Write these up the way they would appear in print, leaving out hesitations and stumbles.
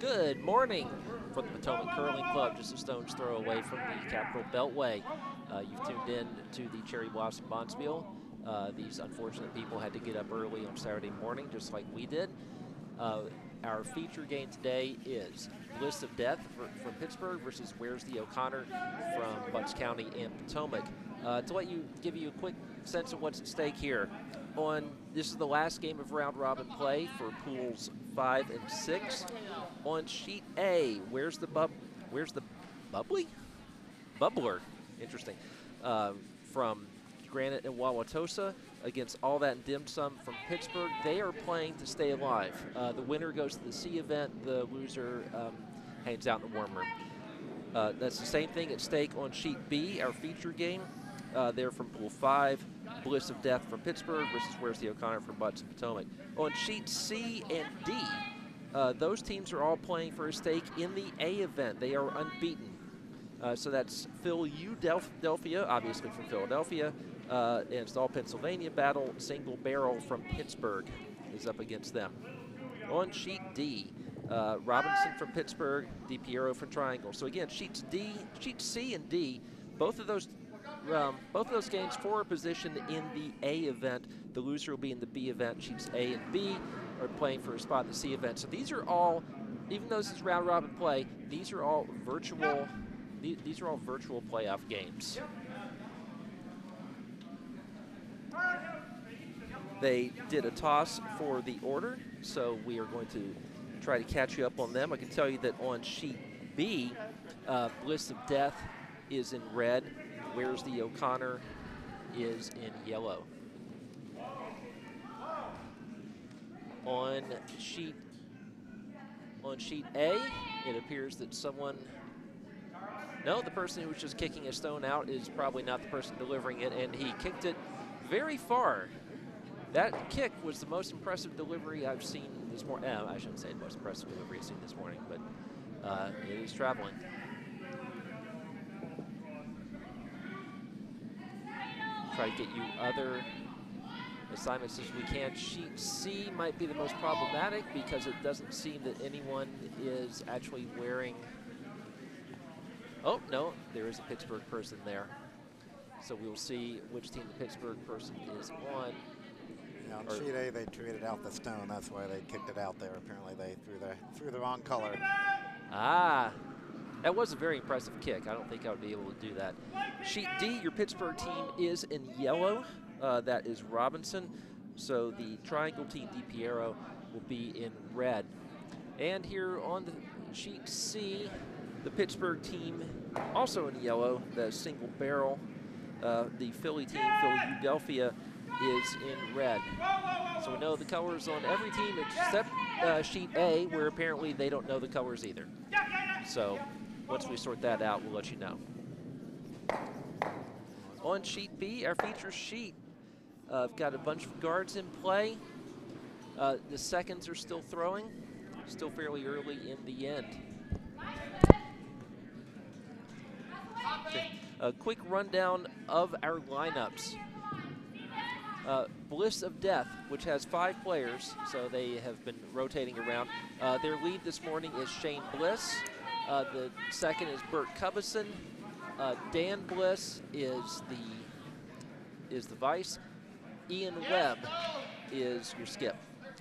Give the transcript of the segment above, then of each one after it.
Good morning from the Potomac Curling Club, just a stone's throw away from the Capitol Beltway. You've tuned in to the Cherry Blossom Bonspiel. These unfortunate people had to get up early on Saturday morning, just like we did. Our feature game today is Bliss of Death from Pittsburgh versus Where's the O'Connor from Butts County and Potomac. To give you a quick sense of what's at stake here. This is the last game of round robin play for pools 5 and 6. On sheet A, where's the bubbly? Bubbler, interesting, from Granite and Wauwatosa against All That and Dim Sum from Pittsburgh. They are playing to stay alive. The winner goes to the C event. The loser hangs out in the warm room. That's the same thing at stake on sheet B, our feature game. They're from Pool 5, Bliss of Death from Pittsburgh versus Where's the O'Connor from Butts and Potomac. On sheet C and D, those teams are all playing for a stake in the A event. They are unbeaten. So that's Phil U. Delphia, obviously from Philadelphia, and it's all Pennsylvania battle. Single Barrel from Pittsburgh is up against them. On sheet D, Robinson from Pittsburgh, DiPiero from Triangle. So again, sheet C and D, both of those games for a position in the A event. The loser will be in the B event. Sheets A and B are playing for a spot in the C event. So these are all, even though this is round robin play, these are all virtual. These are all virtual playoff games. They did a toss for the order, so we are going to try to catch you up on them. I can tell you that on sheet B, Bliss of Death is in red. Where's the O'Connor is in yellow. On sheet A, it appears that the person who was just kicking a stone out is probably not the person delivering it, and he kicked it very far. That kick was the most impressive delivery I've seen this morning. I shouldn't say the most impressive delivery I've seen this morning, but it is traveling. Try to get you other assignments as we can. Sheet C might be the most problematic because it doesn't seem that anyone is actually wearing. Oh, no, there is a Pittsburgh person there. So we'll see which team the Pittsburgh person is on. Yeah, on sheet A, they traded out the stone. That's why they kicked it out there. Apparently, they threw the wrong color. Ah, that was a very impressive kick. I don't think I would be able to do that. Sheet D, your Pittsburgh team is in yellow. That is Robinson. So the Triangle team, DiPiero, will be in red. And here on the sheet C, the Pittsburgh team, also in yellow, the Single Barrel. The Philly team, Philadelphia, is in red. So we know the colors on every team except sheet A, where apparently they don't know the colors either. So once we sort that out, we'll let you know. On sheet B, our feature sheet, I've got a bunch of guards in play. The seconds are still throwing, still fairly early in the end. A quick rundown of our lineups. Bliss of Death, which has 5 players, so they have been rotating around. Their lead this morning is Shane Bliss. The second is Bert Cubison. Dan Bliss is the vice. Ian Webb is your skip.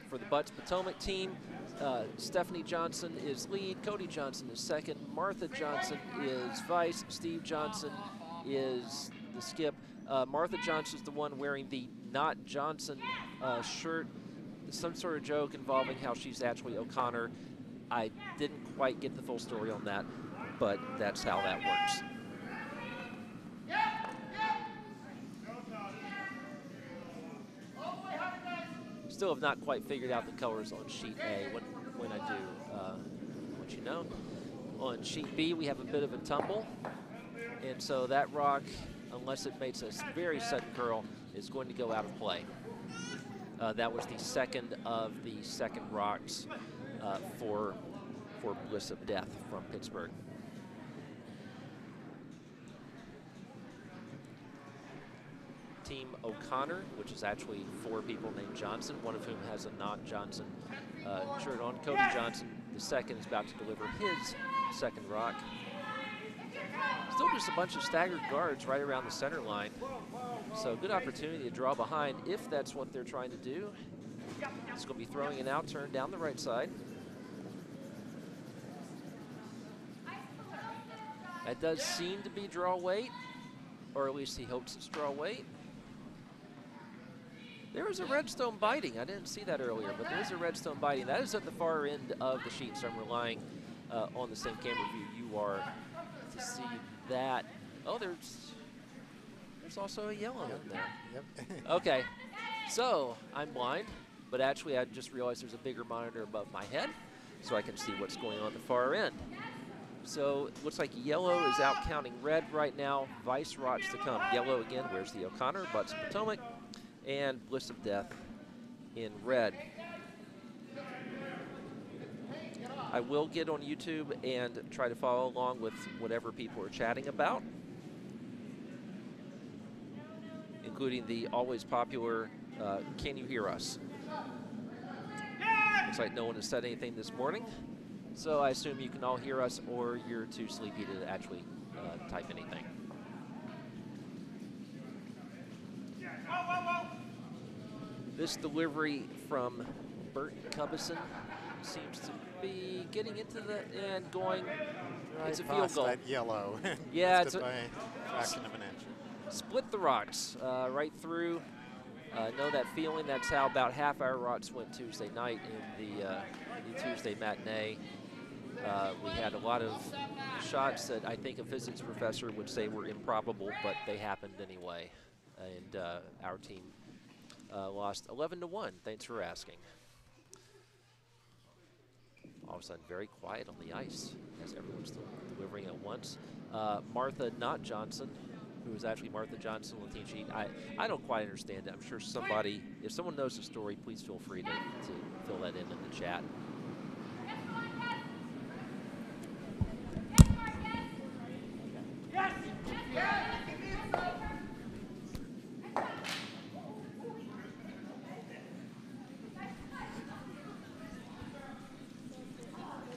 For the Butts Potomac team, Stephanie Johnson is lead, Cody Johnson is second, Martha Johnson is vice, Steve Johnson is the skip. Martha Johnson is the one wearing the Not Johnson shirt. Some sort of joke involving how she's actually O'Connor. I didn't quite get the full story on that, but that's how that works. Still have not quite figured out the colors on sheet A. When I do, I'll let you know. On sheet B, we have a bit of a tumble, and so that rock, unless it makes a very sudden curl, is going to go out of play. That was the second of the second rocks for Bliss of Death from Pittsburgh. Team O'Connor, which is actually 4 people named Johnson, one of whom has a not Johnson shirt on. Cody Johnson The second is about to deliver his second rock. Still just a bunch of staggered guards right around the center line. So good opportunity to draw behind if that's what they're trying to do. It's going to be throwing an out turn down the right side. That does seem to be draw weight, or at least he hopes it's draw weight. There is a redstone biting. I didn't see that earlier, but there is a redstone biting. That is at the far end of the sheet, so I'm relying on the same camera view you are to see that. Oh, there's also a yellow in there. Yep. Okay, so I'm blind, but actually I just realized there's a bigger monitor above my head, so I can see what's going on at the far end. So it looks like yellow is out counting red right now. Vice rots to come. Yellow again, where's the O'Connor? Butts of Potomac. And Bliss of Death in red. I will get on YouTube and try to follow along with whatever people are chatting about, including the always popular, can you hear us? Looks like no one has said anything this morning. So I assume you can all hear us, or you're too sleepy to actually type anything. This delivery from Bert Cubison seems to be getting into the and going. Right, it's a field goal. That yellow. Yeah, it's by a fraction of an inch. Split the rocks right through. Know that feeling. That's how about half our rocks went Tuesday night in the Tuesday matinee. We had a lot of shots that I think a physics professor would say were improbable, but they happened anyway. And our team lost 11-1. Thanks for asking. All of a sudden, very quiet on the ice as everyone's delivering at once. Martha, not Johnson, who is actually Martha Johnson on the team sheet. I don't quite understand it. I'm sure somebody, if someone knows the story, please feel free to fill that in the chat.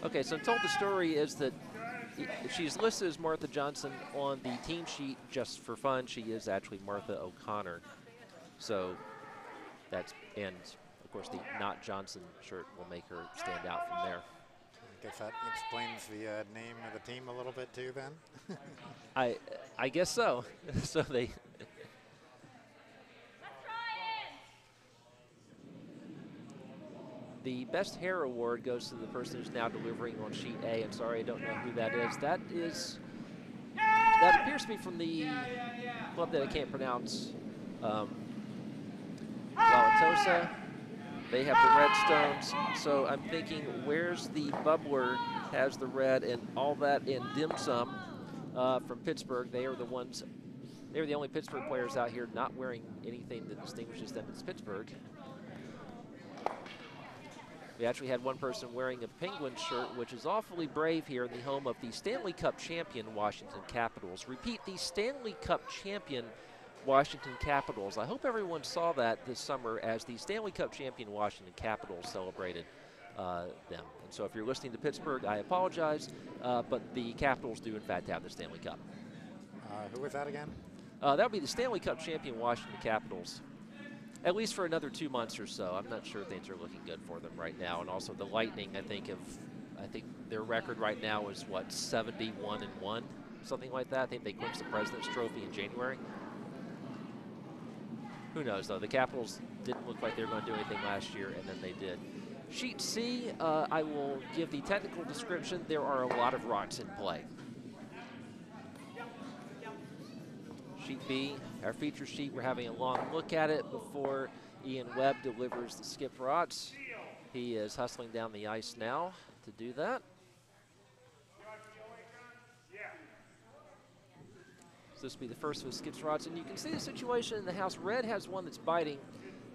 Okay, so I'm told the story is that she's listed as Martha Johnson on the team sheet just for fun. She is actually Martha O'Connor. So that's, and of course the not Johnson shirt will make her stand out from there. I guess that explains the name of the team a little bit too then. I guess so. So they the best hair award goes to the person who's now delivering on sheet A. And sorry, I don't know who that is. That appears to be from the club that I can't pronounce. Wauwatosa. They have the red stones. So I'm thinking, where's the bubbler? Has the red and all that in dim sum from Pittsburgh. They are the ones. They were the only Pittsburgh players out here not wearing anything that distinguishes them as Pittsburgh. We actually had one person wearing a Penguin shirt, which is awfully brave here in the home of the Stanley Cup champion Washington Capitals. Repeat, the Stanley Cup champion Washington Capitals. I hope everyone saw that this summer as the Stanley Cup champion Washington Capitals celebrated them. And so if you're listening to Pittsburgh, I apologize, but the Capitals do in fact have the Stanley Cup. Who was that again? That would be the Stanley Cup champion Washington Capitals. At least for another 2 months or so. I'm not sure things are looking good for them right now. And also the Lightning, I think their record right now is what, 71-1, something like that. I think they clinched the President's Trophy in January. Who knows though? The Capitals didn't look like they were going to do anything last year, and then they did. Sheet C, I will give the technical description. There are a lot of rocks in play. Sheet B, our feature sheet, we're having a long look at it before Ian Webb delivers the skipped rods. He is hustling down the ice now to do that. So this will be the first of the skipped rods, and you can see the situation in the house. Red has one that's biting,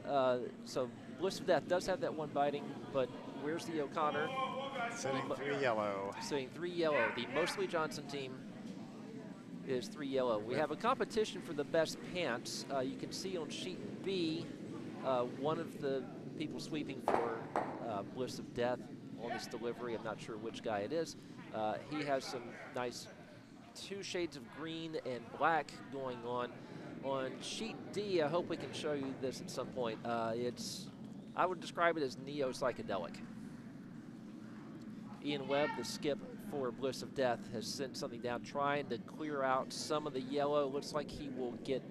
so Bliss of Death does have that one biting, but where's the O'Connor? Sitting 3 yellow. Sitting 3 yellow. The Mostly Johnson team is 3 yellow. We have a competition for the best pants. You can see on sheet B, one of the people sweeping for Bliss of Death on this delivery. I'm not sure which guy it is. He has some nice 2 shades of green and black going on. On sheet D, I hope we can show you this at some point. I would describe it as neo-psychedelic. Ian Webb, the skip for Bliss of Death, has sent something down trying to clear out some of the yellow. Looks like he will get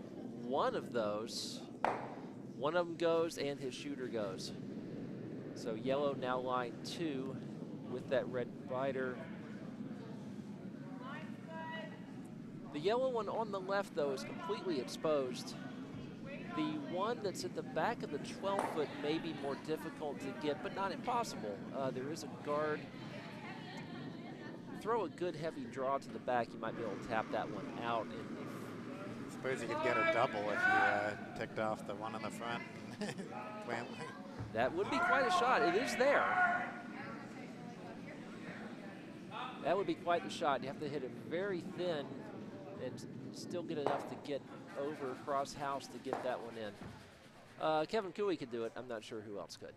one of those. One of them goes and his shooter goes. So yellow now line 2 with that red divider. The yellow one on the left, though, is completely exposed. The one that's at the back of the 12-foot may be more difficult to get, but not impossible. There is a guard. Throw a good heavy draw to the back, you might be able to tap that one out. And I suppose you could get a double if you ticked off the one in the front. That would be quite a shot. It is there. That would be quite the shot. You have to hit it very thin and still get enough to get over across house to get that one in. Kevin Cooey could do it. I'm not sure who else could.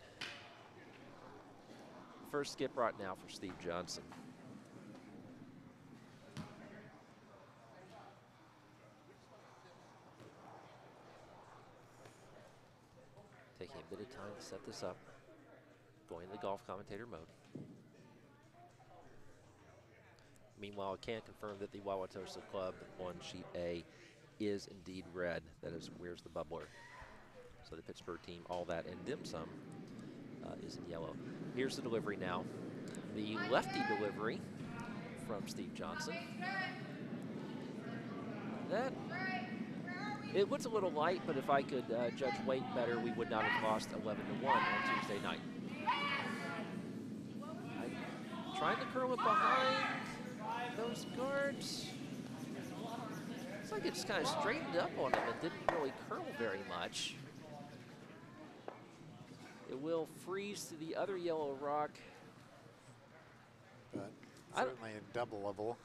First skip right now for Steve Johnson. Taking a bit of time to set this up. Going into golf commentator mode. Meanwhile, I can confirm that the Wauwatosa Club on sheet A is indeed red. That is Where's the Bubbler. So the Pittsburgh team, all that and dim sum is in yellow. Here's the delivery now. The lefty delivery from Steve Johnson. It looks a little light, but if I could judge weight better, we would not have lost 11-1 on Tuesday night. I'm trying to curl it behind those guards. It's like it just kind of straightened up on him and didn't really curl very much. It will freeze to the other yellow rock. But certainly doubleable.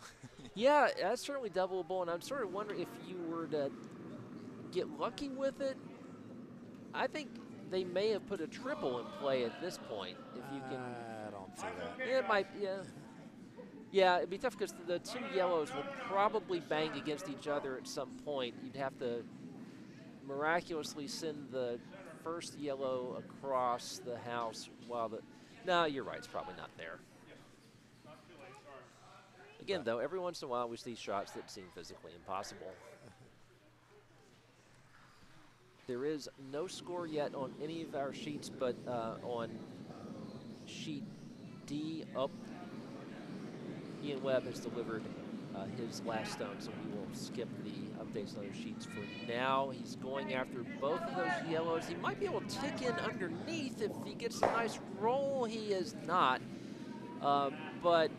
Yeah, that's certainly doubleable, and I'm sort of wondering if you were to get lucky with it. I think they may have put a triple in play at this point. If you can, I don't see that. it might, yeah. Yeah, it'd be tough because the 2 yellows will probably bang against each other at some point. You'd have to miraculously send the first yellow across the house while the... No, you're right, it's probably not there. Again, though, every once in a while we see shots that seem physically impossible. There is no score yet on any of our sheets, but on sheet D, Ian Webb has delivered his last stone, so we will skip the updates on those sheets for now. He's going after both of those yellows. He might be able to tick in underneath if he gets a nice roll. He is not, but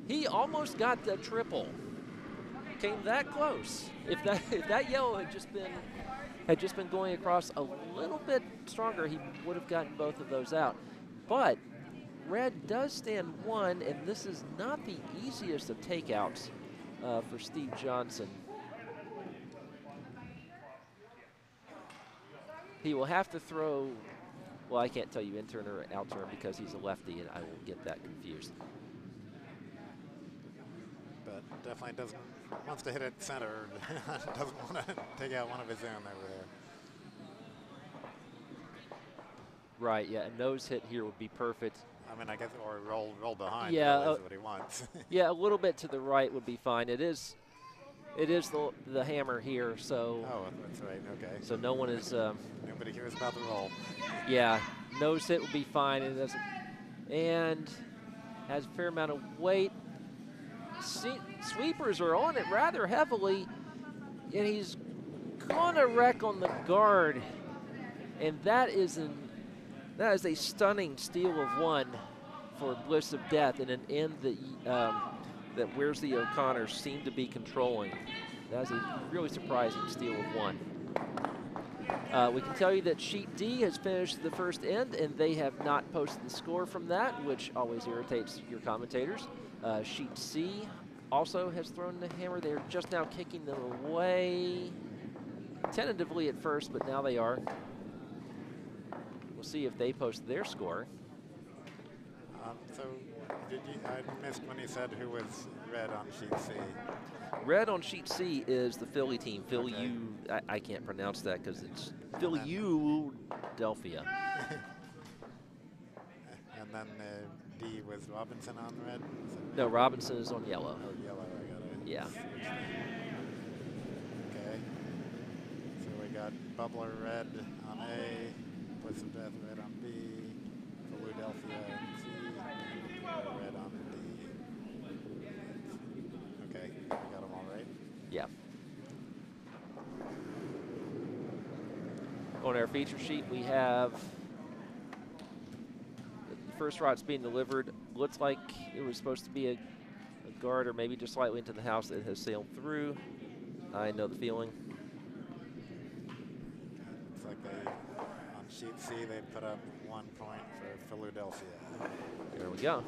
he almost got the triple. Came that close. If that yellow had just been going across a little bit stronger, he would have gotten both of those out. But red does stand 1, and this is not the easiest of takeouts for Steve Johnson. He will have to throw, well, I can't tell you in turn or out turn because he's a lefty, and I will get that confused. But definitely wants to hit it center. Doesn't want to take out one of his own over there. Right, yeah, a nose hit here would be perfect. I mean, I guess, or roll behind. Yeah, Really is what he wants. Yeah, a little bit to the right would be fine. It is the hammer here, so. Oh, that's right. Okay. So no one is. Nobody cares about the roll. Yeah, nose hit would be fine. It doesn't, and has a fair amount of weight. Sweepers are on it rather heavily, and he's gonna wreck on the guard, and that is a stunning steal of 1 for Bliss of Death, and an end that Where's the O'Connors seem to be controlling. That's a really surprising steal of 1. We can tell you that Sheet D has finished the first end, and they have not posted the score from that, which always irritates your commentators. Sheet C also has thrown the hammer. They're just now kicking them away, tentatively at first, but now they are. We'll see if they post their score. So I missed when he said who was red on sheet C. Red on sheet C is the Philly team. Philly Okay. U, I can't pronounce that because it's Philadelphia. And then D was Robinson on red? No, Robinson is on yellow. Oh, yellow, I got it. Yeah. Okay. So we got Bubbler red on A, Bliss of Death red on B, Philadelphia C, and red on D. Okay, we got them all right? Yeah. On our feature sheet, we have the first rod's being delivered. Looks like it was supposed to be a guard or maybe just slightly into the house that has sailed through. I know the feeling. Looks like on sheet C, they put up 1 point for Philadelphia. There we go.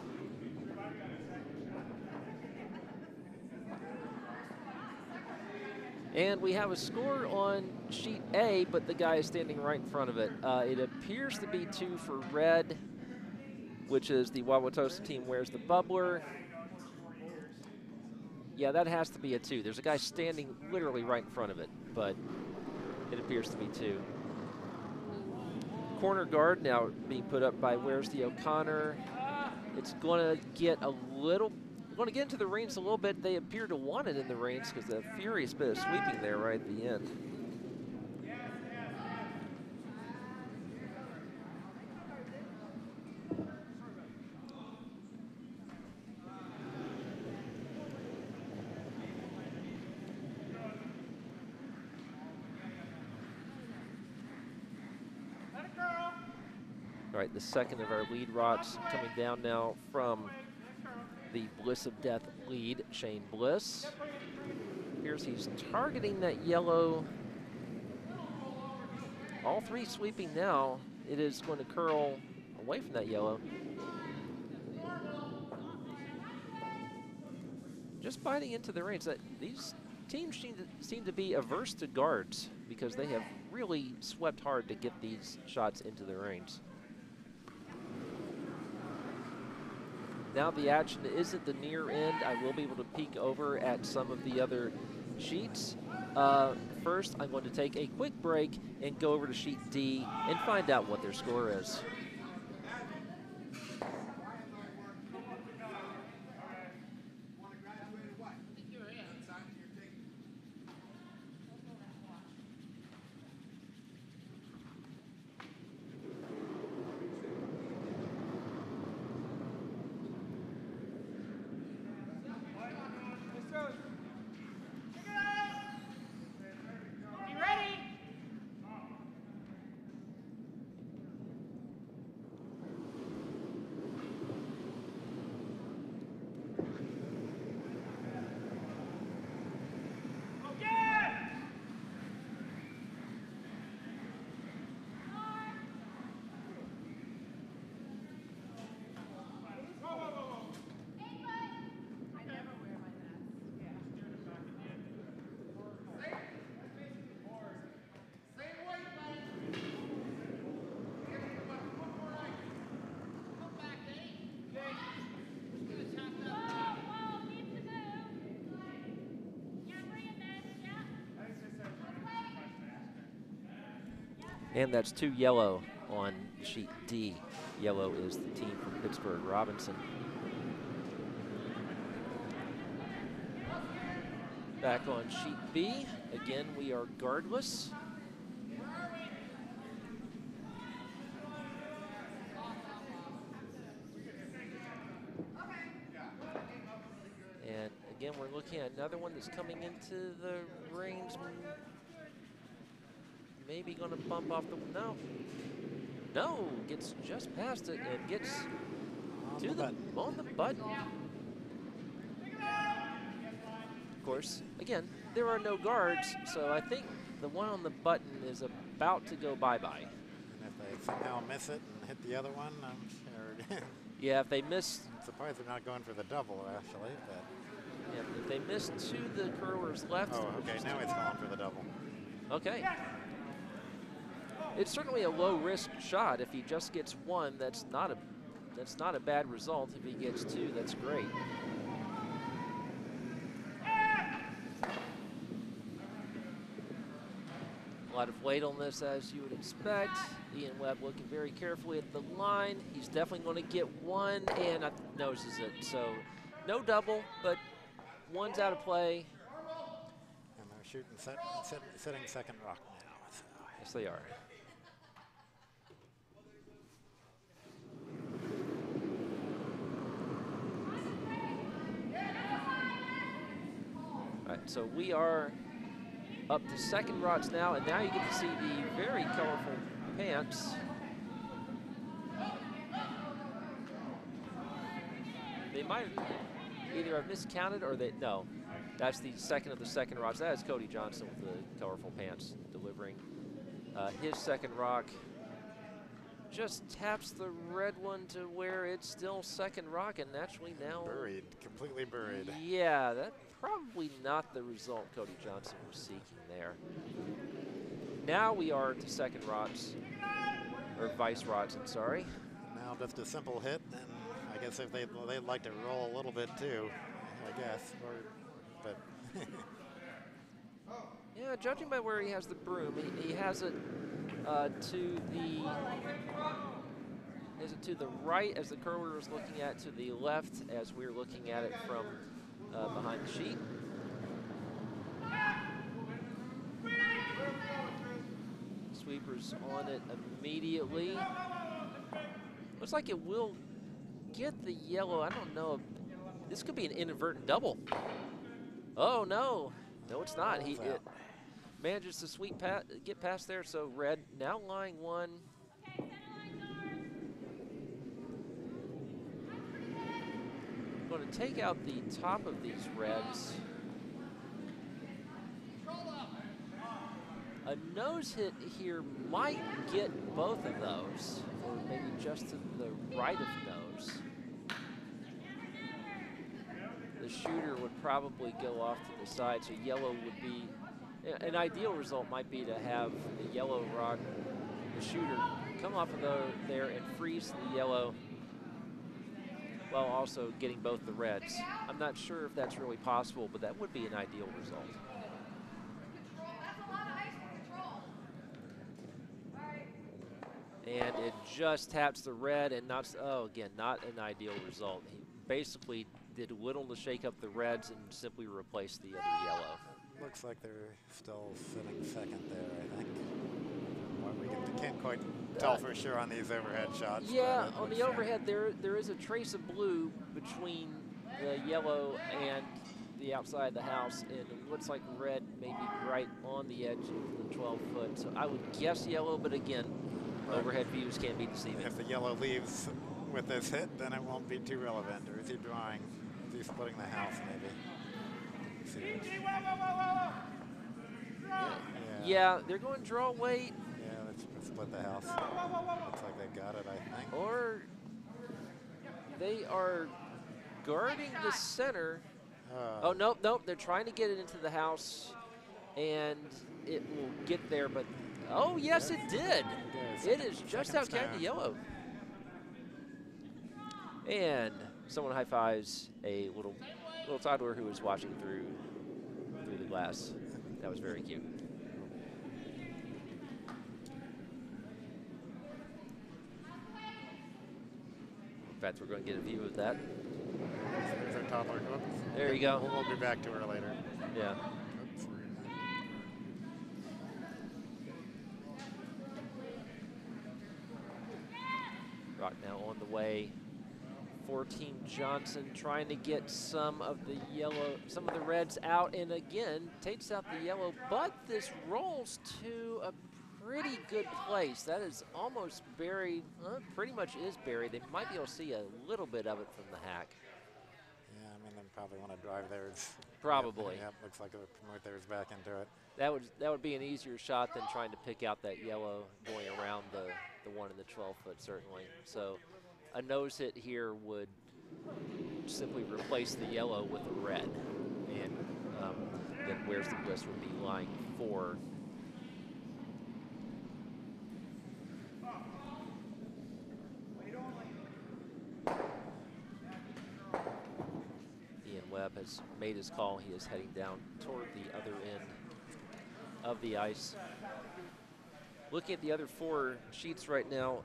And we have a score on sheet A, but the guy is standing right in front of it. It appears to be 2 for red, which is the Wauwatosa team wears the bubbler. Yeah, that has to be a 2. There's a guy standing literally right in front of it, but it appears to be 2. Corner guard now being put up by Where's the O'Connor. It's going to get into the reins a little bit. They appear to want it in the reins because the furious bit of sweeping there right at the end. All right, the second of our lead rods coming down now from the Bliss of Death lead, Shane Bliss. Here's he's targeting that yellow. All 3 sweeping now. It is going to curl away from that yellow. Just biting into the reins. These teams seem to be averse to guards because they have really swept hard to get these shots into the reins. Now the action is at the near end. I will be able to peek over at some of the other sheets. First, I'm going to take a quick break and go over to sheet D and find out what their score is. And that's 2 yellow on sheet D. Yellow is the team from Pittsburgh, Robinson. Back on sheet B, again, we are guardless. And again, we're looking at another one that's coming into the rings. Maybe going to bump off the, no, gets just past it and gets on the button. Of course, again, there are no guards, so I think the one on the button is about to go bye-bye. And if they somehow miss it and hit the other one, I'm sure. Yeah, if they miss. I'm surprised they're not going for the double, actually. But yeah, if they miss to the curlers left. Oh, okay, now he's calling for the double. Okay. It's certainly a low-risk shot. If he just gets one, that's not a that's not a bad result. If he gets 2, that's great. A lot of weight on this, as you would expect. Ian Webb looking very carefully at the line. He's definitely going to get 1, and noses it. So no double, but 1's out of play. And they're shooting, sitting second rock now. So. Yes, they are. All right, so we are up to second rods now, and now you get to see the very colorful pants. They might either have miscounted or no. That's the second of the second rods. That is Cody Johnson with the colorful pants delivering his second rock. Just taps the red one to where it's still second rock, and naturally now buried, completely buried. Yeah, that's probably not the result Cody Johnson was seeking there. Now we are to second rods, or vice rods, I'm sorry. Now just a simple hit, and I guess if they'd like to roll a little bit too, I guess, but. Yeah, judging by where he has the broom, he has it to the right as the curler is looking at, to the left as we're looking at it from behind the sheet. Sweeper's on it immediately. Looks like it will get the yellow. I don't know. This could be an inadvertent double. Oh, no. No, it's not. He manages to get past there, so red now lying 1. Going to take out the top of these reds. A nose hit here might get both of those, or maybe just to the right of nose. The shooter would probably go off to the side, so yellow would be, an ideal result might be to have the yellow rock, the shooter, come off of there and freeze the yellow while also getting both the reds. I'm not sure if that's really possible, but that would be an ideal result. And it just taps the red and not, oh, again, not an ideal result. He basically did little to shake up the reds and simply replace the other yellow. Looks like they're still sitting second there, I think. Well, we can't quite tell for sure on these overhead shots. Yeah, on the overhead, there is a trace of blue between the yellow and the outside of the house, and it looks like red maybe right on the edge of the 12-foot. So I would guess yellow, but again, overhead views can be deceiving. If the yellow leaves with this hit, then it won't be too relevant. Or is he drawing? Is he splitting the house, maybe? Yeah, they're going to draw weight. Yeah, let's split the house. Looks like they got it, I think. Or they are guarding the center. Oh, nope. They're trying to get it into the house, and it will get there, but oh, yes, it did. It is just outside the yellow. And someone high-fives a little toddler who was watching through the glass. That was very cute. In fact, we're going to get a view of that. There's our toddler. Oops. There you go. We'll be back to her later. Yeah. Oops. Rock now on the way for Team Johnson, trying to get some of the reds out, and again takes out the yellow, but this rolls to a pretty good place. That is almost buried, pretty much is buried. They might be able to see a little bit of it from the hack. Yeah, I mean, they probably want to drive theirs. Probably. Yep, looks like it would promote theirs back into it. That would be an easier shot than trying to pick out that yellow going around the one in the 12-foot, certainly. So a nose hit here would simply replace the yellow with a red, and then Where's the Bliss would be lying 4. Webb has made his call. He is heading down toward the other end of the ice. Looking at the other 4 sheets right now,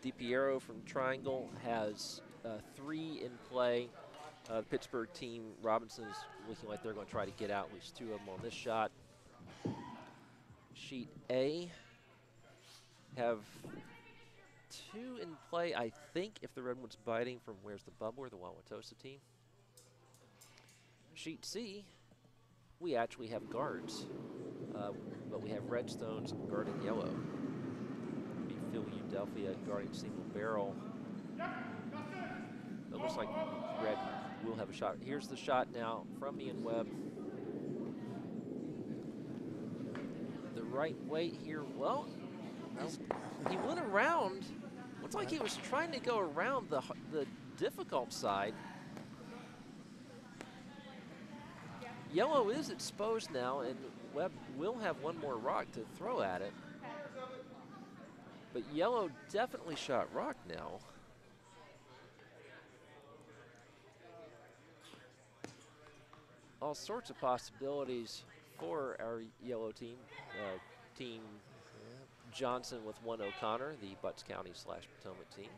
DiPiero from Triangle has 3 in play. The Pittsburgh team, Robinson is looking like they're going to try to get out at least 2 of them on this shot. Sheet A have 2 in play, I think, if the Redwood's biting from Where's the Bubbler, the Wauwatosa team. Sheet C, we actually have guards, but we have Redstones guarding yellow. Philadelphia guarding single barrel. It looks like Red will have a shot. Here's the shot now from Ian Webb. The right weight here, well, he went around. Looks like he was trying to go around the difficult side. Yellow is exposed now, and Webb will have one more rock to throw at it. But yellow definitely shot rock now. All sorts of possibilities for our yellow team. Team Johnson with 1 O'Connor, the Butts County / Potomac team.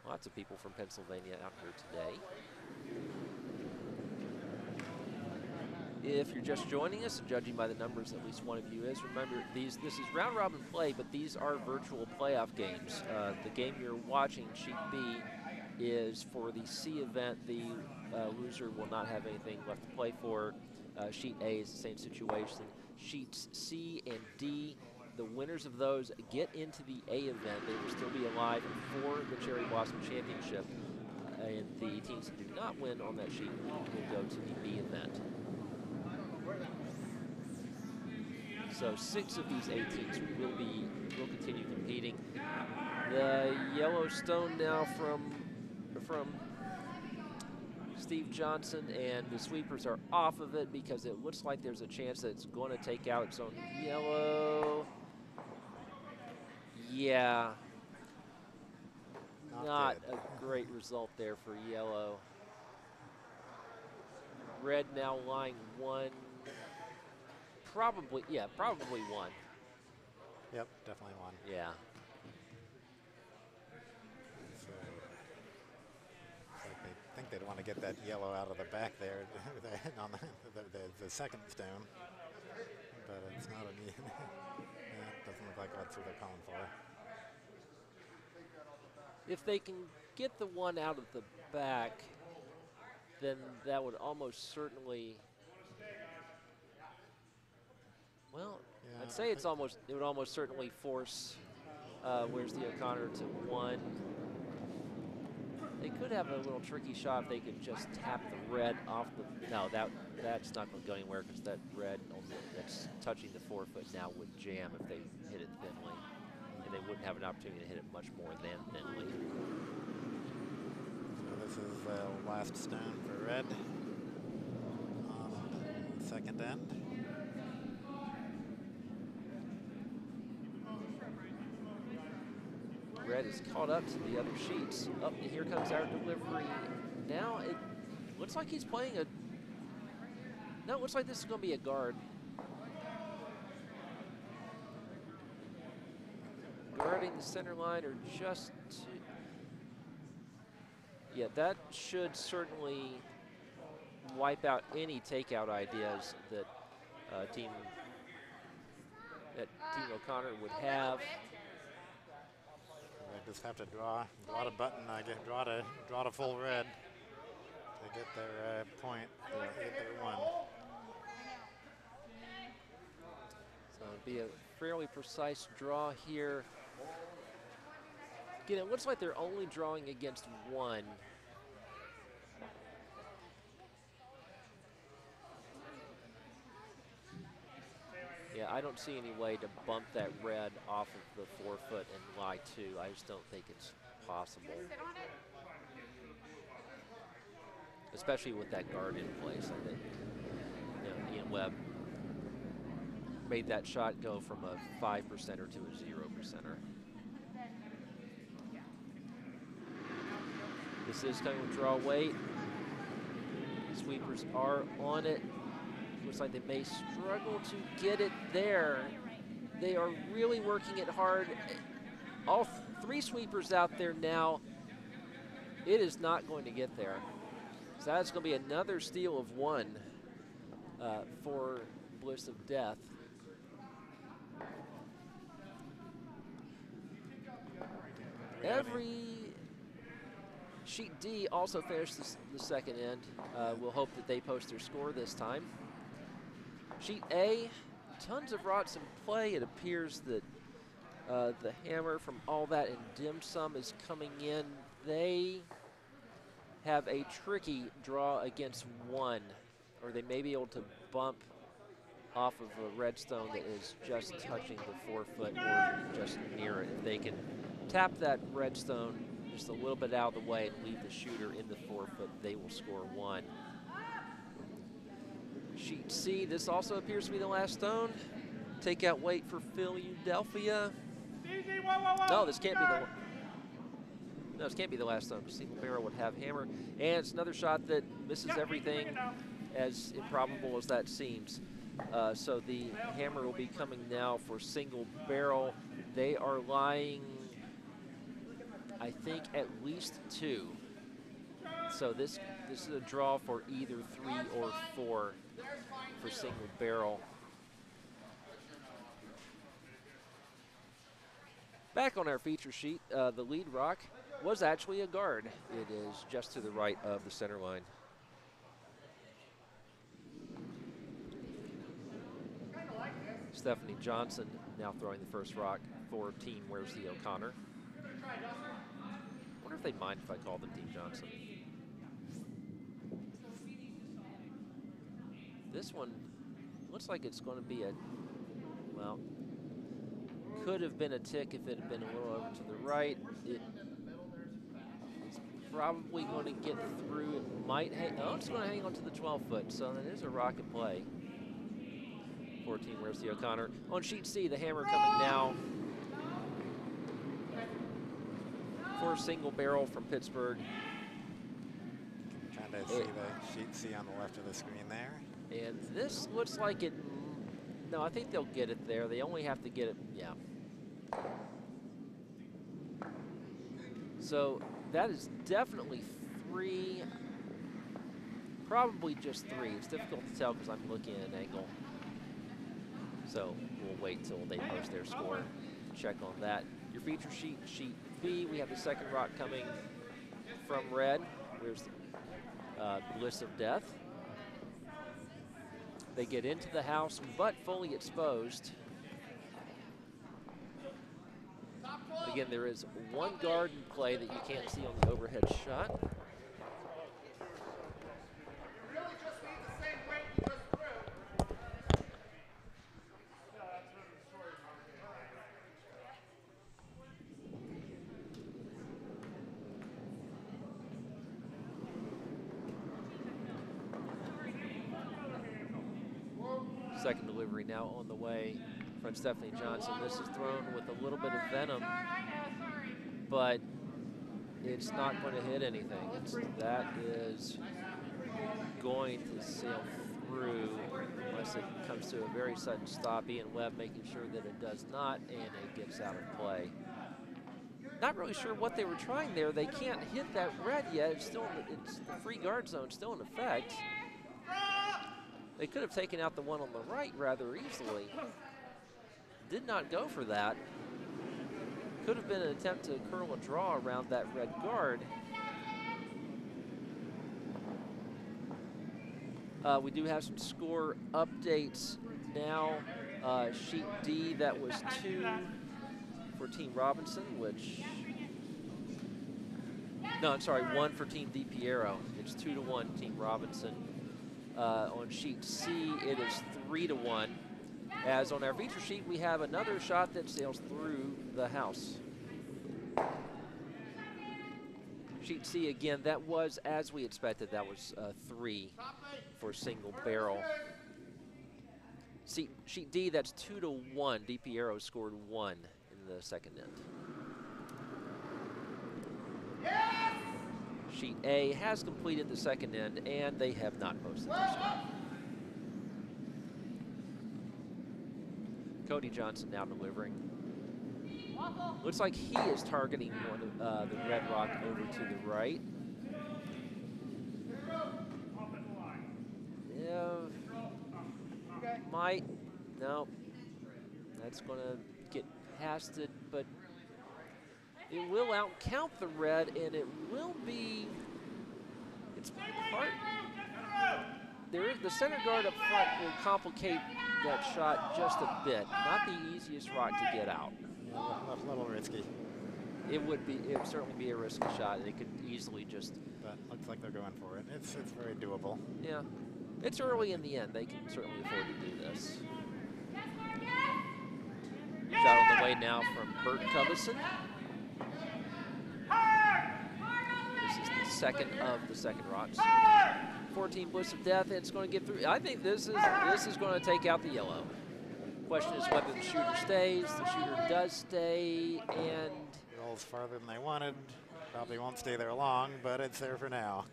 Lots of people from Pennsylvania out here today. If you're just joining us, and judging by the numbers, at least one of you is, remember this is round robin play, but these are virtual playoff games. The game you're watching, Sheet B, is for the C event. The loser will not have anything left to play for. Sheet A is the same situation. Sheets C and D, the winners of those get into the A event. They will still be alive for the Cherry Blossom Championship. And the teams that do not win on that sheet will go to the B event. So 6 of these 8 teams will continue competing. The Yellowstone now from Steve Johnson, and the sweepers are off of it because it looks like there's a chance that it's going to take out its own yellow. Yeah. Not a great result there for yellow. Red now lying 1. Probably 1. Yep, definitely 1. Yeah. So, like they think they'd want to get that yellow out of the back there on the second stone, but it's not a yeah, it doesn't look like that's what they're calling for. If they can get the 1 out of the back, then that would almost certainly. Well, yeah, I'd say it would almost certainly force Where's the O'Connor to 1. They could have a little tricky shot if they could just tap the red off the. No, that's not going to go anywhere because that red that's touching the 4-foot now would jam if they hit it thinly, and they wouldn't have an opportunity to hit it much more than thinly. So this is the last stone for red on the second end. Red is caught up to the other sheets. Up, here comes our delivery. Now it looks like he's playing a. No, it looks like this is going to be a guard. Guarding the center line or just to. Yeah, that should certainly wipe out any takeout ideas that Team O'Connor would have. They just have to draw the button, draw to full red to get their point, to get their 1. So it'd be a fairly precise draw here. Again, it looks like they're only drawing against 1. Yeah, I don't see any way to bump that red off of the 4-foot and lie 2. I just don't think it's possible. Especially with that guard in place. I think Ian Webb made that shot go from a 5%er to a 0%er. This is coming with draw weight. Sweepers are on it. Looks like they may struggle to get it there. They are really working it hard. All three sweepers out there now. It is not going to get there. So that's going to be another steal of one for Bliss of Death. Every Sheet D also finished the second end. We'll hope that they post their score this time. Sheet A, tons of rots in play. It appears that the hammer from All That and Dim Sum is coming in. They have a tricky draw against one, or they may be able to bump off of a redstone that is just touching the 4 foot or just near it. If they can tap that redstone just a little bit out of the way and leave the shooter in the 4 foot, they will score one. Sheet C, this also appears to be the last stone. Take out weight for Philadelphia. No, this can't be the one. No, this can't be the last stone. Single barrel would have hammer. And it's another shot that misses everything, as improbable as that seems. So the hammer will be coming now for single barrel. They are lying, I think, at least 2. So this is a draw for either 3 or 4 for single barrel. Back on our feature sheet, the lead rock was actually a guard. It is just to the right of the center line. Stephanie Johnson now throwing the first rock for Team Where's the O'Connor. I wonder if they mind if I call them Team Johnson. This one looks like it's going to be a, well, could have been a tick if it had been a little over to the right. It's probably going to get through. It might hang, oh, it's going to hang on to the 12 foot, so that is a rock in play. 14, where's the O'Connor? On sheet C, the hammer coming now for single barrel from Pittsburgh. Trying to see the sheet C on the left of the screen there. And this looks like it, no, I think they'll get it there. They only have to get it, yeah. So that is definitely 3, probably just 3. It's difficult to tell because I'm looking at an angle. So we'll wait till they post their score, check on that. Your feature sheet, sheet B, we have the second rock coming from red. Where's the Bliss of Death? They get into the house, but fully exposed. Again, there is one guard in play that you can't see on the overhead shot. Second delivery now on the way from Stephanie Johnson. This is thrown with a little bit of venom, but it's not going to hit anything. That is going to sail through unless it comes to a very sudden stop. Ian Webb making sure that it does not, and it gets out of play. Not really sure what they were trying there. They can't hit that red yet. It's the free guard zone still in effect. They could have taken out the one on the right rather easily. Did not go for that. Could have been an attempt to curl a draw around that red guard. We do have some score updates now. Sheet D, that was 2 for Team Robinson, which, no, I'm sorry, 1 for Team DiPiero. It's 2-1 Team Robinson. On sheet C, it is 3-1. As on our feature sheet, we have another shot that sails through the house. Sheet C, again, that was as we expected. That was 3 for single barrel. Sheet D, that's 2-1. DiPiero scored 1 in the second end. Sheet A has completed the second end, and they have not posted their score. Cody Johnson now delivering. Looks like he is targeting one of the red rock over to the right. Yeah, might. No, that's going to get past it, but it will outcount the red, and it will be. It's part. The center guard up front will complicate that shot just a bit. Not the easiest rock to get out. Yeah, a little risky. It would certainly be a risky shot. They could easily just. But looks like they're going for it. It's very doable. Yeah, it's early in the end. They can certainly afford to do this. Shot on the way now from Bert Covison. This is the second of the second rocks. 14 Bliss of Death. It's going to get through. I think this is going to take out the yellow. Question is whether the shooter stays. The shooter does stay, and rolls farther than they wanted. Probably won't stay there long, but it's there for now.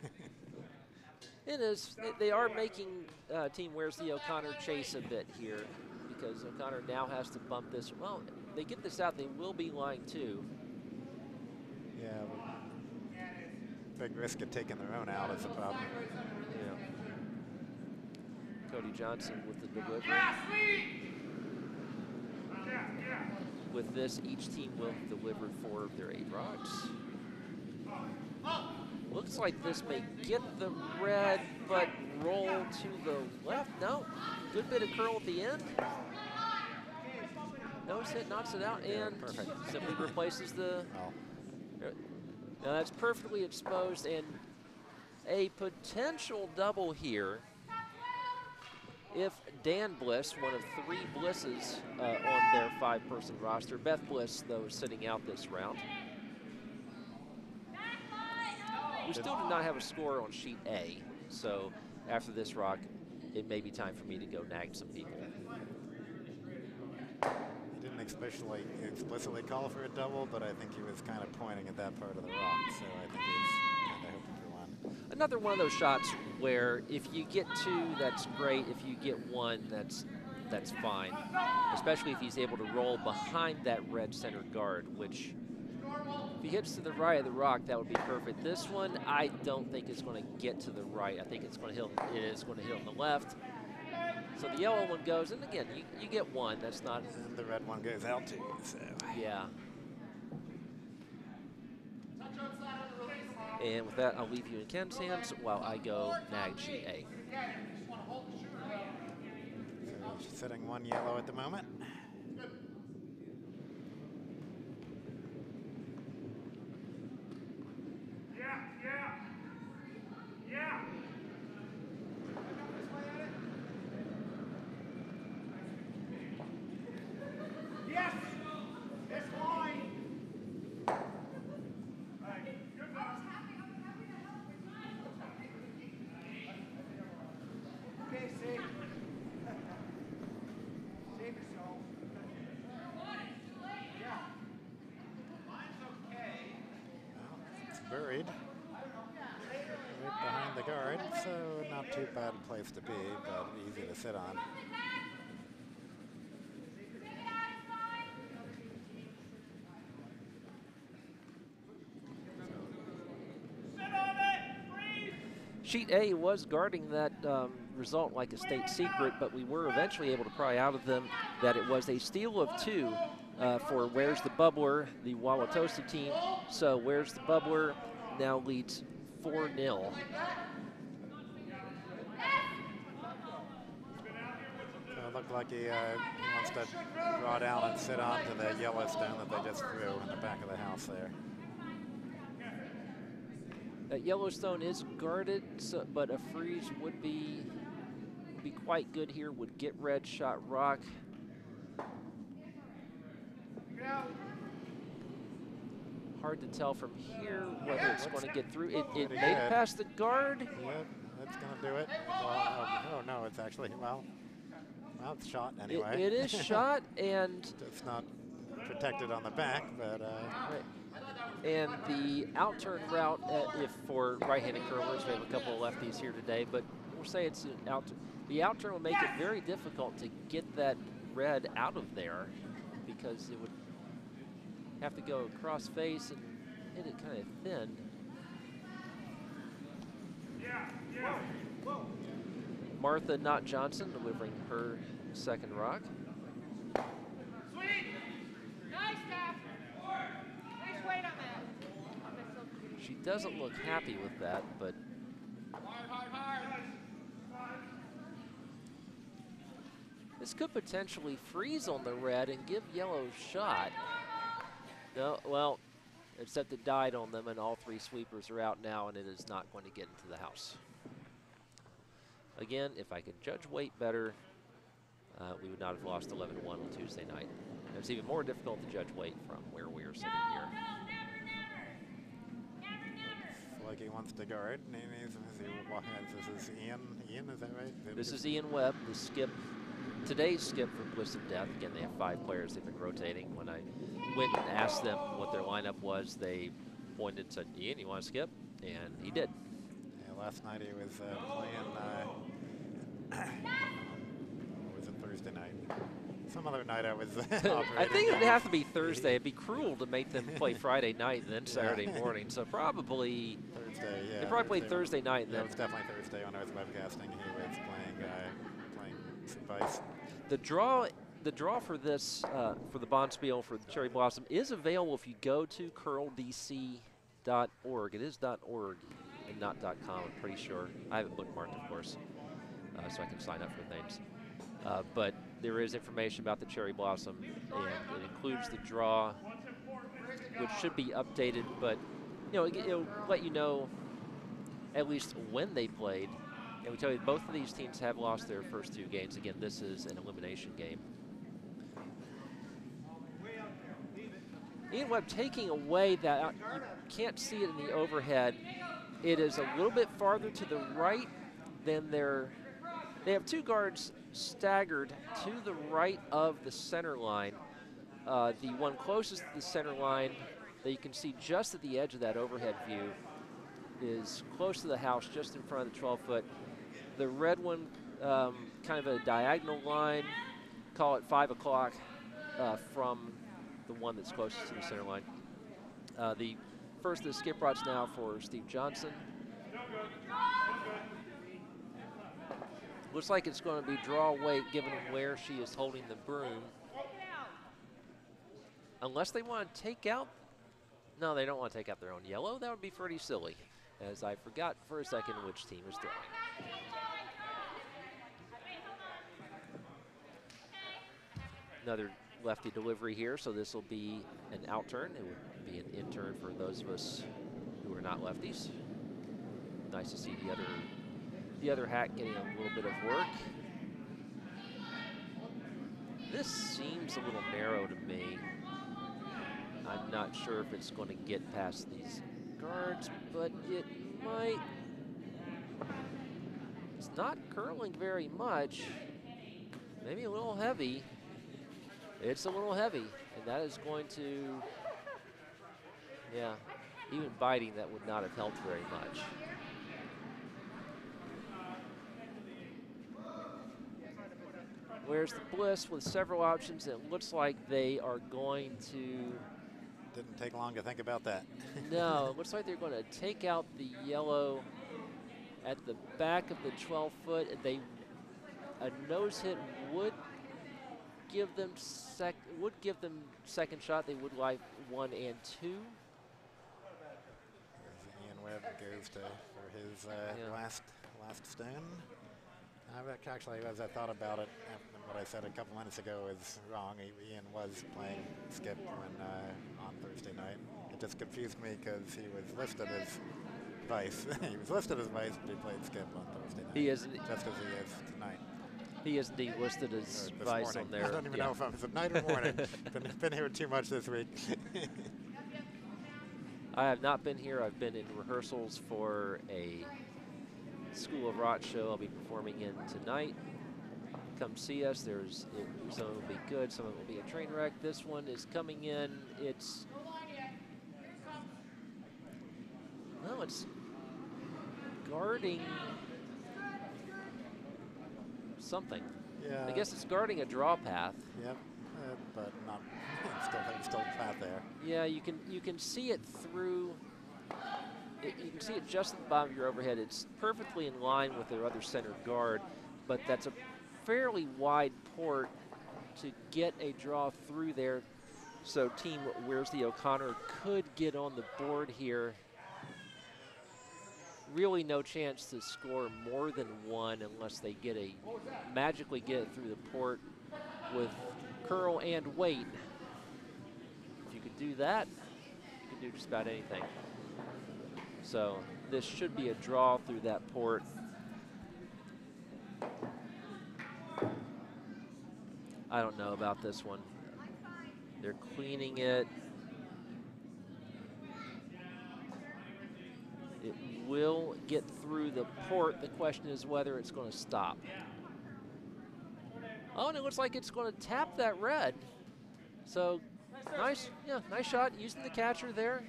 it is. They are making Team Where's the O'Connor chase a bit here, because O'Connor now has to bump this. Well, they get this out, they will be line 2. Yeah, big risk of taking their own out is a problem. Yeah. Cody Johnson with the delivery. With this, each team will deliver 4 of their 8 rocks. Looks like this may get the red, but roll to the left. No, good bit of curl at the end. Nose hit, knocks it out, and perfect. Simply replaces the. Now that's perfectly exposed, and a potential double here if Dan Bliss, one of 3 Blisses on their 5-person roster. Beth Bliss, though, is sitting out this round. We still do not have a score on sheet A, so after this rock, it may be time for me to go nag some people. He didn't explicitly call for a double, but I think he was kind of pointing at that part of the rock, so I think he was kind of hoping for one. Another one of those shots where if you get 2, that's great. If you get 1, that's fine, especially if he's able to roll behind that red center guard, which if he hits to the right of the rock, that would be perfect. This one, I don't think is going to get to the right. I think it's going to hit. It is going to hit on the left. So the yellow one goes, and again, you get 1. That's not. And the red one goes out too. So. Yeah. And with that, I'll leave you in Ken's hands while I go nag sheet A. So he's sitting 1 yellow at the moment. Buried right behind the guard, so not too bad a place to be, but easy to sit on. Sheet A was guarding that result like a state secret, but we were eventually able to pry out of them that it was a steal of 2 for Where's the Bubbler, the Wauwatosa team. So Where's the Bubbler now leads 4-0. So it looked like he wants to draw down and sit onto the Yellowstone that they just threw in the back of the house there. That Yellowstone is guarded, so, but a freeze would be quite good here. Would get red shot rock. Hard to tell from here whether it's going to get through. It made it past the guard. Yep, that's going to do it. Well, oh no, it's actually, well, it's shot anyway. It is shot, and it's not protected on the back, but. Right. And the out-turn route, if for right-handed curlers, we have a couple of lefties here today, but we'll say it's an out. The out-turn will make it very difficult to get that red out of there because it would have to go across face and hit it kind of thin. Martha Knott Johnson delivering her second rock. She doesn't look happy with that, but this could potentially freeze on the red and give yellow a shot. No, well, except it died on them, and all three sweepers are out now, and it is not going to get into the house. Again, if I could judge weight better, we would not have lost 11-1 on Tuesday night. And it's even more difficult to judge weight from where we are sitting here. Like he wants to guard. This is Ian. Ian, is that right? This is Ian Webb, the skip. Today's skip for Bliss of Death. Again, they have 5 players they've been rotating. When I went and asked them what their lineup was, they pointed and said, Ian, you want to skip? And he did. Yeah, last night he was playing, was it Thursday night? Some other night I was I think it would have to be Thursday. It'd be cruel to make them play Friday night and then Saturday morning. So probably Thursday, yeah. They probably played Thursday night. And yeah, then it was definitely Thursday when I was webcasting. He was playing some Vice. The draw for this, for the Bonspiel for the Cherry Blossom is available if you go to curldc.org. It is .org and not .com, I'm pretty sure. I have it bookmarked, of course, so I can sign up for things. But there is information about the Cherry Blossom, and it includes the draw, which should be updated, but it'll let you know at least when they played. And we tell you both of these teams have lost their first 2 games. Again, this is an elimination game. Ian Webb taking away that, you can't see it in the overhead. It is a little bit farther to the right than they have 2 guards staggered to the right of the center line. The one closest to the center line that you can see just at the edge of that overhead view is close to the house, just in front of the 12-foot. The red one, kind of a diagonal line, call it 5 o'clock from the one that's closest to the center line. The first of the skip routes now for Steve Johnson. Looks like it's going to be draw weight given where she is holding the broom. Unless they want to take out, no, they don't want to take out their own yellow. That would be pretty silly, as I forgot for a second which team is drawing. Another lefty delivery here, so this will be an out turn. It would be an in turn for those of us who are not lefties. Nice to see the other hat getting a little bit of work. This seems a little narrow to me. I'm not sure if it's going to get past these guards, but it might. It's not curling very much. Maybe a little heavy. It's a little heavy, and that is going to, yeah, even biting, that would not have helped very much. Where's the Bliss with several options? It looks like they are going to. Didn't take long to think about that. No, it looks like they're going to take out the yellow at the back of the 12-foot. A nose hit would give them second shot. They would like 1 and 2. Ian Webb goes for his last stone. Actually, as I thought about it, what I said a couple minutes ago is wrong. Ian was playing skip when on Thursday night. It just confused me because he was listed as Vice. He was listed as Vice, but he played skip on Thursday night. He isn't. Just as he is tonight. He is indeed listed as Vice on there. I don't even know if it's night or morning. been here too much this week. I have not been here. I've been in rehearsals for a School of Rock show I'll be performing in tonight. Come see us. Some of it will be good, some of it will be a train wreck. This one is coming in. It's Well, it's guarding something. Yeah. I guess it's guarding a draw path. Yep. But not still flat there. Yeah, you can see it through. You can see it just at the bottom of your overhead. It's perfectly in line with their other center guard, but that's a fairly wide port to get a draw through there. So team Where's the O'Connor could get on the board here. Really no chance to score more than one unless they magically get it through the port with curl and weight. If you could do that, you can do just about anything. So this should be a draw through that port. I don't know about this one. They're cleaning it. It will get through the port. The question is whether it's going to stop. Oh, and it looks like it's going to tap that red. So nice shot using the catcher there.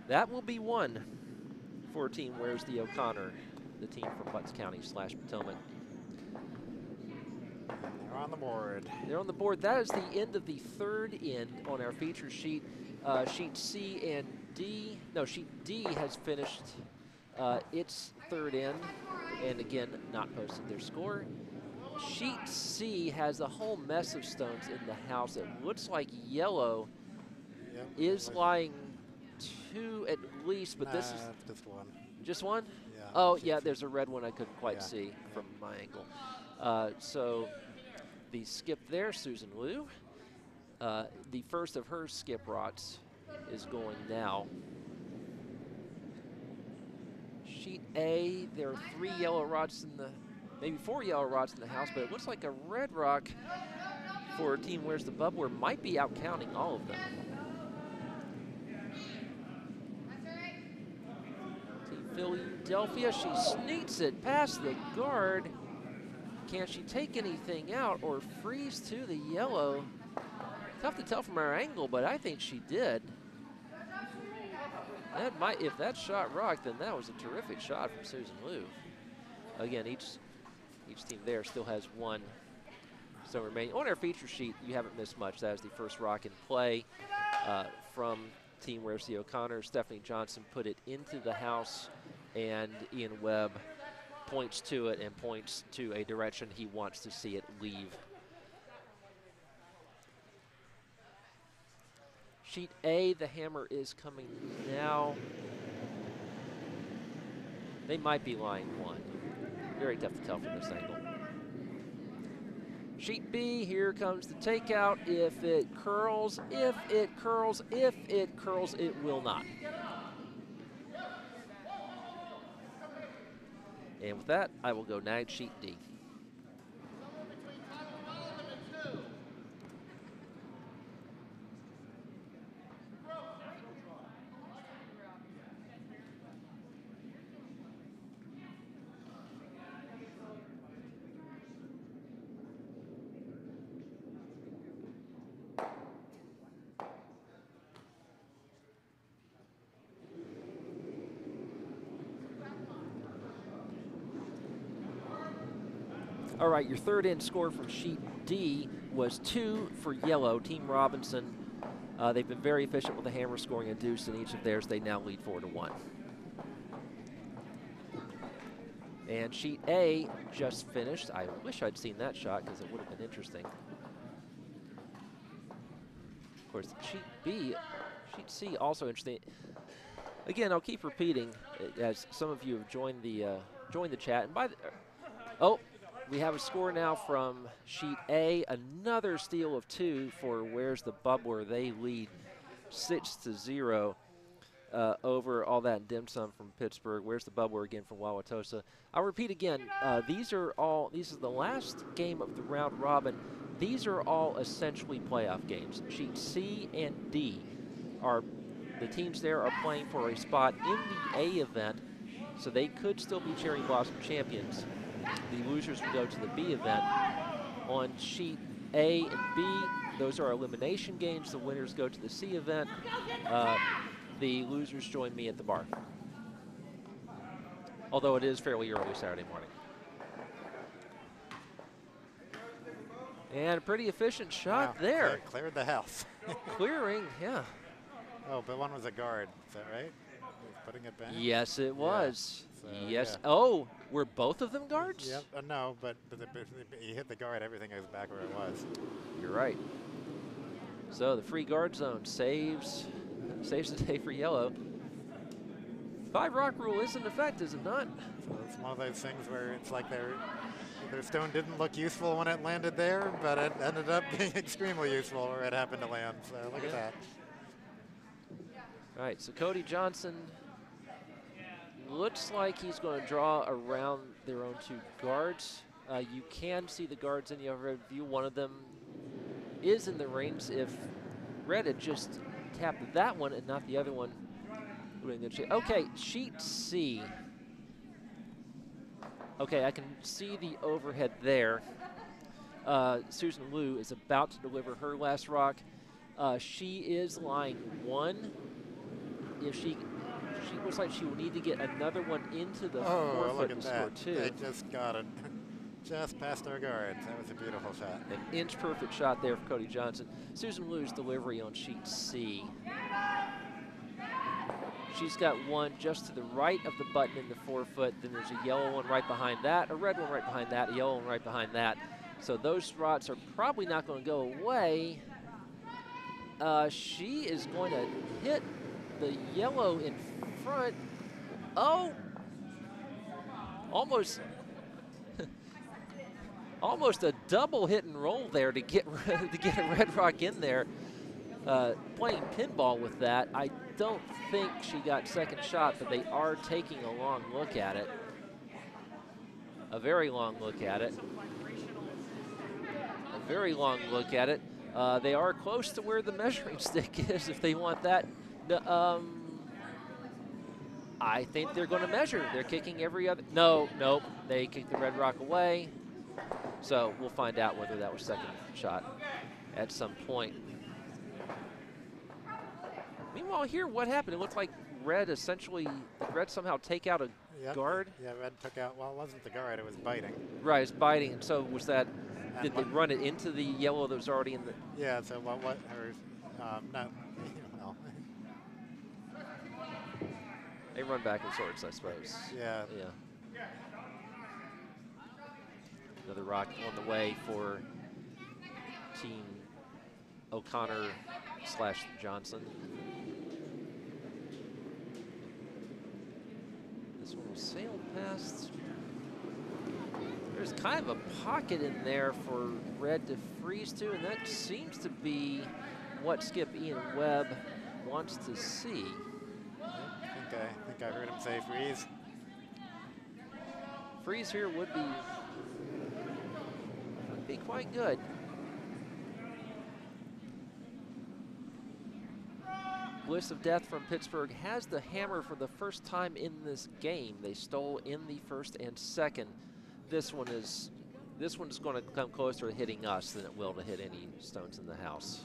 That will be one for team Where's the O'Connor, the team from Butts County / Potomac. They're on the board. They're on the board. That is the end of the third end on our feature sheet. Sheet C and D, no, sheet D has finished its third end, and again, not posted their score. Sheet C has a whole mess of stones in the house. It looks like yellow is lying two at least, but this is just one. Just one? Yeah. Oh, yeah, there's a red one I couldn't quite see from my angle. So the skip there, Susan Liu. The first of her skip rots is going now. Sheet A, there are 3 yellow rots in the, maybe 4 yellow rots in the house, but it looks like a red rock for team Where's the Bubbler might be out counting all of them. Team Philadelphia, she sneaks it past the guard. Can she take anything out or freeze to the yellow? Tough to tell from our angle, but I think she did. That might, if that shot rocked, then that was a terrific shot from Susan Liu. Again, each team there still has one stone remaining. On our feature sheet, you haven't missed much. That is the first rock in play from team Where's the O'Connor. Stephanie Johnson put it into the house, and Ian Webb points to it and points to a direction he wants to see it leave. Sheet A, the hammer is coming now. They might be lying one. Very tough to tell from this angle. Sheet B, here comes the takeout. If it curls, if it curls, if it curls, it will not. And with that, I will go nag sheet D. All right, your third end score from sheet D was 2 for yellow, Team Robinson. They've been very efficient with the hammer, scoring a deuce in each of theirs. They now lead 4-1. And sheet A just finished. I wish I'd seen that shot because it would have been interesting. Of course, sheet B, sheet C also interesting. Again, I'll keep repeating as some of you have joined the chat. And by the, oh. We have a score now from sheet A, another steal of 2 for Where's the Bubbler. They lead 6-0 over all that dim sum from Pittsburgh. Where's the Bubbler again from Wauwatosa. I'll repeat again, this is the last game of the round robin. These are all essentially playoff games. Sheet C and D are, the teams there are playing for a spot in the A event, so they could still be Cherry Blossom champions. The losers will go to the B event. On sheet A and B, those are elimination games. The winners go to the C event. The losers join me at the bar. although it is fairly early Saturday morning. And a pretty efficient shot there. Cleared the house. Clearing, yeah. Oh, but one was a guard, is that right? Putting it back? Yes, it was. So, yes. yeah. Oh, were both of them guards? Yep. No, but he hit the guard. Everything goes back where it was. You're right. So the free guard zone saves the day for yellow. 5-rock rule is in effect, is it not? So it's one of those things where it's like their stone didn't look useful when it landed there, but it ended up being extremely useful where it happened to land. So look at that. All right, so Cody Johnson looks like he's going to draw around their own 2 guards. You can see the guards in the overhead view. One of them is in the range. If red had just tapped that one and not the other one, would have been good shape. Okay, sheet C. Okay, I can see the overhead there. Susan Liu is about to deliver her last rock. She is lying 1. If she looks like she will need to get another one into the 4-foot to score 2. They just got it. Just past our guards. That was a beautiful shot. An inch perfect shot there for Cody Johnson. Susan Liu's delivery on sheet C. She's got one just to the right of the button in the 4-foot. Then there's a yellow one right behind that, a red one right behind that, a yellow one right behind that. So those spots are probably not going to go away. She is going to hit the yellow in front. Oh, almost a double hit and roll there to get a red rock in there. Playing pinball with that. I don't think she got second shot, but they are taking a long look at it. A very long look at it. A very long look at it. They are close to where the measuring stick is if they want that. I think they're going to measure. They're kicking every other. Nope. They kicked the red rock away. So we'll find out whether that was second shot at some point. Meanwhile, here, what happened? It looked like red somehow take out a guard. Yeah, red took out, well, it wasn't the guard, it was biting. Right, it's biting. And so was that, did they run it into the yellow that was already in the? Yeah, so no, well. They run back and sorts, I suppose. Yeah. Another rock on the way for Team O'Connor / Johnson. This one will sail past. There's kind of a pocket in there for red to freeze to, and that seems to be what Skip Ian Webb wants to see. I think I heard him say freeze. Freeze here would be quite good. Bliss of Death from Pittsburgh has the hammer for the first time in this game. They stole in the first and second. This one is going to come closer to hitting us than it will to hit any stones in the house.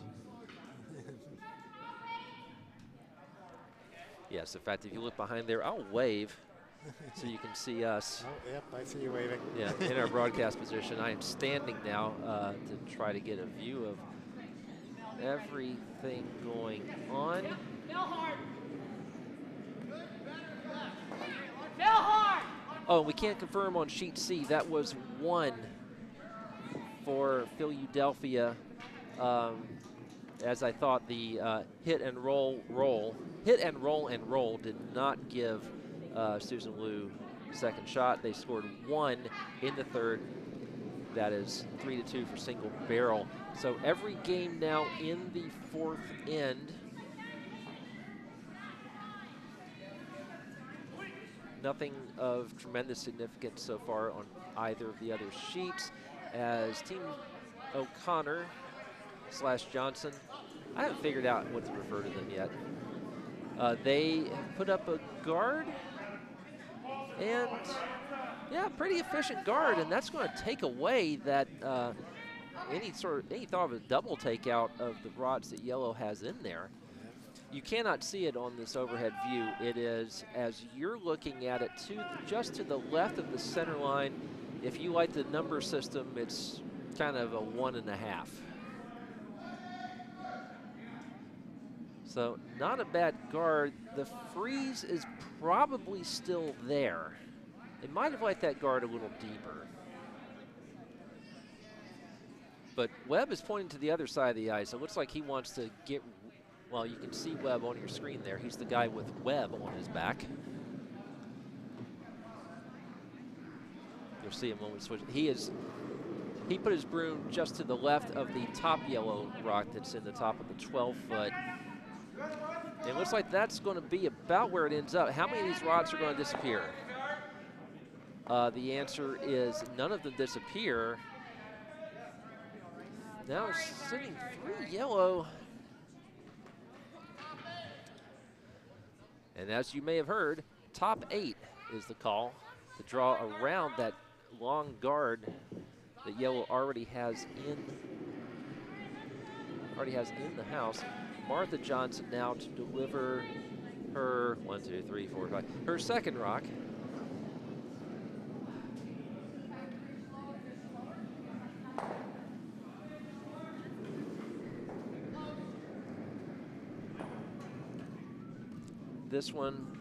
Yes, in fact, if you look behind there, I'll wave so you can see us. Oh, yep, I see you waving. Yeah, in our broadcast position. I am standing now to try to get a view of everything going on. Oh, we can't confirm on sheet C. That was 1 for Philadelphia. As I thought, the hit and roll did not give Susan Liu second shot. They scored 1 in the third. That is 3-2 for single barrel. So every game now in the 4th end. Nothing of tremendous significance so far on either of the other sheets, as Team O'Connor / Johnson, I haven't figured out what to refer to them yet. They have put up a guard, and yeah, pretty efficient guard, and that's going to take away that any thought of a double takeout of the rods that yellow has in there. You cannot see it on this overhead view. It is, as you're looking at it, just to the left of the center line. If you like the number system, it's kind of a 1.5. So not a bad guard. The freeze is probably still there. They might have liked that guard a little deeper. But Webb is pointing to the other side of the ice. It looks like he wants to get, well, you can see Webb on your screen there. He's the guy with Webb on his back. You'll see him when we switch. He put his broom just to the left of the top yellow rock that's in the top of the 12-foot. It looks like that's going to be about where it ends up. How many of these rocks are going to disappear? The answer is none of them disappear. Now sitting 3 yellow. And as you may have heard, top 8 is the call to draw around that long guard that yellow already has in the house. Martha Johnson now to deliver her 1, 2, 3, 4, 5, her second rock. This one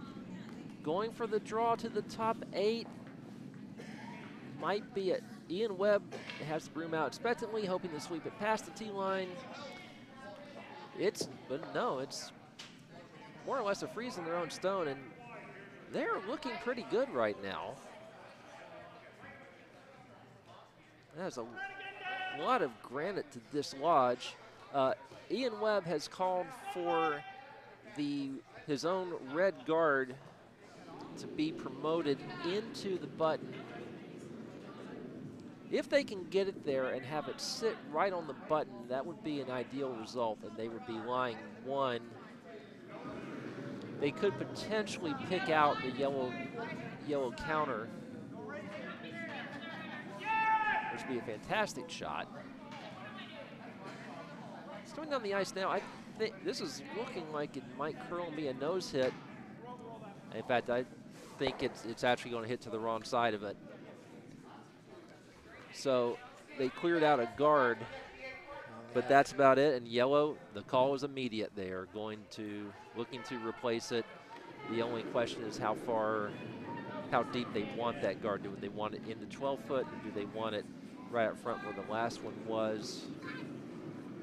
going for the draw to the top 8. Might be it. Ian Webb has the broom out expectantly, hoping to sweep it past the tee line. But no, it's more or less a freeze in their own stone, and they're looking pretty good right now. There's a lot of granite to dislodge. Ian Webb has called for his own red guard to be promoted into the button. If they can get it there and have it sit right on the button, that would be an ideal result, and they would be lying 1. They could potentially pick out the yellow counter, which would be a fantastic shot. It's coming down the ice now. I think this is looking like it might curl and be a nose hit. In fact, I think it's actually going to hit to the wrong side of it. So they cleared out a guard, but that's about it. And yellow, the call was immediate. They are looking to replace it. The only question is how deep they want that guard. Do they want it in the 12-foot, or do they want it right up front where the last one was?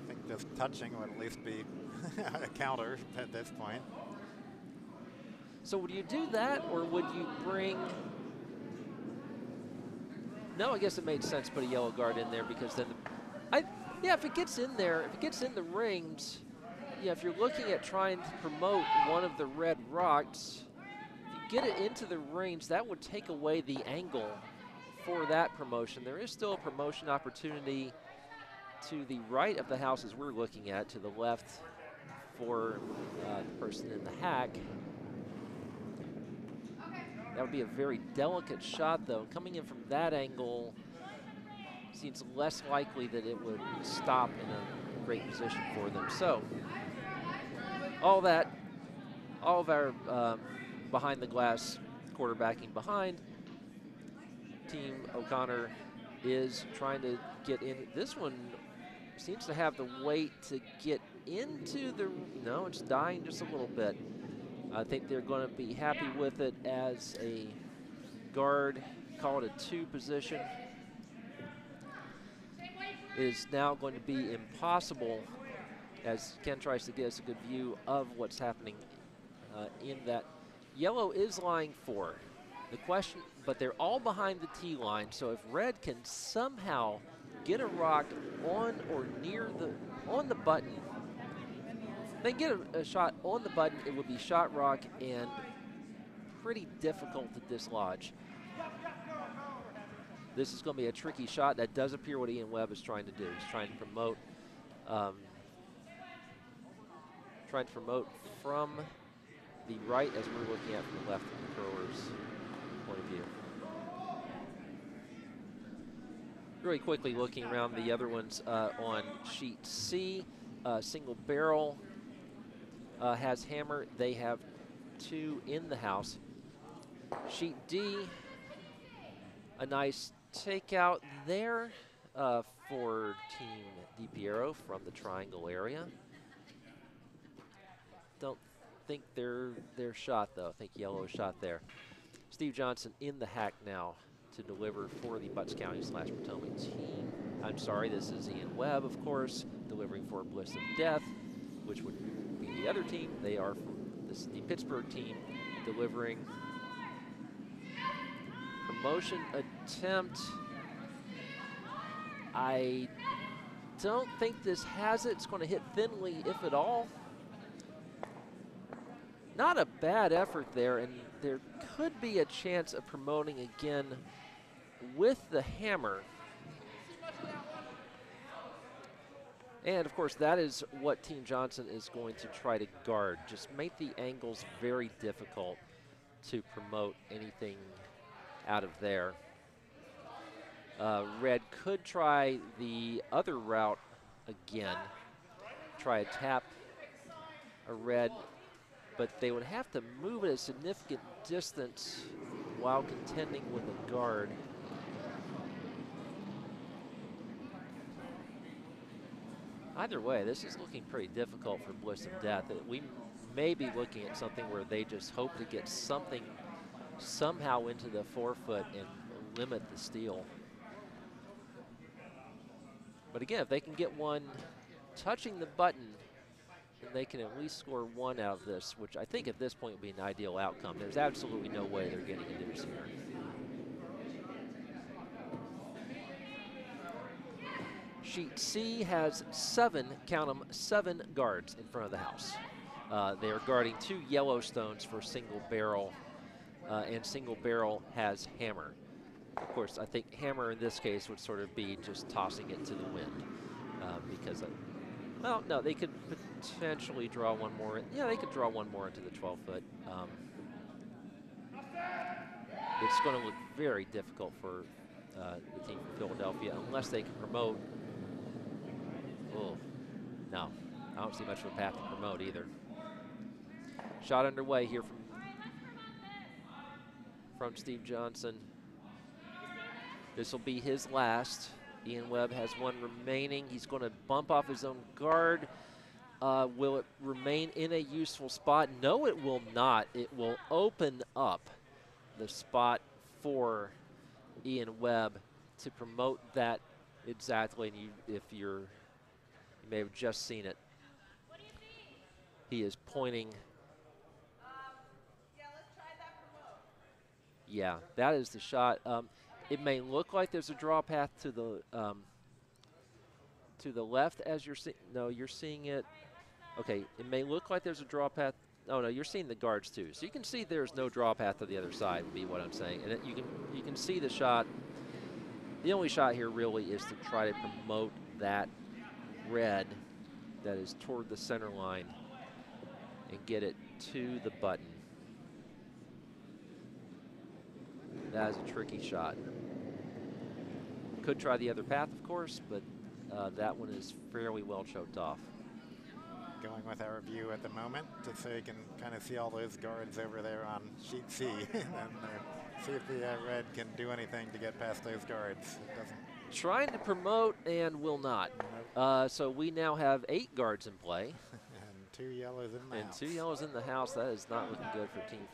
I think this touching would at least be a counter at this point. So would you do that, or would you bring? No, I guess it made sense to put a yellow guard in there, because then, if it gets in there, if it gets in the rings, if you're looking at trying to promote one of the red rocks, if you get it into the rings, that would take away the angle for that promotion. There is still a promotion opportunity to the right of the house as we're looking at, to the left for the person in the hack. That would be a very delicate shot, though. Coming in from that angle seems less likely that it would stop in a great position for them. So, all of our behind the glass quarterbacking behind. Team O'Connor is trying to get in. This one seems to have the weight to get into the, no, it's dying just a little bit. I think they're going to be happy with it as a guard, call it a 2 position. It is now going to be impossible, as Ken tries to get us a good view of what's happening in that. Yellow is lying 4. The question, but they're all behind the tee line, so if red can somehow get a rock on or near on the button, they get a shot on the button, it would be shot rock and pretty difficult to dislodge. This is going to be a tricky shot. That does appear what Ian Webb is trying to do. He's trying to promote from the right as we're looking at from the left of the curler's point of view. Really quickly looking around the other ones on sheet C, single barrel. has hammer. They have 2 in the house. Sheet D, a nice takeout there for Team DiPiero from the triangle area. Don't think they're shot, though. I think yellow is shot there. Steve Johnson in the hack now to deliver for the Butts County/Potomac team. I'm sorry, this is Ian Webb, of course, delivering for Bliss of Death, which would be the other team. They are from this is the Pittsburgh team delivering. Promotion attempt. I don't think this has it. It's going to hit thinly, if at all. Not a bad effort there, and there could be a chance of promoting again with the hammer. And of course, that is what Team Johnson is going to try to guard. Just make the angles very difficult to promote anything out of there. Red could try the other route again, try a tap a red, but they would have to move at a significant distance while contending with a guard. Either way, this is looking pretty difficult for Bliss of Death. We may be looking at something where they just hope to get something somehow into the forefoot and limit the steal. But again, if they can get one touching the button, then they can at least score 1 out of this, which I think at this point would be an ideal outcome. There's absolutely no way they're getting a deuce here. Sheet C has 7, count them, 7 guards in front of the house. They are guarding 2 Yellowstones for single barrel, and single barrel has hammer. Of course, I think hammer in this case would sort of be just tossing it to the wind because, well, no, they could potentially draw 1 more. Yeah, they could draw 1 more into the 12-foot. It's going to look very difficult for the team from Philadelphia unless they can promote. Oh, no, I don't see much of a path to promote either. Shot underway here from Steve Johnson. This will be his last. Ian Webb has 1 remaining. He's going to bump off his own guard. Will it remain in a useful spot? No, it will not. It will open up the spot for Ian Webb to promote that exactly. And you may have just seen it. He is pointing. Yeah, that is the shot. It may look like there's a draw path to the left as you're seeing. No, you're seeing it. Okay, it may look like there's a draw path. Oh no, you're seeing the guards too. So you can see there's no draw path to the other side. Would be what I'm saying. And you can see the shot. The only shot here really is to try to promote that red that is toward the center line and get it to the button. That is a tricky shot. Could try the other path, of course, but that one is fairly well choked off. Going with our view at the moment, just so you can kind of see all those guards over there on sheet C, and see if the red can do anything to get past those guards. It doesn't. Trying to promote and will not. Nope. So we now have 8 guards in play. And 2 yellows in the house. And 2 yellows in the house. That is not looking good for Team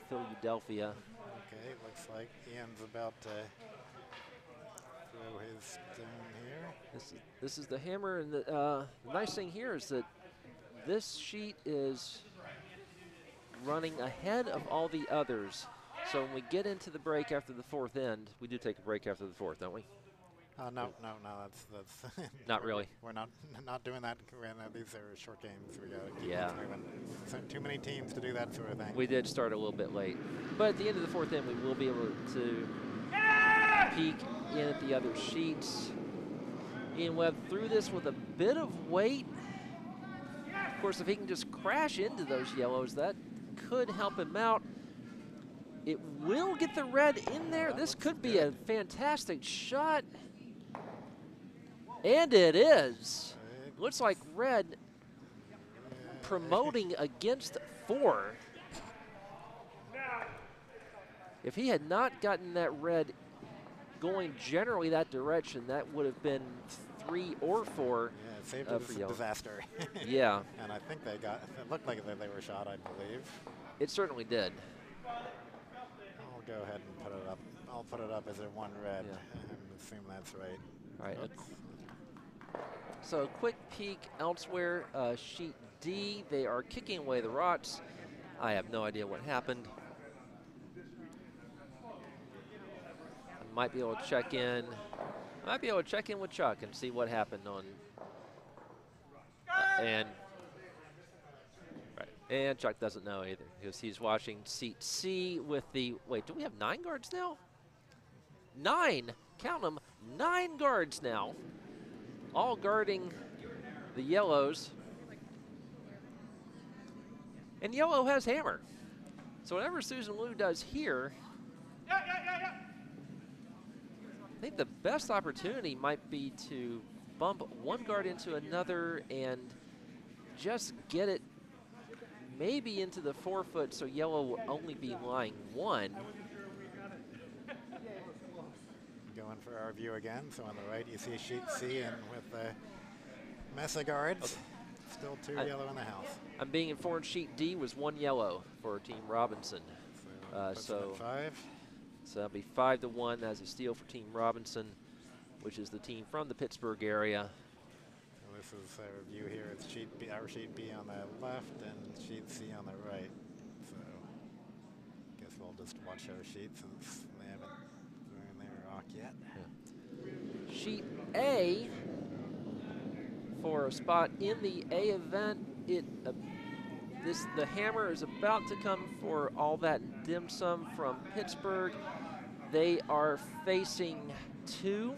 Philadelphia. Okay, looks like Ian's about to throw his stone here. This is the hammer, and the nice thing here is that this sheet is running ahead of all the others. So when we get into the break after the 4th end, we do take a break after the 4th, don't we? No, that's not really. We're not doing that. These are short games. We got to keep moving. So too many teams to do that sort of thing. We did start a little bit late, but at the end of the 4th end, we will be able to peek in at the other sheets. Ian Webb threw this with a bit of weight. Of course, if he can just crash into those yellows, that could help him out. It will get the red in there. This could be a fantastic shot. And it is. Looks like red promoting against 4. If he had not gotten that red going generally that direction, that would have been 3 or 4. Yeah, it saved for a yellow. disaster. Yeah. And I think they got, it looked like they were shot, I believe. It certainly did. I'll go ahead and put it up. I'll put it up as a 1 red and assume that's right. All right. Oops. So a quick peek elsewhere. Sheet D, they are kicking away the rots. I have no idea what happened. I might be able to check in. I might be able to check in with Chuck and see what happened on. And Chuck doesn't know either because he's watching seat C with the, wait, do we have 9 guards now? 9, count them, 9 guards now, all guarding the yellows. And yellow has hammer. So whatever Susan Liu does here, I think the best opportunity might be to bump 1 guard into another and just get it maybe into the 4-foot, so yellow will only be lying 1. Going for our view again. So on the right, you see sheet C, and with the Mesa guards, still 2 yellow in the house. I'm being informed sheet D was 1 yellow for Team Robinson. So 5. So that'll be 5-1 as a steal for Team Robinson, which is the team from the Pittsburgh area. This is our view here. It's sheet B, our sheet B on the left and sheet C on the right. So I guess we'll just watch our sheet since they haven't thrown their rock yet. Yeah. Sheet A for a spot in the A event. The hammer is about to come for all that dim sum from Pittsburgh. They are facing 2.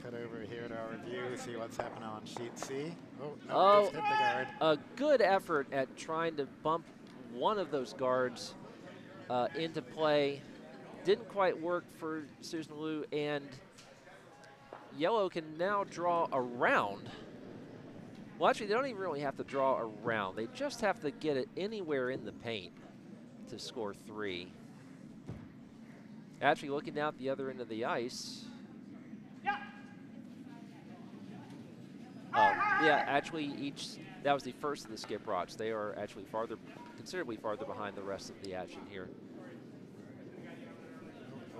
Cut over here to our view, see what's happening on sheet C. Oh, no, just hit the guard. A good effort at trying to bump one of those guards into play. Didn't quite work for Susan Liu, and yellow can now draw around. Well, actually, they don't even really have to draw around. They just have to get it anywhere in the paint to score 3. Actually, looking down at the other end of the ice. Yeah, actually, that was the first of the skip rots. They are actually considerably farther behind the rest of the action here.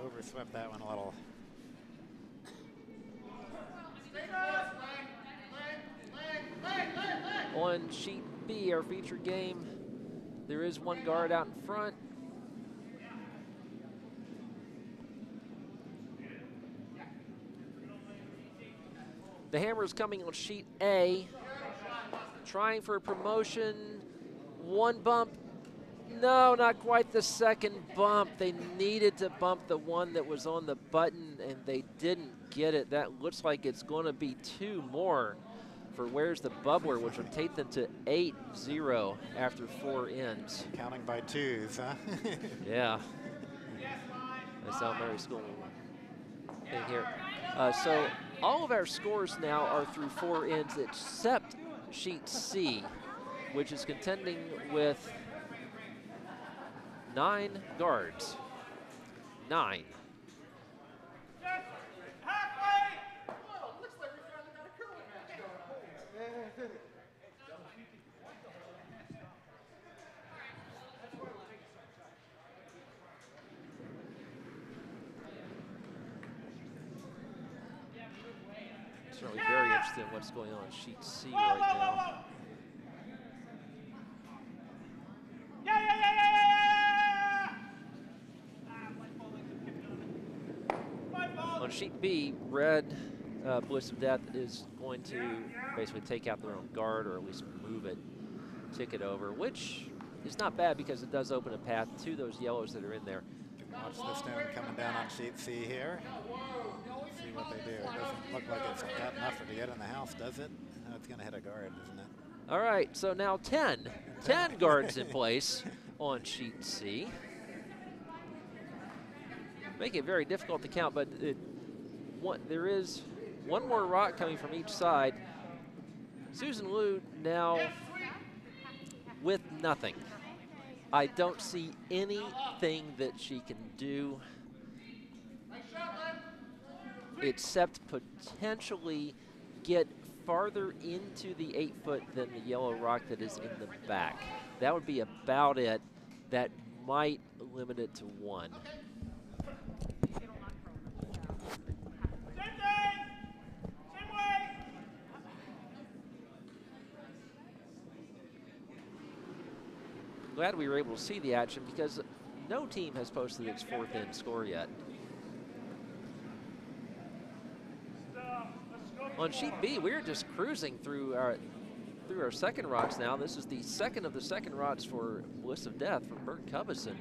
Overswept that one a little. On sheet B, our feature game, there is 1 guard out in front. The hammer is coming on sheet A, trying for a promotion. 1 bump. No, not quite the second bump. They needed to bump the one that was on the button, and they didn't get it. That looks like it's going to be 2 more for Where's the Bubbler, which will take them to 8-0 after 4 ends. Counting by 2s, huh? Yeah. That's St. Mary's School thing here. So all of our scores now are through 4 ends except sheet C, which is contending with 9 guards. 9. Certainly very interested in what's going on sheet C right now. On sheet B, red, Bliss of Death is going to basically take out their own guard, or at least move it, tick it over, which is not bad because it does open a path to those yellows that are in there. Watch the stone coming down on sheet C here. See what they do. It doesn't look like it's got enough to get in the house, does it? No, it's going to hit a guard, isn't it? All right, so now 10 guards in place on sheet C. Making it very difficult to count, but there is 1 more rock coming from each side. Susan Liu now with nothing. I don't see anything that she can do except potentially get farther into the 8-foot than the yellow rock that is in the back. That would be about it. That might limit it to 1. Glad we were able to see the action because no team has posted its 4th end score yet. On sheet B, we're just cruising through our second rods now. This is the second of the second rods for Bliss of Death from Bert Cubison.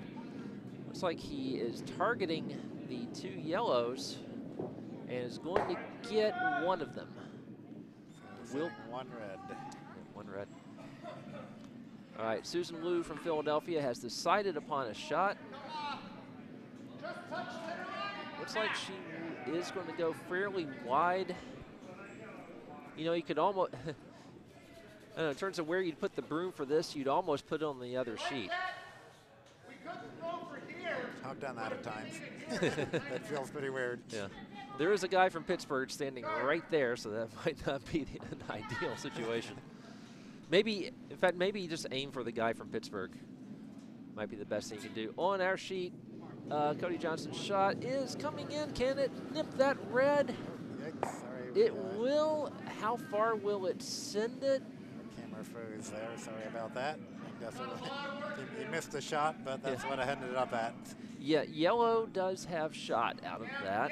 Looks like he is targeting the 2 yellows and is going to get one of them. So one red. One red. All right, Susan Liu from Philadelphia has decided upon a shot. Looks like she is going to go fairly wide. You know, you could almost, I don't know, in terms of where you'd put the broom for this, you'd almost put it on the other sheet. I've done that at times. That feels pretty weird. Yeah. There is a guy from Pittsburgh standing right there, so that might not be an ideal situation. Maybe, in fact, maybe you just aim for the guy from Pittsburgh. Might be the best thing you can do. On our sheet, Cody Johnson's shot is coming in. Can it nip that red? Yikes, sorry. It will. How far will it send it? Camera froze there. Sorry about that. You missed the shot, but that's what I ended up at. Yeah, yellow does have shot out of that,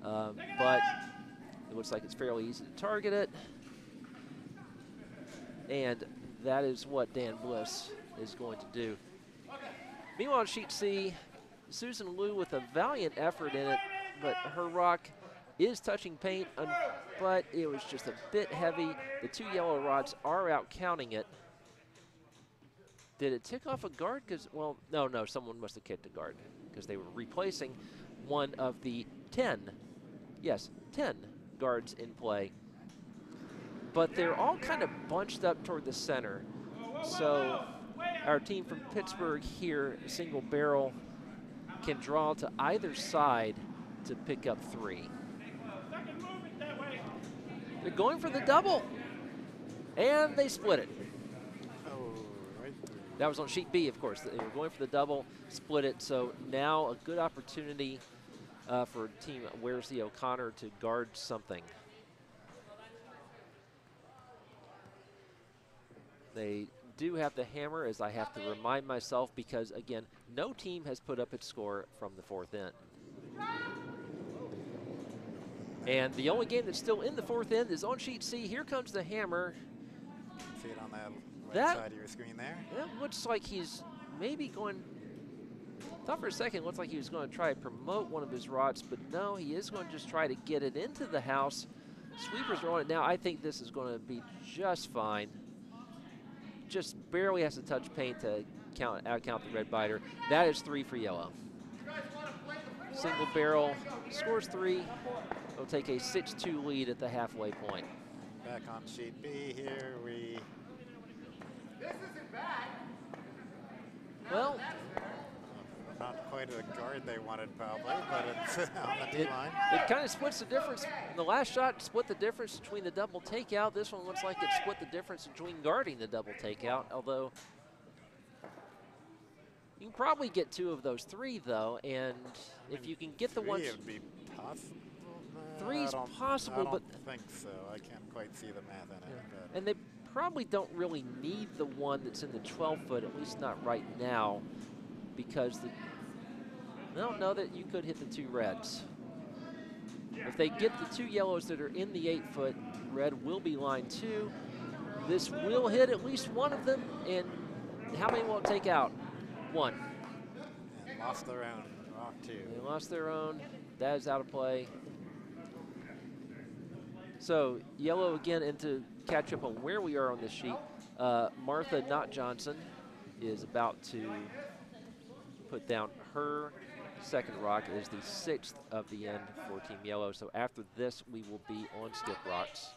but it looks like it's fairly easy to target it. And that is what Dan Bliss is going to do. Meanwhile, on sheet C, Susan Liu with a valiant effort in it, but her rock is touching paint, but it was just a bit heavy. The 2 yellow rods are out counting it. Did it tick off a guard? Because, well, no, someone must have kicked a guard because they were replacing one of the 10 guards in play. But they're all kind of bunched up toward the center. So our team from Pittsburgh here, single barrel, can draw to either side to pick up 3. They're going for the double, and they split it. That was on sheet B, of course. They were going for the double, split it. So now a good opportunity for team Where's the O'Connor to guard something. They do have the hammer, as I have to remind myself, because, again, no team has put up its score from the 4th end. And the only game that's still in the 4th end is on sheet C. Here comes the hammer. See it on that right side of your screen there? That looks like he's maybe going, thought for a second, looks like he was going to try to promote one of his rods, but no, he is going to just try to get it into the house. Sweepers are on it now. I think this is going to be just fine. Just barely has to touch paint to out count the red biter. That is 3 for yellow. Single barrel scores 3. They'll take a 6-2 lead at the halfway point. Back on sheet B here, Well, not quite a guard they wanted probably, but it's on the D-line. It kind of splits the difference. The last shot split the difference between the double takeout. This one looks like it split the difference between guarding the double takeout, although you can probably get 2 of those 3, though, and if you can get the one... 3 would be possible. 3 is possible, but... I don't think so. I can't quite see the math in it. But. And they probably don't really need the one that's in the 12-foot, at least not right now, because I don't know that you could hit the 2 reds. If they get the 2 yellows that are in the 8-foot, red will be line 2. This will hit at least one of them, and how many will it take out? 1. And lost their own, rock 2. They lost their own. That is out of play. So yellow again, and to catch up on where we are on this sheet, Martha Not Johnson is about to put down her second rock. It is the 6th of the end for Team Yellow. So after this, we will be on skip rocks.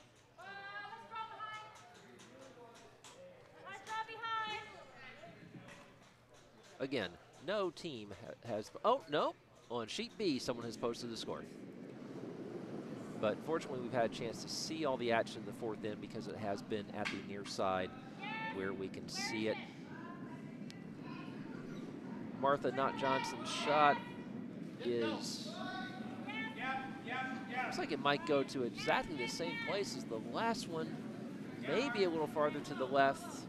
Again, no team has, oh, no, on sheet B, someone has posted the score. But fortunately, we've had a chance to see all the action in the fourth end because it has been at the near side where we can see it. Martha Not Johnson's shot is, looks like it might go to exactly the same place as the last one, maybe a little farther to the left,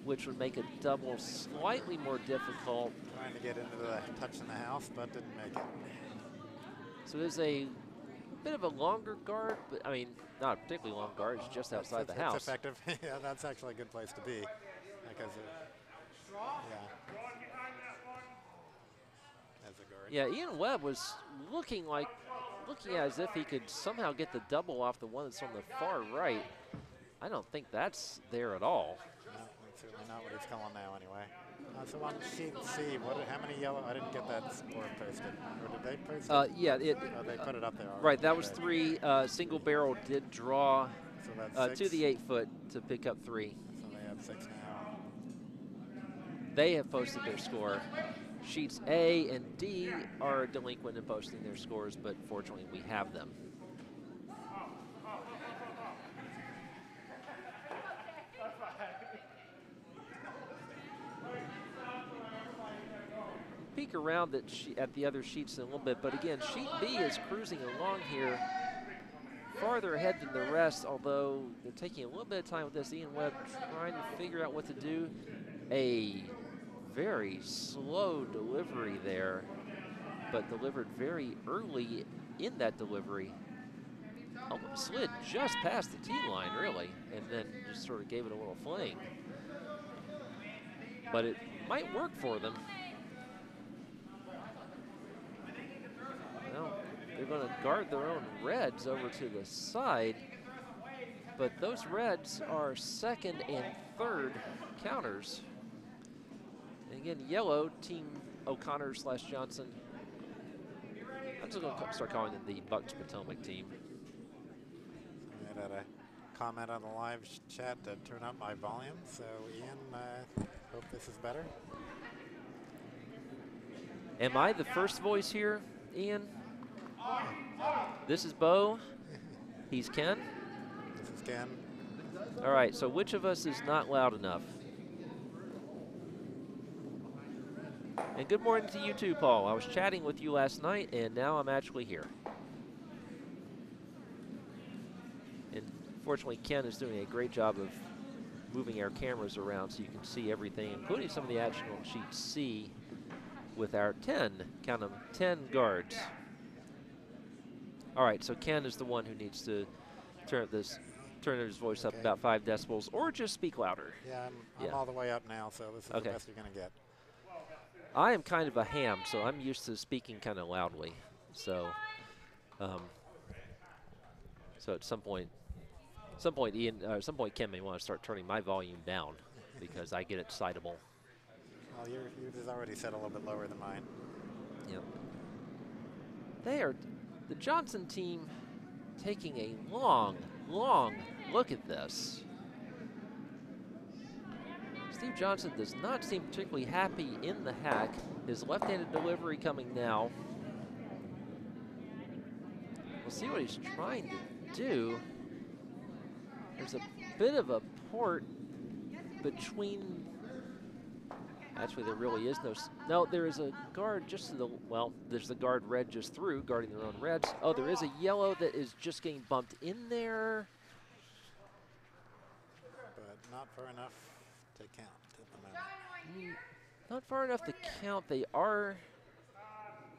which would make a double slightly more difficult. Trying to get into the touch in the house, but didn't make it. So there's a bit of a longer guard, but I mean, not a particularly long guard, it's just outside the house. It's effective. Yeah, that's actually a good place to be. Because as a guard. Yeah, Ian Webb was looking as if he could somehow get the double off the one that's on the far right. I don't think that's there at all. No, that's certainly not what he's calling now anyway. So on sheet C, how many yellow? I didn't get that score posted. Or did they post it? Yeah, they put it up there already. Right, that was 3. Single barrel did draw so that's to the 8-foot to pick up 3. So they have 6 now. They have posted their score. Sheets A and D are delinquent in posting their scores, but fortunately we have them. Peek around at the other sheets in a little bit, but again, sheet B is cruising along here farther ahead than the rest, although they're taking a little bit of time with this. Ian Webb trying to figure out what to do. A very slow delivery there, but delivered very early in that delivery. Slid just past the tee line, really, and then just sort of gave it a little fling. But it might work for them. Well, they're going to guard their own reds over to the side, but those reds are second and third counters. And again, yellow, Team O'Connor/Johnson. I'm just going to start calling it the Bucks Potomac team. I had a comment on the live chat to turn up my volume. So Ian, hope this is better. Am I the first voice here, Ian? This is Bo. He's Ken. This is Ken. All right, so which of us is not loud enough? And good morning to you too, Paul. I was chatting with you last night, and now I'm actually here. And fortunately, Ken is doing a great job of moving our cameras around so you can see everything, including some of the action on sheet C with our 10, count them, 10 guards. All right, so Ken is the one who needs to turn his voice up about 5 decibels, or just speak louder. Yeah, I'm all the way up now, so this is the best you're going to get. I am kind of a ham, so I'm used to speaking kind of loudly. So, so at some point, Ken may want to start turning my volume down because I get excitable. Well, yours is already set a little bit lower than mine. Yep. They are, the Johnson team, taking a long look at this. Steve Johnson does not seem particularly happy in the hack. His left-handed delivery coming now. We'll see what he's trying to do. There's a bit of a port between, actually there really is no, there is a guard just to the, well, there's the guard red just through, guarding their own reds. Oh, there is a yellow that is just getting bumped in there. But not far enough to count at the moment. Not far enough to count. They are,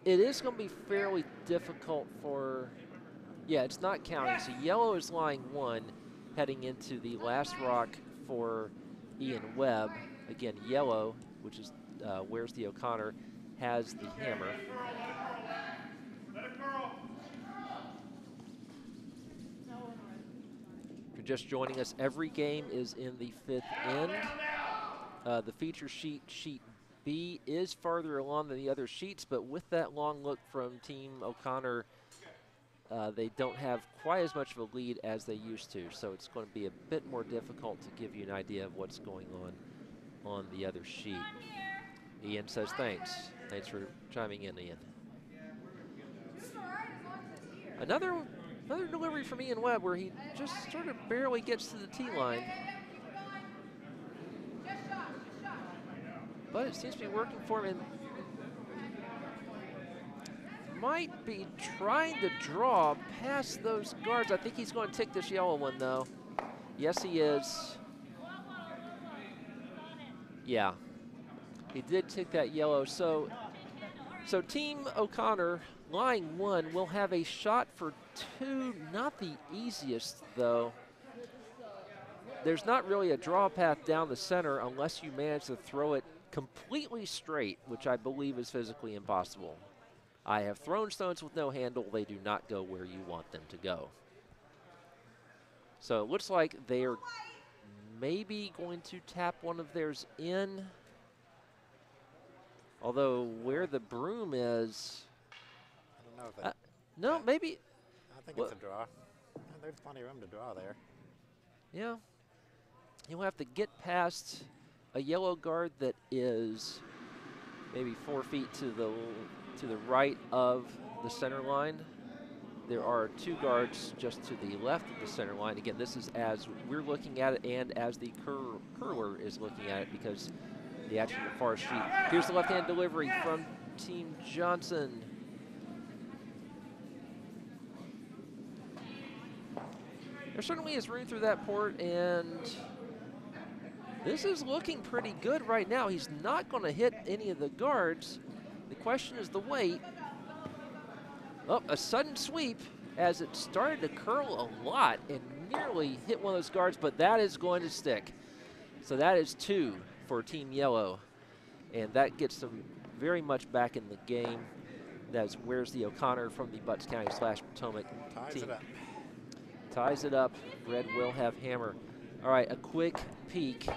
it is going to be fairly difficult for, yeah, it's not counting. So yellow is lying 1, heading into the last rock for Ian Webb. Again, yellow, which is where's the O'Connor, has the hammer. If you're just joining us, every game is in the 5th end. The feature sheet B is farther along than the other sheets, but with that long look from Team O'Connor, they don't have quite as much of a lead as they used to, so it's going to be a bit more difficult to give you an idea of what's going on the other sheet. Ian says thanks. Thanks for chiming in, Ian. Another delivery from Ian Webb where he just sort of barely gets to the tee line. But it seems to be working for him. And might be trying to draw past those guards. I think he's going to take this yellow one, though. Yes, he is. Yeah, he did take that yellow. So Team O'Connor, line 1, will have a shot for 2. Not the easiest, though. There's not really a draw path down the center unless you manage to throw it completely straight, which I believe is physically impossible. I have thrown stones with no handle. They do not go where you want them to go. So it looks like they're maybe going to tap one of theirs in. Although where the broom is, I don't know if that. No, maybe. I think it's a draw. There's plenty of room to draw there. Yeah. You'll have to get past a yellow guard that is maybe 4 feet to the right of the center line. There are 2 guards just to the left of the center line. Again, this is as we're looking at it and as the curler is looking at it, because the action at far sheet. Here's the left-hand delivery from Team Johnson. There certainly is room through that port, and this is looking pretty good right now. He's not going to hit any of the guards. The question is the weight. Oh, a sudden sweep as it started to curl a lot and nearly hit one of those guards, but that is going to stick. So that is 2 for Team Yellow, and that gets them very much back in the game. That's where's the O'Connor from the Butts County / Potomac team. Ties it up. Ties it up. Red will have hammer. All right, a quick peek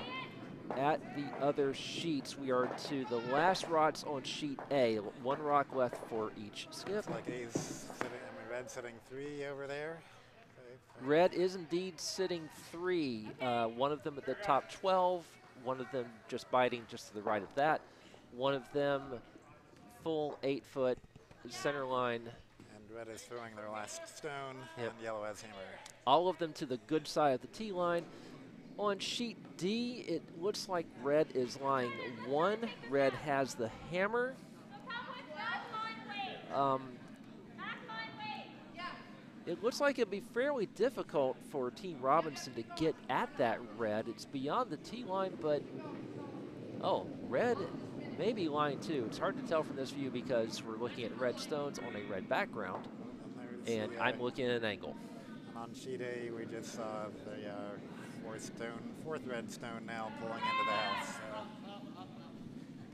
at the other sheets. We are to the last rods on sheet A. 1 rock left for each skip. Looks like A's sitting, Red sitting 3 over there. Okay. Red is indeed sitting 3. One of them at the top 12. One of them just biting just to the right of that. One of them full 8-foot center line. And Red is throwing their last stone, Yep. and Yellow has hammer. All of them to the good side of the tee line. On sheet D, it looks like Red is lying 1. Red has the hammer. It looks like it'd be fairly difficult for Team Robinson to get at that Red. It's beyond the tee line, but oh, Red may be lying 2. It's hard to tell from this view because we're looking at red stones on a red background, and I'm looking at an angle. And on sheet A, we just saw the fourth red stone now pulling into the house.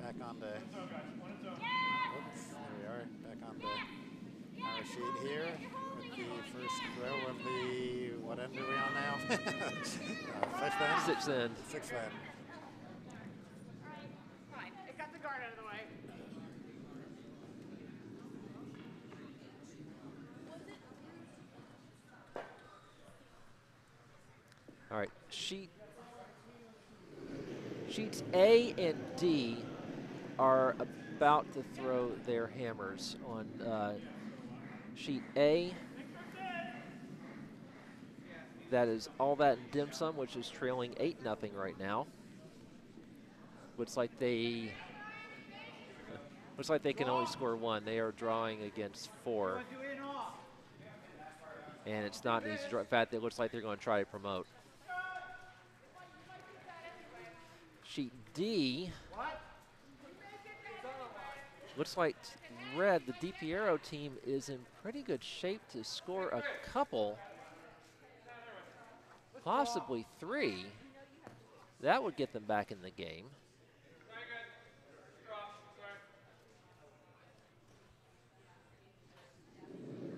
Back on the, oops, there we are, back on our sheet here with the first row of the, what end are we on now? 5th end? 6th end. 6th end. Fine, it got the guard out of the way. All right, sheets A and D are about to throw their hammers. On sheet A, that is All That and Dim Sum, which is trailing 8-0 right now. Looks like they can only score 1. They are drawing against 4. And it's not an easy draw. In fact, it looks like they're going to try to promote. Sheet D, looks like Red, the DiPiero team, is in pretty good shape to score a couple, possibly 3. That would get them back in the game.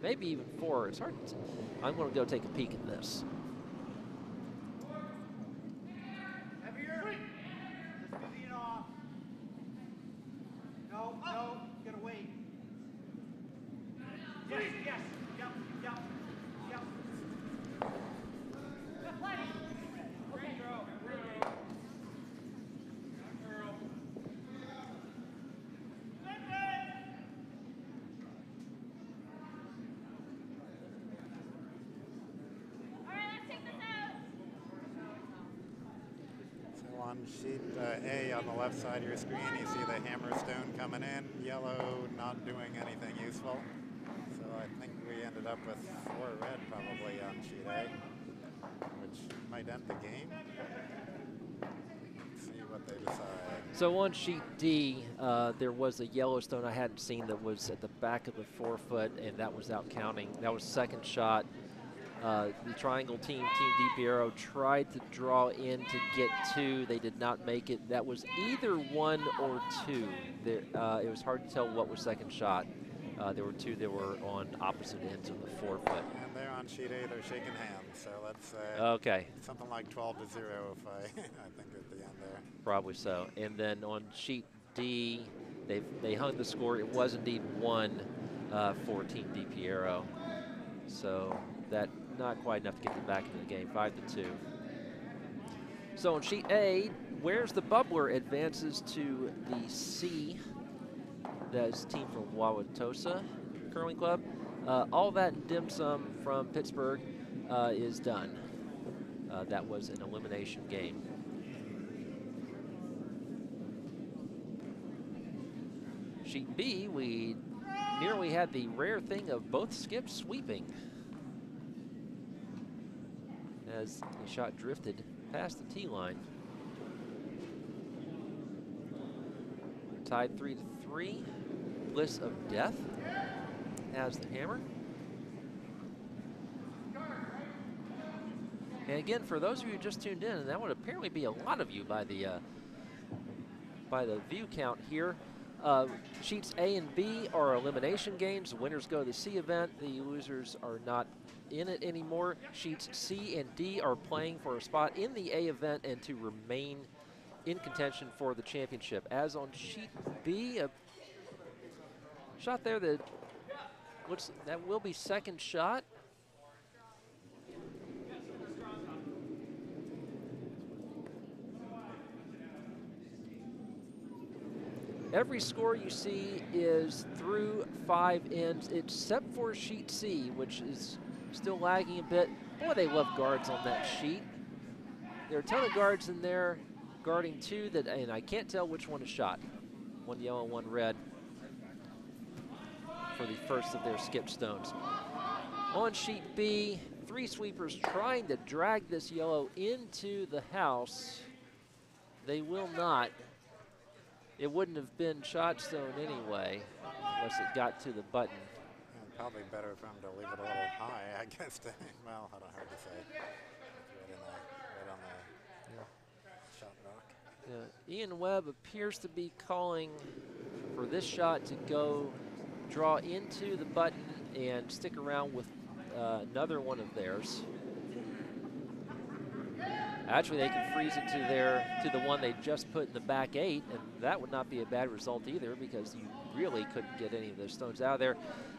Maybe even 4. It's hard to, I'm going to go take a peek at this. No, gotta wait. Yes, yep. on sheet A on the left side of your screen, you see the hammer stone coming in, yellow not doing anything useful. So I think we ended up with 4 red probably on sheet A, which might end the game. Let's see what they decide. So on sheet D, there was a Yellowstone I hadn't seen that was at the back of the 4-foot, and that was out counting. That was second shot. The triangle team, Team DiPiero, tried to draw in to get 2. They did not make it. That was either 1 or 2. There, it was hard to tell what was second shot. There were 2 that were on opposite ends of the 4-foot. And they're on sheet A, they're shaking hands. So let's okay. Something like 12-0 if I think at the end there. Probably so. And then on sheet D, they hung the score. It was indeed 1 for Team DiPiero. So that not quite enough to get them back into the game, 5-2. So on sheet A, Where's the Bubbler advances to the C. That's team from Wauwatosa Curling Club. All that dim sum from Pittsburgh is done. That was an elimination game. Sheet B, we nearly had the rare thing of both skips sweeping as the shot drifted past the tee line. Tied 3-3. Bliss of Death has the hammer. And again, for those of you who just tuned in, and that would apparently be a lot of you by the view count here. Sheets A and B are elimination games. The winners go to the C event. The losers are not in it anymore. Sheets C and D are playing for a spot in the A event and to remain in contention for the championship. As on sheet B, a shot there that will be second shot. Every score you see is through 5 ends, except for sheet C, which is still lagging a bit. Boy, they love guards on that sheet. There are a ton of guards in there, guarding 2 that, and I can't tell which one is shot. 1 yellow, 1 red for the first of their skip stones. On sheet B, 3 sweepers trying to drag this yellow into the house. They will not. It wouldn't have been shot stone anyway, unless it got to the button. And probably better for him to leave it a little high, I guess. Well, hard to say. Right on the shot rock. Yeah. Ian Webb appears to be calling for this shot to go draw into the button and stick around with another one of theirs. Actually, they can freeze it to the one they just put in the back 8, and that would not be a bad result either, because you really couldn't get any of those stones out of there.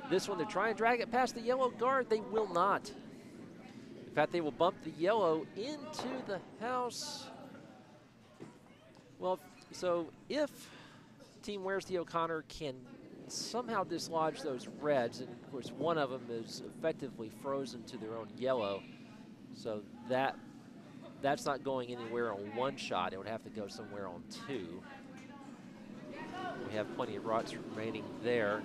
This one, they're trying to drag it past the yellow guard. They will not. In fact, they will bump the yellow into the house. Well, so if Team Where's the O'Connor can somehow dislodge those reds, and of course one of them is effectively frozen to their own yellow, so that's not going anywhere on 1 shot. It would have to go somewhere on 2. We have plenty of rots remaining there.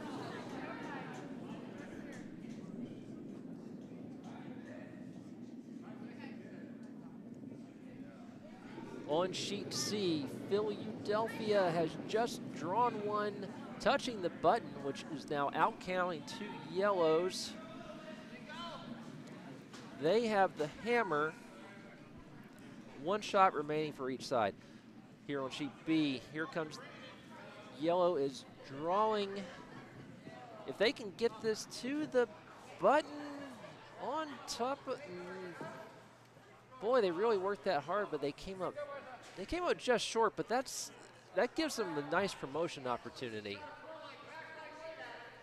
On sheet C, Philadelphia has just drawn one, touching the button, which is now out counting 2 yellows. They have the hammer. 1 shot remaining for each side. Here on sheet B, here comes yellow is drawing. If they can get this to the button on top of, boy, they really worked that hard, but they came up just short, but that gives them a nice promotion opportunity.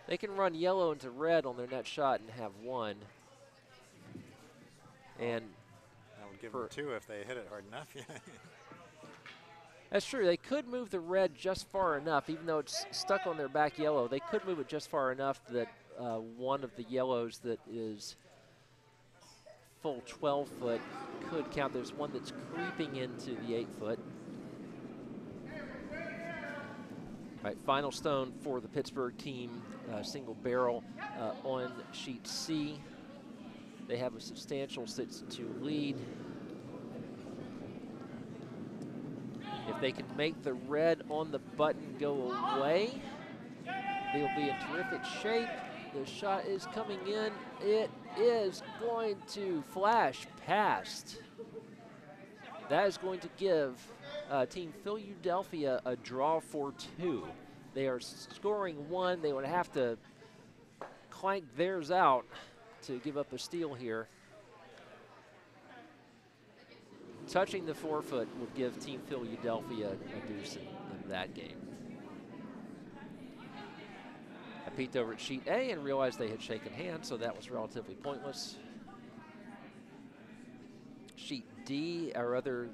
They can run yellow into red on their net shot and have 1. And give them 2 if they hit it hard enough. That's true. They could move the red just far enough, even though it's stuck on their back yellow. They could move it just far enough that one of the yellows that is full 12-foot could count. There's one that's creeping into the 8-foot. right, final stone for the Pittsburgh team, single barrel on sheet C. They have a substantial 6-2 lead. If they can make the red on the button go away, they'll be in terrific shape. The shot is coming in. It is going to flash past. That is going to give Team Philadelphia a draw for 2. They are scoring 1. They would have to clank theirs out to give up a steal here. Touching the forefoot would give Team Philadelphia a deuce in that game. I peeked over at sheet A and realized they had shaken hands, so that was relatively pointless. Sheet D, our other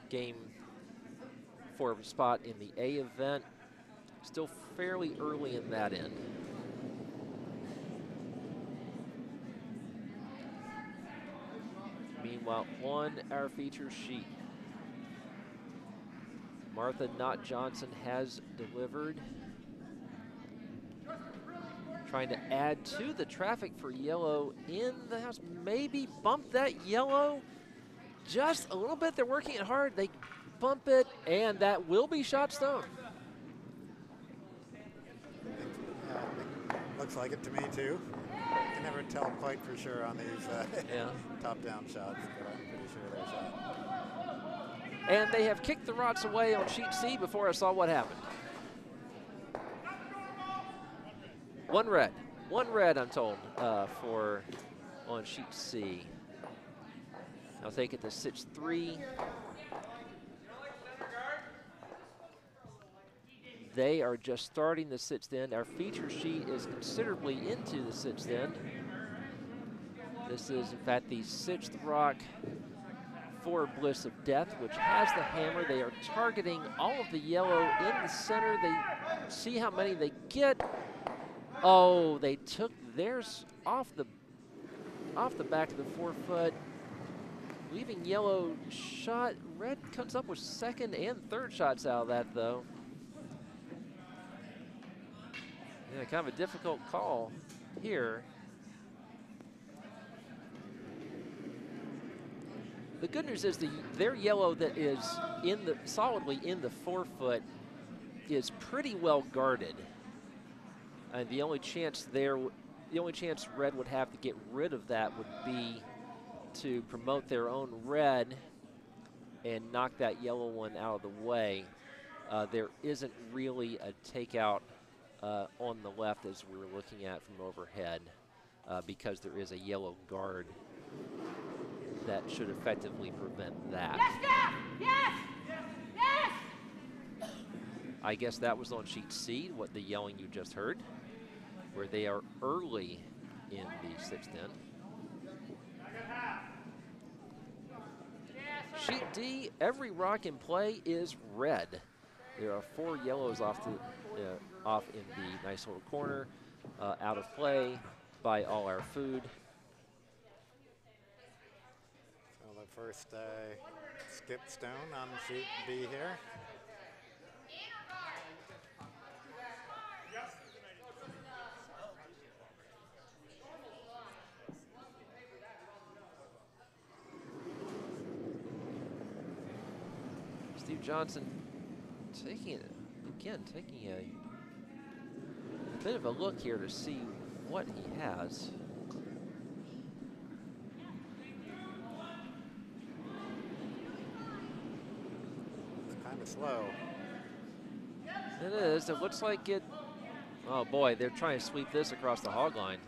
game for a spot in the A event, still fairly early in that end. Meanwhile, on our feature sheet, Martha Knott Johnson has delivered. Trying to add to the traffic for yellow in the house. Maybe bump that yellow just a little bit. They're working it hard. They bump it, and that will be shot stone. Looks like it to me, too. You can never tell quite for sure on these top-down shots, but I'm pretty sure they're shot. And they have kicked the rods away on sheet C before I saw what happened. One red, I'm told, for on sheet C. I'll take it to 6-3. They are just starting the 6th end. Our feature sheet is considerably into the 6th end. This is, in fact, the 6th rock for Bliss of Death, which has the hammer. They are targeting all of the yellow in the center. They see how many they get. Oh, they took theirs off the back of the forefoot, leaving yellow shot. Red comes up with 2nd and 3rd shots out of that, though. Yeah, kind of a difficult call here. The good news is their yellow that is solidly in the forefoot is pretty well guarded. And the only chance red would have to get rid of that would be to promote their own red and knock that yellow one out of the way. There isn't really a takeout on the left as we were looking at from overhead because there is a yellow guard that should effectively prevent that. Yes, Jeff! Yes! Yes! I guess that was on sheet C, what the yelling you just heard, where they are early in the 6th end. Sheet D, every rock in play is red. There are 4 yellows off in the nice little corner, out of play by all our food. So the first skip stone on sheet B here. Steve Johnson taking a bit of a look here to see what he has. It's kind of slow. It is. It looks like it. Oh boy, they're trying to sweep this across the hog line.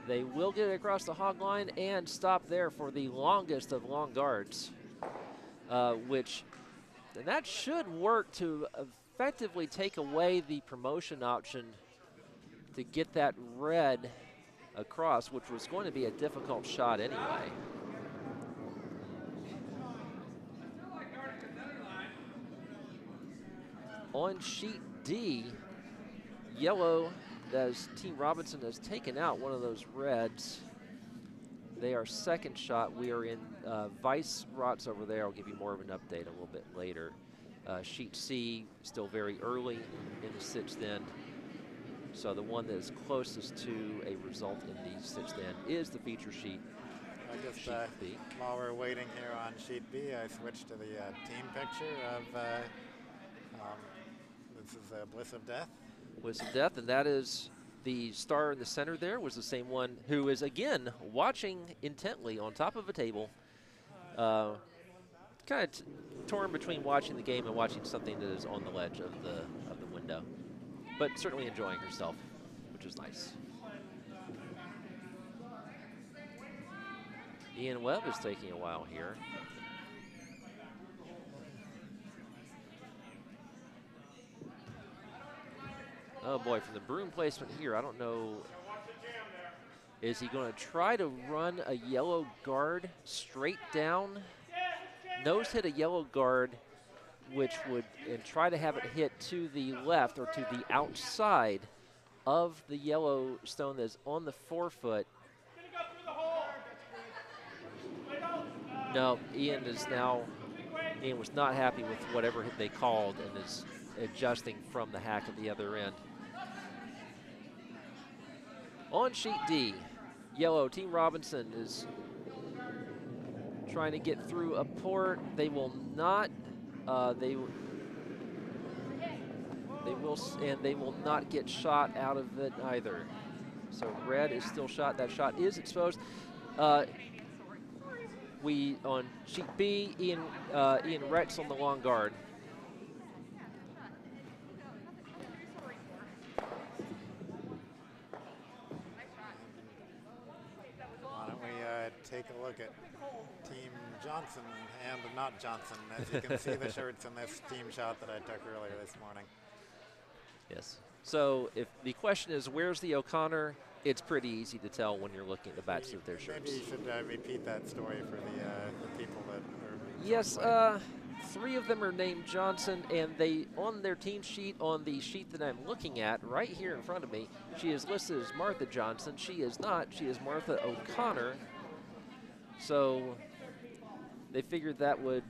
They will get it across the hog line and stop there for the longest of long guards, and that should work to effectively take away the promotion option to get that red across, which was going to be a difficult shot anyway. On sheet D, yellow, as Team Robinson has taken out one of those reds. They are 2nd shot. We are in Vice Rots over there. I'll give you more of an update a little bit later. Sheet C still very early in the sixth end. So the one that is closest to a result in the sixth end is the feature sheet. Just sheet B. While we're waiting here on sheet B, I switched to the team picture of this is Bliss of Death. Bliss of Death, and that is the star in the center there was the same one who is again watching intently on top of a table. Kind of torn between watching the game and watching something that is on the ledge of the window, but certainly enjoying herself, which is nice. Ian Webb is taking a while here. Oh boy, from the broom placement here, I don't know. Is he going to try to run a yellow guard straight down? Nose hit a yellow guard, which would, and try to have it hit to the left or to the outside of the yellow stone that's on the forefoot. No, Ian was not happy with whatever they called and is adjusting from the hack at the other end. On sheet D, yellow, Team Robinson is trying to get through a port. They will not, they will not get shot out of it either. So red is still shot. That shot is exposed. We on sheet B, Ian Rex on the long guard. Why don't we take a look at Team Johnson and not Johnson. As you can see the shirts in this team shot that I took earlier this morning. Yes. So if the question is where's the O'Connor, it's pretty easy to tell when you're looking at the backs of their shirts. Maybe you should repeat that story for the people that are. Yes, 3 of them are named Johnson, and they on their team sheet, on the sheet that I'm looking at right here in front of me, she is listed as Martha Johnson. She is not. She is Martha O'Connor. So they figured that would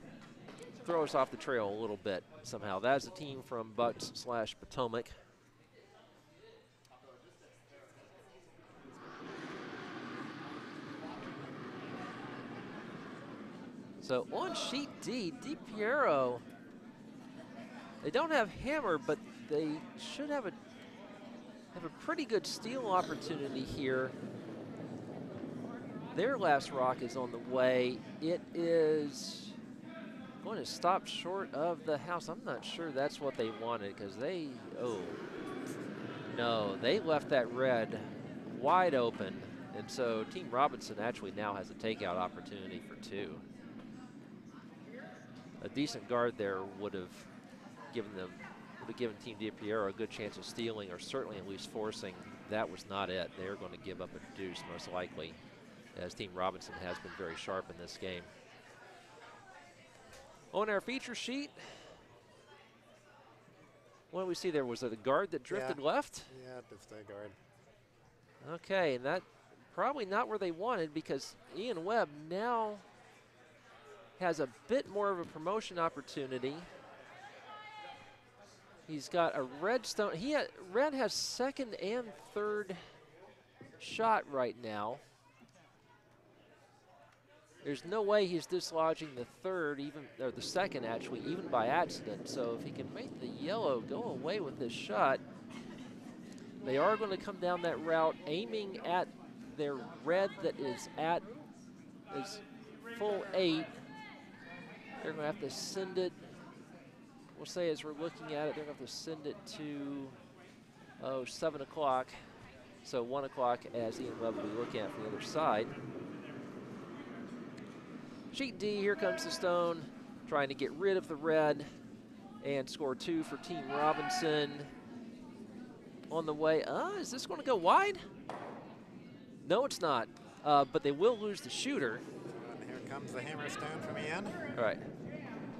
throw us off the trail a little bit somehow. That is a team from Bucks/Potomac. So on sheet D, DiPiero, they don't have hammer, but they should have a pretty good steal opportunity here. Their last rock is on the way. It is going to stop short of the house. I'm not sure that's what they wanted because they, no, they left that red wide open. And so Team Robinson actually now has a takeout opportunity for 2. A decent guard there would have given Team DiPiero a good chance of stealing, or certainly at least forcing. That was not it. They're going to give up a deuce most likely, as Team Robinson has been very sharp in this game. On our feature sheet, what do we see there? Was it a guard that drifted left? Yeah, just a guard. Okay, and that probably not where they wanted, because Ian Webb now has a bit more of a promotion opportunity. He's got a red stone. Red has second and third shot right now. There's no way he's dislodging the third, or the second actually, even by accident. So if he can make the yellow go away with this shot, they are going to come down that route, aiming at their red that is full 8. They're going to have to send it, we'll say as we're looking at it, they're going to have to send it to 7 o'clock. So 1 o'clock as Ian Webb will be looking at from the other side. Sheet D, here comes the stone, trying to get rid of the red and score 2 for Team Robinson. On the way, is this going to go wide? No, it's not, but they will lose the shooter. And here comes the hammer stone from Ian. All right,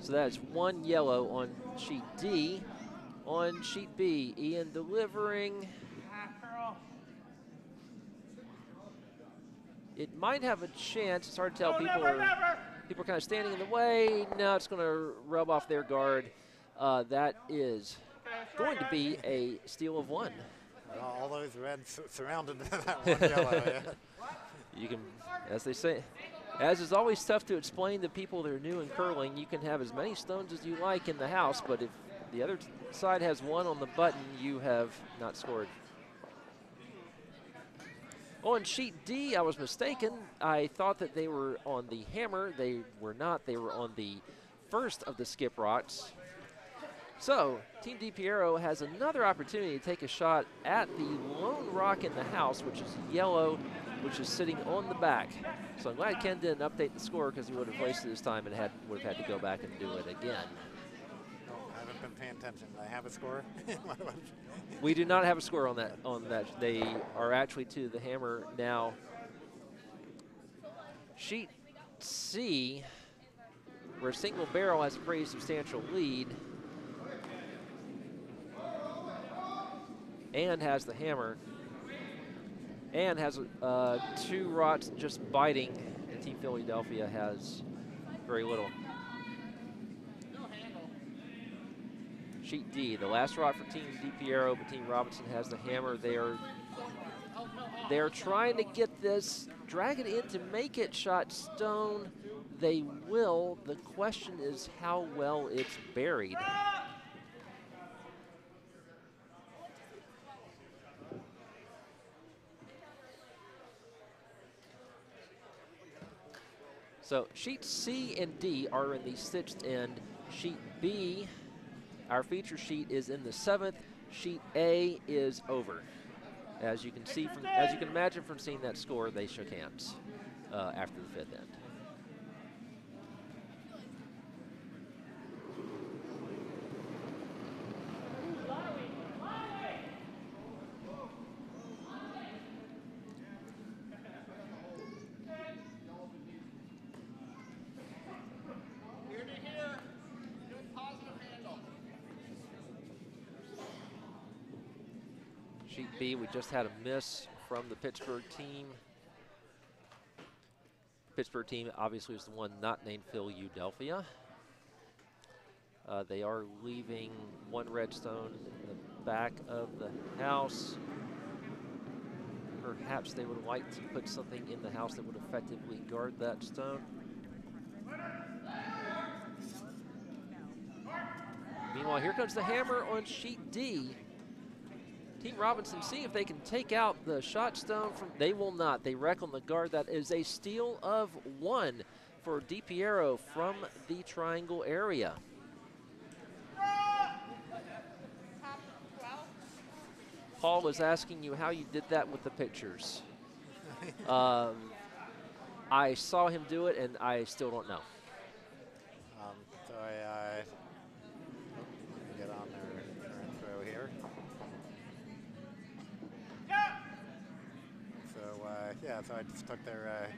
so that is 1 yellow on sheet D. On sheet B, Ian delivering. It might have a chance. It's hard to tell. People are kind of standing in the way. No, it's going to rub off their guard. That is going to be a steal of 1. All those reds surrounded that one yellow. Yeah. You can, as they say, as is always tough to explain to people that are new in curling, you can have as many stones as you like in the house, but if the other side has 1 on the button, you have not scored. On sheet D, I was mistaken. I thought that they were on the hammer. They were not. They were on the first of the skip rocks. So, Team DiPiero has another opportunity to take a shot at the lone rock in the house, which is yellow, which is sitting on the back. So I'm glad Ken didn't update the score because he would have wasted his time and would have had to go back and do it again. I haven't been paying attention. Do I have a score? We do not have a score on that. They are actually to the hammer now. Sheet C, where single barrel has a pretty substantial lead and has the hammer and has 2 rots just biting, and Team Philadelphia has very little. Sheet D, the last rod for Team DiPiero, but Team Robinson has the hammer. They are trying to get this, drag it in to make it shot stone. They will. The question is how well it's buried. So sheet C and D are in the 6th end. Sheet B, our feature sheet, is in the 7th. Sheet A is over. As you can see from, as you can imagine from seeing that score, they shook hands after the 5th end. Sheet B, we just had a miss from the Pittsburgh team. Pittsburgh team obviously is the one not named Philadelphia. They are leaving 1 redstone in the back of the house. Perhaps they would like to put something in the house that would effectively guard that stone. Meanwhile, here comes the hammer on sheet D. Team Robinson, see if they can take out the shot stone from, they will not. They wreck on the guard. That is a steal of 1 for DiPiero from the triangle area. Paul was asking you how you did that with the pictures. I saw him do it, and I still don't know. So let me get on their intro here. So yeah, so I just took their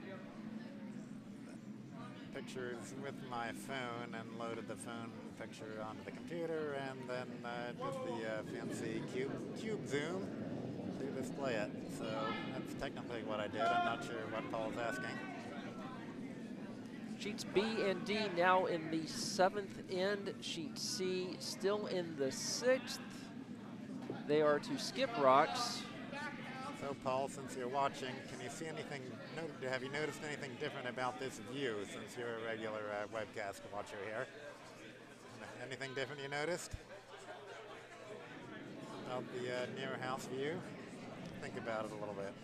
pictures with my phone and loaded the phone picture onto the computer, and then did the fancy cube zoom to display it. So that's technically what I did. I'm not sure what Paul's asking. Sheets B and D now in the 7th end. Sheet C still in the 6th. They are to skip rocks. So Paul, since you're watching, can you see anything, have you noticed anything different about this view since you're a regular webcast watcher here? Anything different you noticed about the near house view? Think about it a little bit.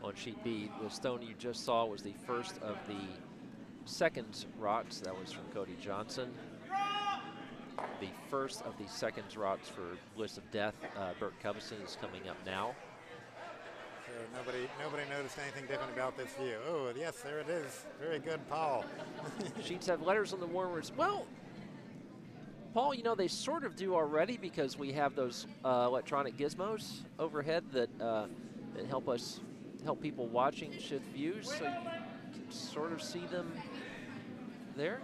On sheet B, the stone you just saw was the first of the second rots. That was from Cody Johnson. The first of the second rots for Bliss of Death, Bert Covison, is coming up now. So nobody noticed anything different about this view. Oh, yes, there it is. Very good, Paul. Sheets have letters on the warmers. Well, Paul, you know, they sort of do already because we have those electronic gizmos overhead that help us help people watching shift views so you can sort of see them there.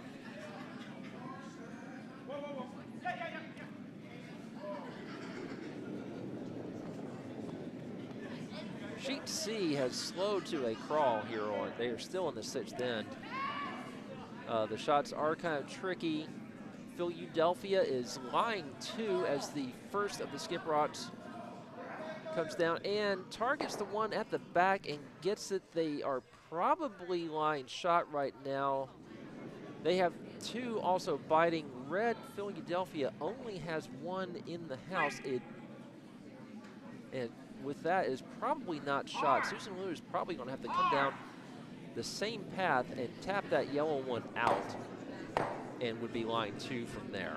Sheet C has slowed to a crawl here on. They are still in the 6th end. The shots are kind of tricky. Philadelphia is line 2 as the first of the skip rods comes down and targets the one at the back and gets it. They are probably line shot right now. They have 2 also biting. Red Philadelphia only has 1 in the house. And with that is probably not shot. Susan Lou is probably going to have to come down the same path and tap that yellow one out, and would be line 2 from there.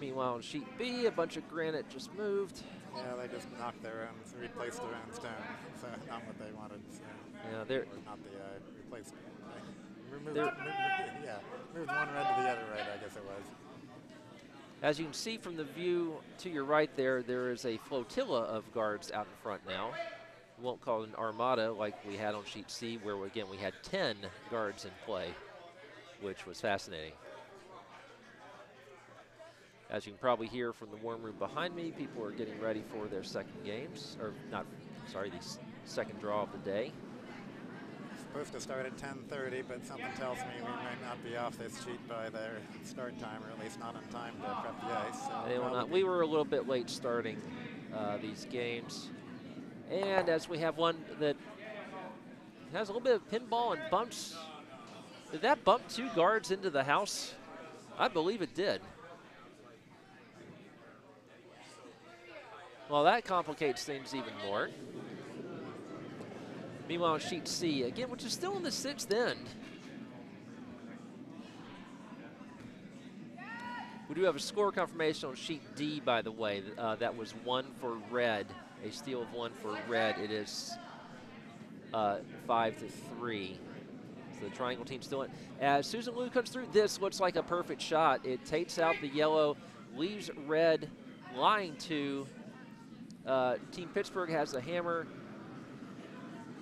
Meanwhile, on sheet B, a bunch of granite just moved. Yeah, they just knocked their own, replaced their own stone. So not what they wanted. So. Yeah, they're not the replacement. Moved one red to the other red, I guess it was. As you can see from the view to your right there, there is a flotilla of guards out in front now. We won't call it an armada like we had on sheet C, where again we had 10 guards in play, which was fascinating. As you can probably hear from the warm room behind me, people are getting ready for their second games, or not, sorry, the second draw of the day. Supposed to start at 10:30, but something tells me we might not be off this sheet by their start time, or at least not in time to prep the ice. So they will not. We were a little bit late starting these games. And as we have one that has a little bit of pinball and bumps. Did that bump 2 guards into the house? I believe it did. Well, that complicates things even more. Meanwhile, on sheet C, again, which is still in the 6th end. We do have a score confirmation on sheet D, by the way. That was 1 for red, a steal of 1 for red. It is 5-3. So the triangle team still in. As Susan Lou comes through, this looks like a perfect shot. It takes out the yellow, leaves red line 2. Team Pittsburgh has a hammer.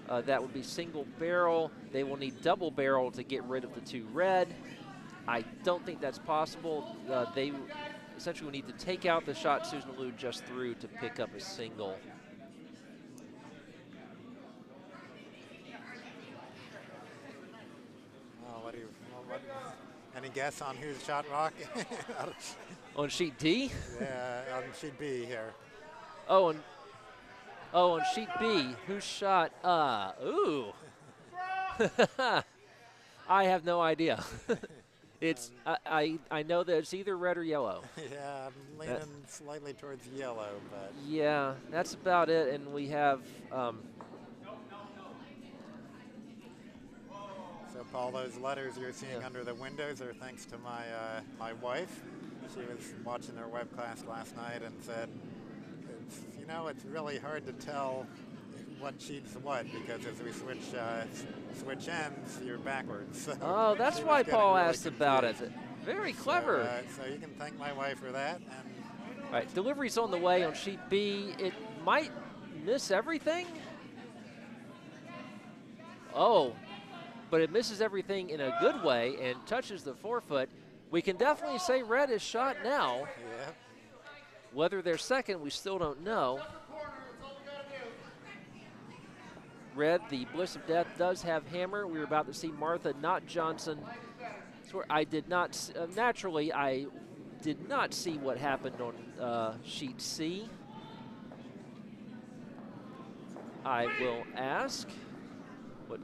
That would be single barrel. They will need double barrel to get rid of the 2 red. I don't think that's possible. They essentially will need to take out the shot Susan Lou just threw to pick up a single. Any guess on who's shot rock? On sheet D? Yeah, on sheet B here. Oh, on sheet B, who shot? Ooh. I have no idea. It's I know that it's either red or yellow. Yeah, I'm leaning slightly towards yellow, but yeah, that's about it. And we have. So Paul, those letters you're seeing under the windows are thanks to my wife. She was watching their web class last night and said, it's really hard to tell what sheet's what, because as we switch ends, you're backwards. So oh, that's why Paul asked about it. Very clever. So you can thank my wife for that. And all right, delivery's on the way on sheet B. It might miss everything. Oh, but it misses everything in a good way and touches the forefoot. We can definitely say red is shot now. Yeah. Whether they're second, we still don't know. Red, the Bliss of Death, does have hammer. We were about to see Martha, not Johnson. So I did not, naturally, I did not see what happened on sheet C. I will ask. What?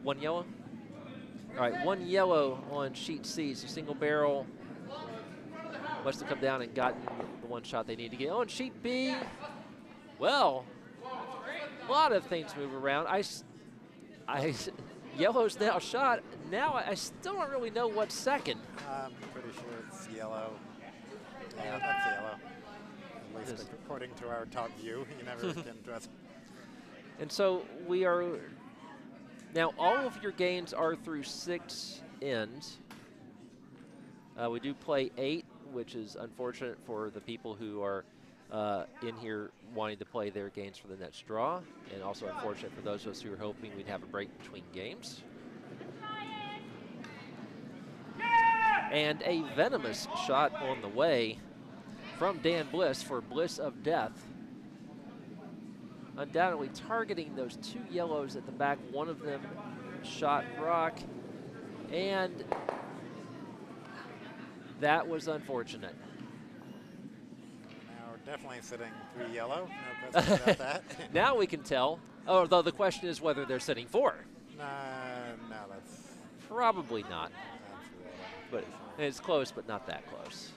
1 yellow? All right, 1 yellow on sheet C. So single barrel. Must have come down and gotten the 1 shot they need to get. On sheet B, well, a lot of things move around. Yellow's now shot. Now I still don't really know what's second. I'm pretty sure it's yellow. Yeah, that's yellow. At least according to our top view. You never can trust. And so we are, now all of your games are through 6 ends. We do play 8, which is unfortunate for the people who are in here wanting to play their games for the next draw, and also unfortunate for those of us who were hoping we'd have a break between games. And a venomous shot on the way from Dan Bliss for Bliss of Death. Undoubtedly targeting those two yellows at the back. One of them shot rock, and that was unfortunate. Now we're definitely sitting 3 yellow, no question about that. Now we can tell, although the question is whether they're sitting 4. No, that's Probably not, red. but it's close, but not that close.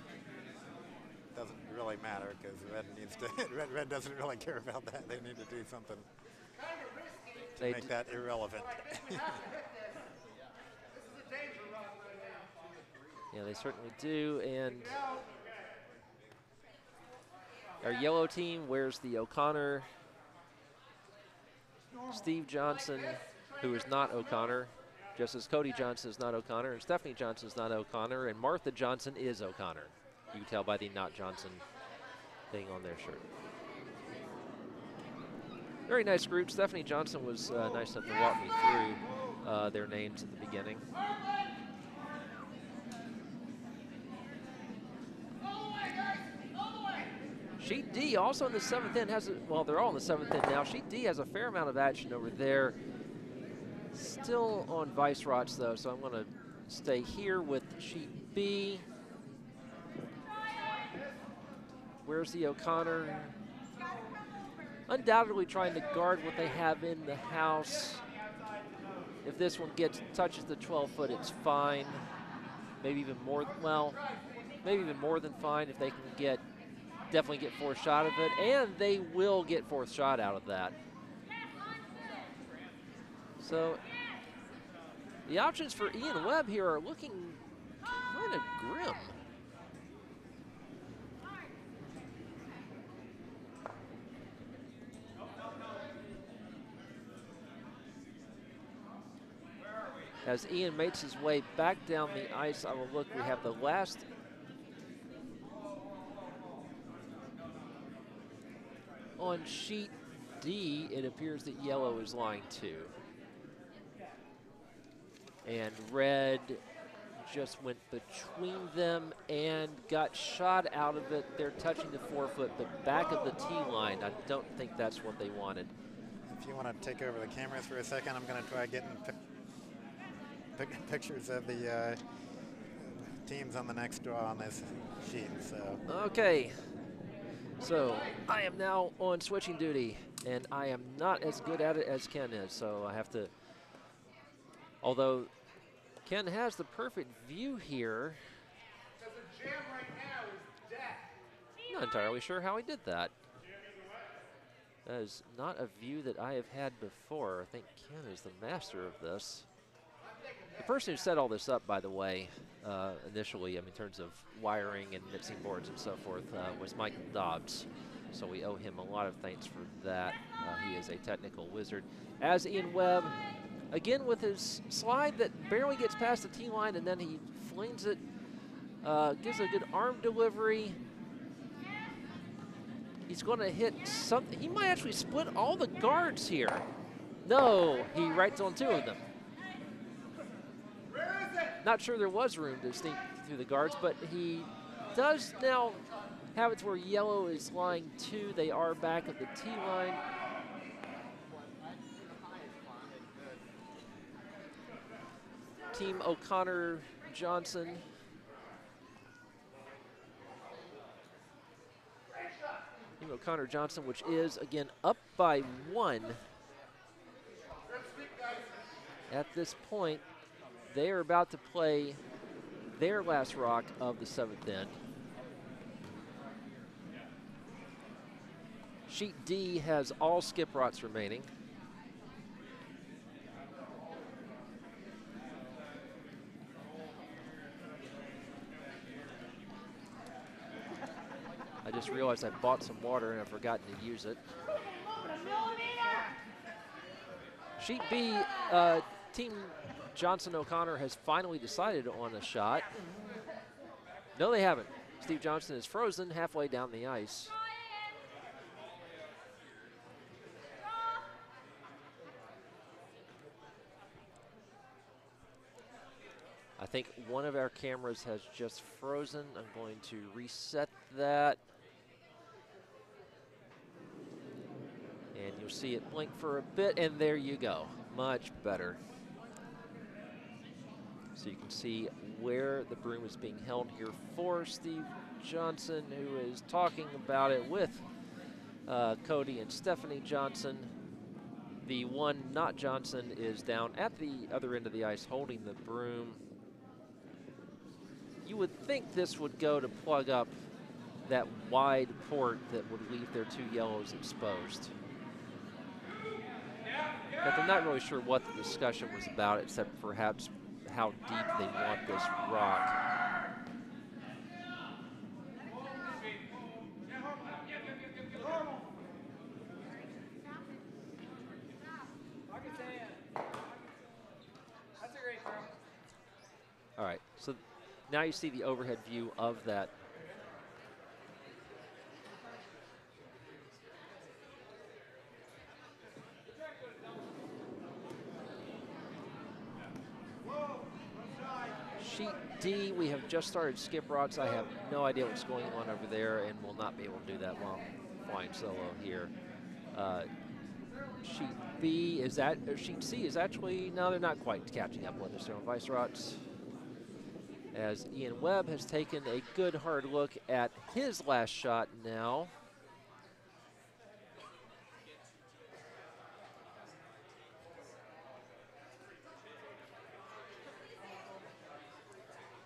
Doesn't really matter because red needs to. red doesn't really care about that. They need to do something to make that irrelevant. Yeah, they certainly do. And our yellow team wears the O'Connor. Steve Johnson, who is not O'Connor, just as Cody Johnson is not O'Connor, and Stephanie Johnson is not O'Connor, and Martha Johnson is O'Connor. You can tell by the not Johnson thing on their shirt. Very nice group. Stephanie Johnson was nice enough to walk me through their names at the beginning. Sheet D also in the 7th end has, well, they're all in the 7th end now. Sheet D has a fair amount of action over there. Still on Vice Rots though, so I'm going to stay here with Sheet B. Where's the O'Connor? Undoubtedly trying to guard what they have in the house. If this one touches the 12-foot, it's fine. Maybe even more, well, maybe even more than fine if they can definitely get 4th shot of it, and they will get 4th shot out of that. So the options for Ian Webb here are looking kind of grim. As Ian makes his way back down the ice, I will look, we have the last on sheet D. It appears that yellow is lying 2. And red just went between them and got shot out of it. They're touching the 4-foot, but back of the tee line. I don't think that's what they wanted. If you want to take over the cameras for a second, I'm going to try getting pictures of the teams on the next draw on this sheet. So okay, so I am now on switching duty, and I am not as good at it as Ken is, so I have to, although Ken has the perfect view here. I'm not entirely sure how he did that. That is not a view that I have had before. I think Ken is the master of this. The person who set all this up, by the way, initially, in terms of wiring and mixing boards and so forth, was Michael Dobbs. So we owe him a lot of thanks for that. He is a technical wizard. As Ian Webb, again with his slide that barely gets past the tee line, and then he flings it, gives a good arm delivery. He's going to hit something. He might actually split all the guards here. No, he writes on 2 of them. Not sure there was room to sneak through the guards, but he does now have it to where yellow is lying 2. They are back at the tee line. Team O'Connor Johnson. Team O'Connor Johnson, which is again up by 1. At this point, they are about to play their last rock of the 7th end. Sheet D has all skip rots remaining. I just realized I bought some water and I've forgotten to use it. Sheet B, Team Johnson O'Connor has finally decided on a shot. No, they haven't. Steve Johnson is frozen halfway down the ice. I think one of our cameras has just frozen. I'm going to reset that. And you'll see it blink for a bit, and there you go. Much better. So you can see where the broom is being held here for Steve Johnson, who is talking about it with Cody and Stephanie Johnson. The one not Johnson is down at the other end of the ice holding the broom. You would think this would go to plug up that wide port that would leave their two yellows exposed. But I'm not really sure what the discussion was about, except perhaps how deep they want this rock. All right, so now you see the overhead view of that. Sheet D, we have just started skip rods. I have no idea what's going on over there and will not be able to do that while I'm flying solo here. Sheet B is that, sheet C is actually, no, they're not quite catching up with us. They're on vice rods. As Ian Webb has taken a good hard look at his last shot now.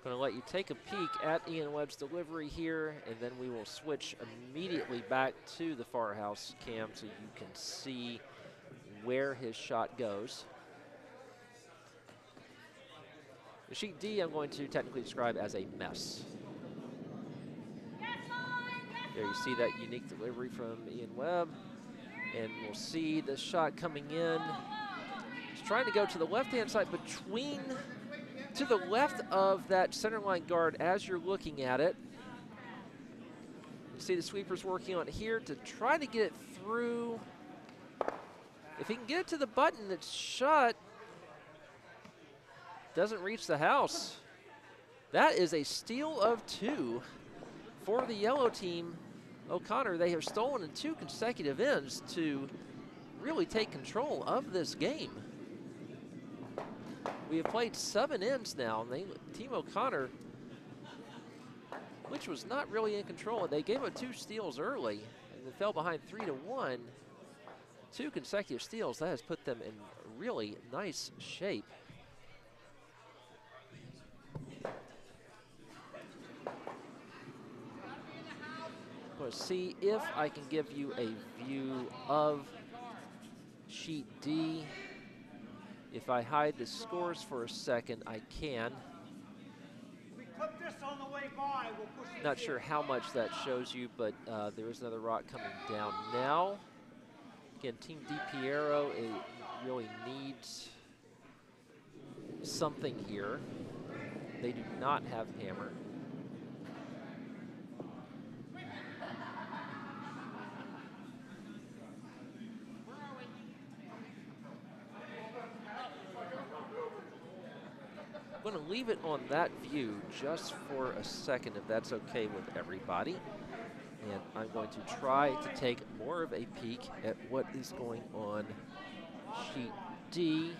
Going to let you take a peek at Ian Webb's delivery here, and then we will switch immediately back to the far house cam so you can see where his shot goes. The sheet D I'm going to technically describe as a mess. There you see that unique delivery from Ian Webb, and we'll see the shot coming in. He's trying to go to the left-hand side between, to the left of that center line guard as you're looking at it. You see the sweepers working on it here to try to get it through. If he can get it to the button that's shut, doesn't reach the house. That is a steal of 2 for the yellow team. O'Connor, they have stolen in 2 consecutive ends to really take control of this game. We have played 7 ends now, and Team O'Connor, which was not really in control, they gave up 2 steals early, and they fell behind 3-1. 2 consecutive steals, that has put them in really nice shape. I'm going to see if I can give you a view of sheet D. If I hide the scores for a second, I can. Not sure how much that shows you, but there is another rock coming down now. Again, Team DiPiero really needs something here. They do not have hammer. I'm going to leave it on that view just for a second, if that's okay with everybody. And I'm going to try to take more of a peek at what is going on sheet D.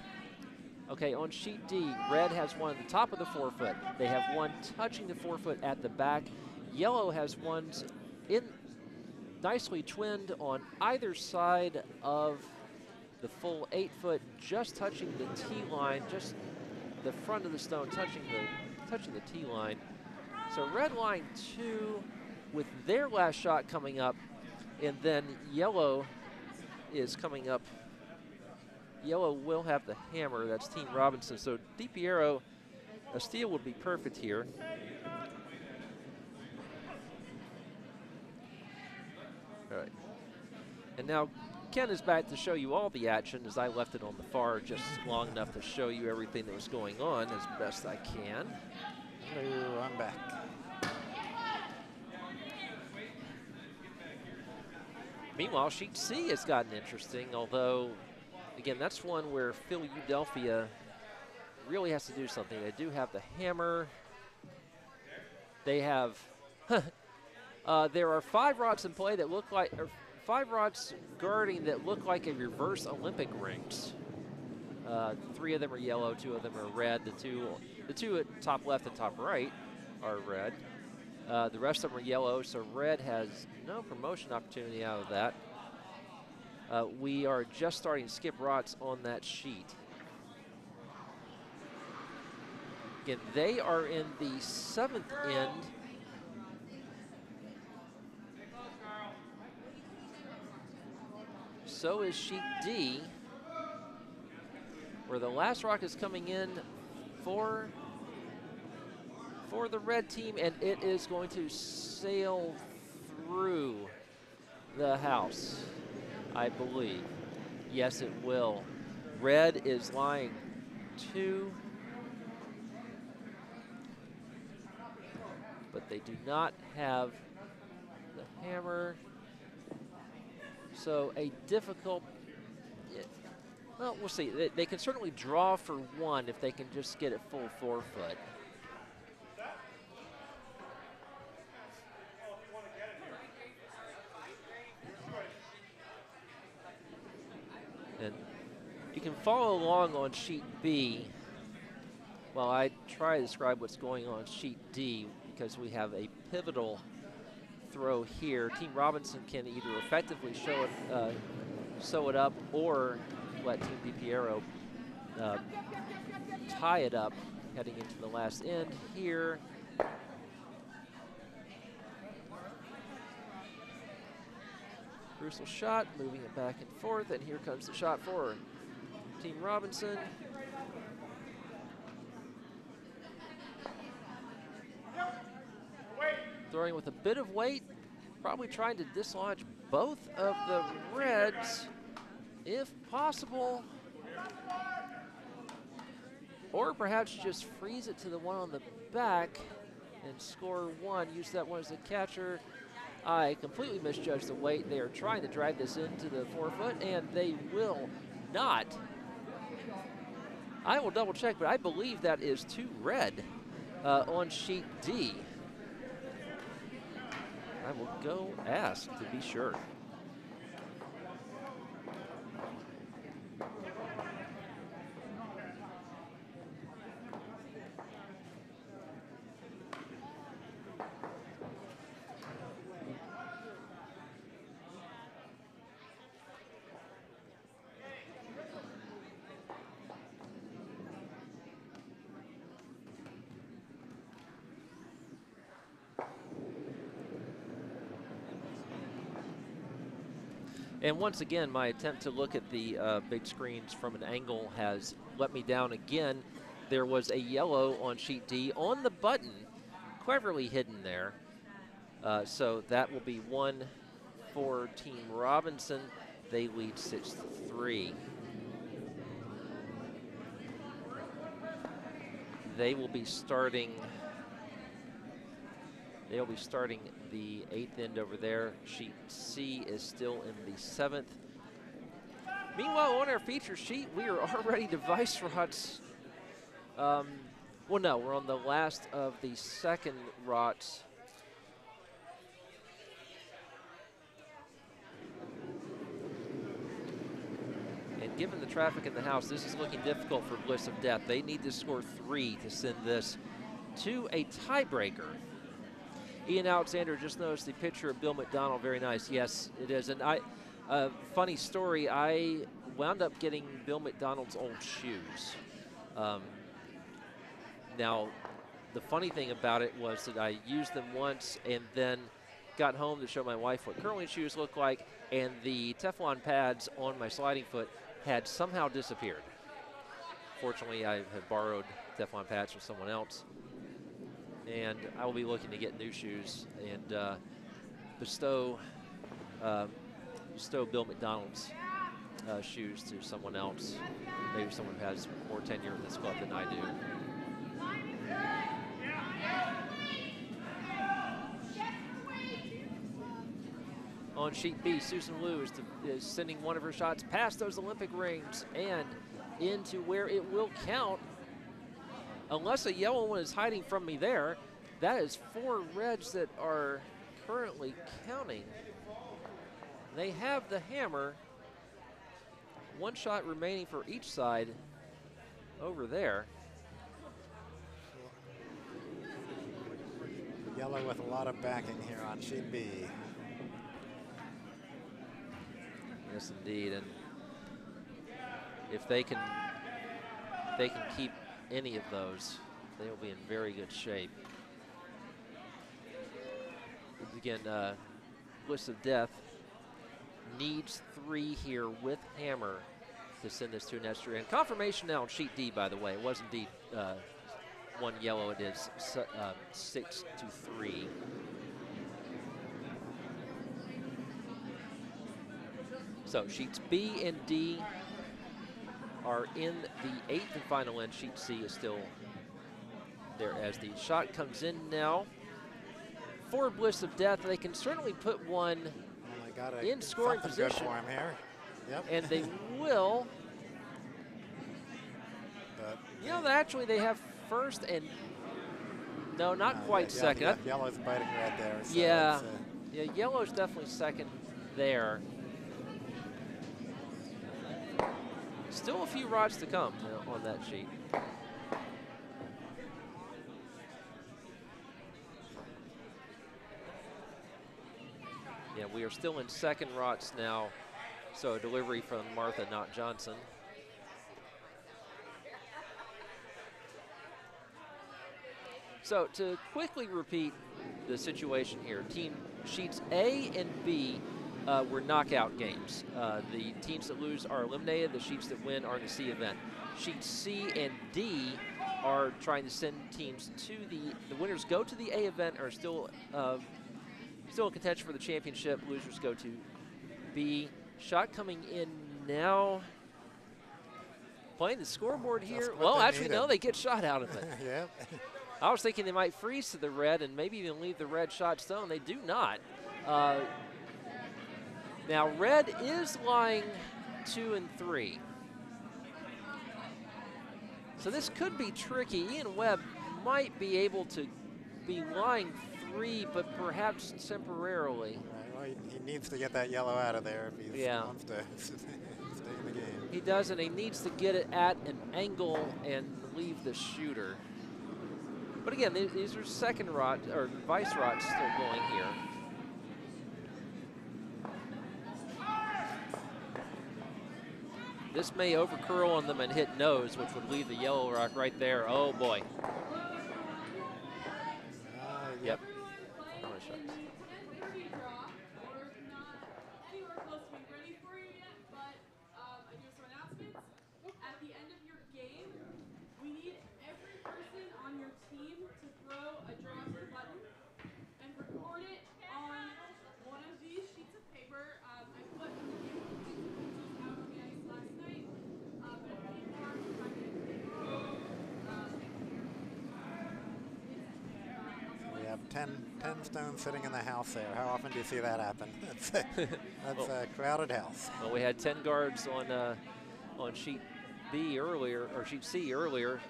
Okay, on sheet D, red has one at the top of the forefoot. They have one touching the forefoot at the back. Yellow has ones in nicely twinned on either side of the full 8-foot, just touching the tee line, just the front of the stone touching the tee line. So red line 2 with their last shot coming up, and then yellow is coming up. Yellow will have the hammer. That's Team Robinson. So DiPiero, a steal would be perfect here. All right. And now Ken is back to show you all the action, as I left it on the far just long enough to show you everything that was going on as best I can. Hello, I'm back. Meanwhile, sheet C has gotten interesting, although, again, that's one where Philadelphia really has to do something. They do have the hammer. They have, there are 5 rods in play that look like, or 5 rods guarding that look like a reverse Olympic rings. 3 of them are yellow, 2 of them are red. The two at top left and top right are red. The rest of them are yellow, so red has no promotion opportunity out of that. We are just starting to skip rods on that sheet. Again, they are in the 7th end. So is sheet D, where the last rock is coming in for the red team, and it is going to sail through the house, I believe. Yes, it will. Red is lying 2, but they do not have the hammer. So a difficult, well, we'll see. They can certainly draw for 1 if they can just get it full 4-foot. And you can follow along on sheet B while I try to describe what's going on sheet D, because we have a pivotal throw here. Team Robinson can either effectively sew it up, or let Team DiPiero tie it up heading into the last end here. Crucial shot, moving it back and forth, and here comes the shot for Team Robinson. Throwing with a bit of weight, probably trying to dislodge both of the reds, if possible. Or perhaps just freeze it to the one on the back and score 1. Use that one as a catcher. I completely misjudged the weight. They are trying to drive this into the 4-foot, and they will not. I will double check, but I believe that is 2 red on sheet D. I will go ask to be sure. And once again, my attempt to look at the big screens from an angle has let me down again. There was a yellow on sheet D on the button, cleverly hidden there. So that will be 1 for Team Robinson. They lead 6-3. They will be starting the 8th end over there. Sheet C is still in the 7th. Meanwhile, on our feature sheet, we are already device rots. Well, no, we're on the last of the 2nd rots. And given the traffic in the house, this is looking difficult for Bliss of Death. They need to score 3 to send this to a tiebreaker. Ian Alexander just noticed the picture of Bill McDonald. Very nice. Yes, it is. And funny story, I wound up getting Bill McDonald's old shoes. Now, the funny thing about it was that I used them once and then got home to show my wife what curling shoes look like, and the Teflon pads on my sliding foot had somehow disappeared. Fortunately, I had borrowed Teflon pads from someone else, and I will be looking to get new shoes and bestow Bill McDonald's shoes to someone else, maybe someone who has more tenure in this club than I do. On sheet B, Susan Liu is sending one of her shots past those Olympic rings and into where it will count unless a yellow one is hiding from me there, that is 4 reds that are currently counting. They have the hammer. 1 shot remaining for each side over there. Yellow with a lot of backing here on sheet B. Yes, indeed. And if they can keep any of those, they'll be in very good shape. Again, Bliss of Death needs 3 here with hammer to send this to an extra. And confirmation now on sheet D, by the way. It was indeed 1 yellow. It is 6-3. So sheets B and D are in the 8th and final end. Sheet C is still there as the shot comes in now. For Bliss of Death, they can certainly put one in scoring position. For him here. Yep. And they will. But actually they have first and no, not quite second. Yeah, yellow's biting red there. So yeah, yellow's definitely second there. Still a few rods to come on that sheet. Yeah, we are still in second rots now. So a delivery from Martha, not Johnson. So to quickly repeat the situation here, team sheets A and B were knockout games. The teams that lose are eliminated. The sheets that win are in the C event. Sheets C and D are trying to send teams to the winners go to the A event, are still in contention for the championship. Losers go to B. Shot coming in now. Playing the scoreboard here. Well, actually, no, they get shot out of it. Yeah. I was thinking they might freeze to the red and maybe even leave the red shot stone. They do not. Now, red is lying 2 and 3. So this could be tricky. Ian Webb might be able to be lying 3, but perhaps temporarily. Right, well, he needs to get that yellow out of there if he wants to stay in the game. He does, and he needs to get it at an angle and leave the shooter. But again, these are second rot, or vice rots still going here. This may overcurl on them and hit nose, which would leave the yellow rock right there. Oh boy. Yep. Ten stones sitting in the house there. How often do you see that happen? That's a crowded house. Well, we had 10 guards on sheet B earlier, or sheet C earlier.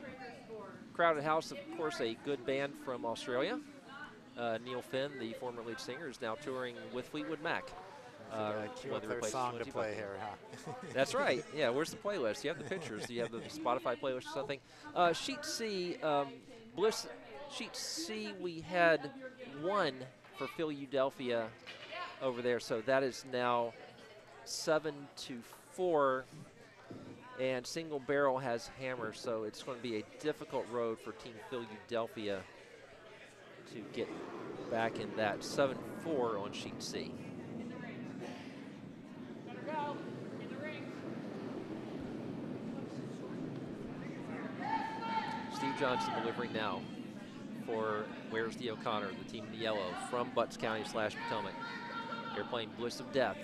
Crowded House, of course, a good band from Australia. Neil Finn, the former lead singer, is now touring with Fleetwood Mac. Cue up their song to play here, huh? That's right. Yeah, where's the playlist? You have the pictures. Do you have the Spotify playlist or something? Sheet C, Bliss. Sheet C, we had 1 for Philadelphia over there, so that is now 7-4. And Single Barrel has hammer, so it's going to be a difficult road for Team Philadelphia to get back in that 7-4 on sheet C. Steve Johnson delivering now for Where's the O'Connor, the team in the yellow from Butts County / Potomac. They're playing Bliss of Death,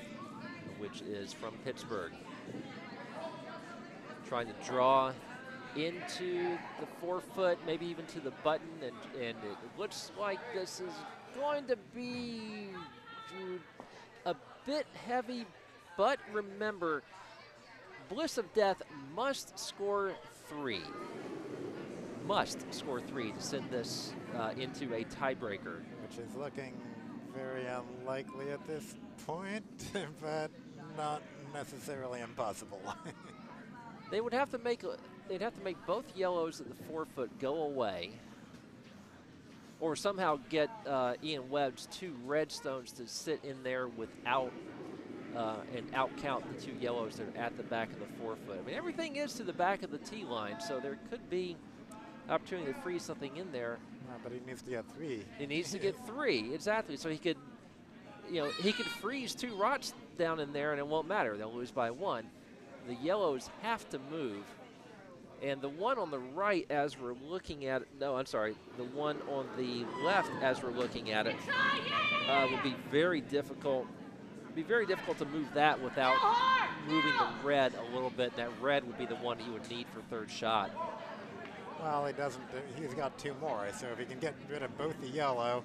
which is from Pittsburgh. Trying to draw into the forefoot, maybe even to the button, and it looks like this is going to be a bit heavy, but remember, Bliss of Death must score 3. must score 3 to send this into a tiebreaker. Which is looking very unlikely at this point, but not necessarily impossible. They would have to make they'd have to make both yellows at the 4-foot go away, or somehow get Ian Webb's 2 red stones to sit in there without and outcount the 2 yellows that are at the back of the 4-foot. I mean, everything is to the back of the tee line, so there could be opportunity to freeze something in there. But he needs to get 3. He needs to get 3, exactly. So he could, he could freeze 2 rots down in there and it won't matter. They'll lose by 1. The yellows have to move. And the one on the right as we're looking at it, no, I'm sorry, the one on the left as we're looking at it would be very difficult. Be very difficult to move that without moving the red a little bit. That red would be the one he would need for 3rd shot. Well, he doesn't. He's got 2 more, so if he can get rid of both the yellow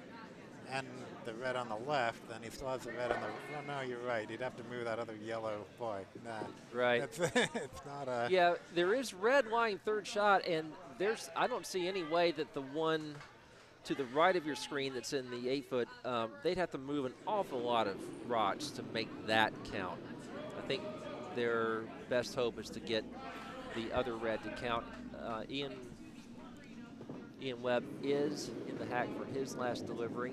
and the red on the left, then he still has the red on the. Well, no, you're right. He'd have to move that other yellow. Boy, nah. Right. It's not a. Yeah, there is red lying 3rd shot, and I don't see any way that the one to the right of your screen that's in the 8-foot, they'd have to move an awful lot of rots to make that count. I think their best hope is to get the other red to count. Ian Webb is in the hack for his last delivery.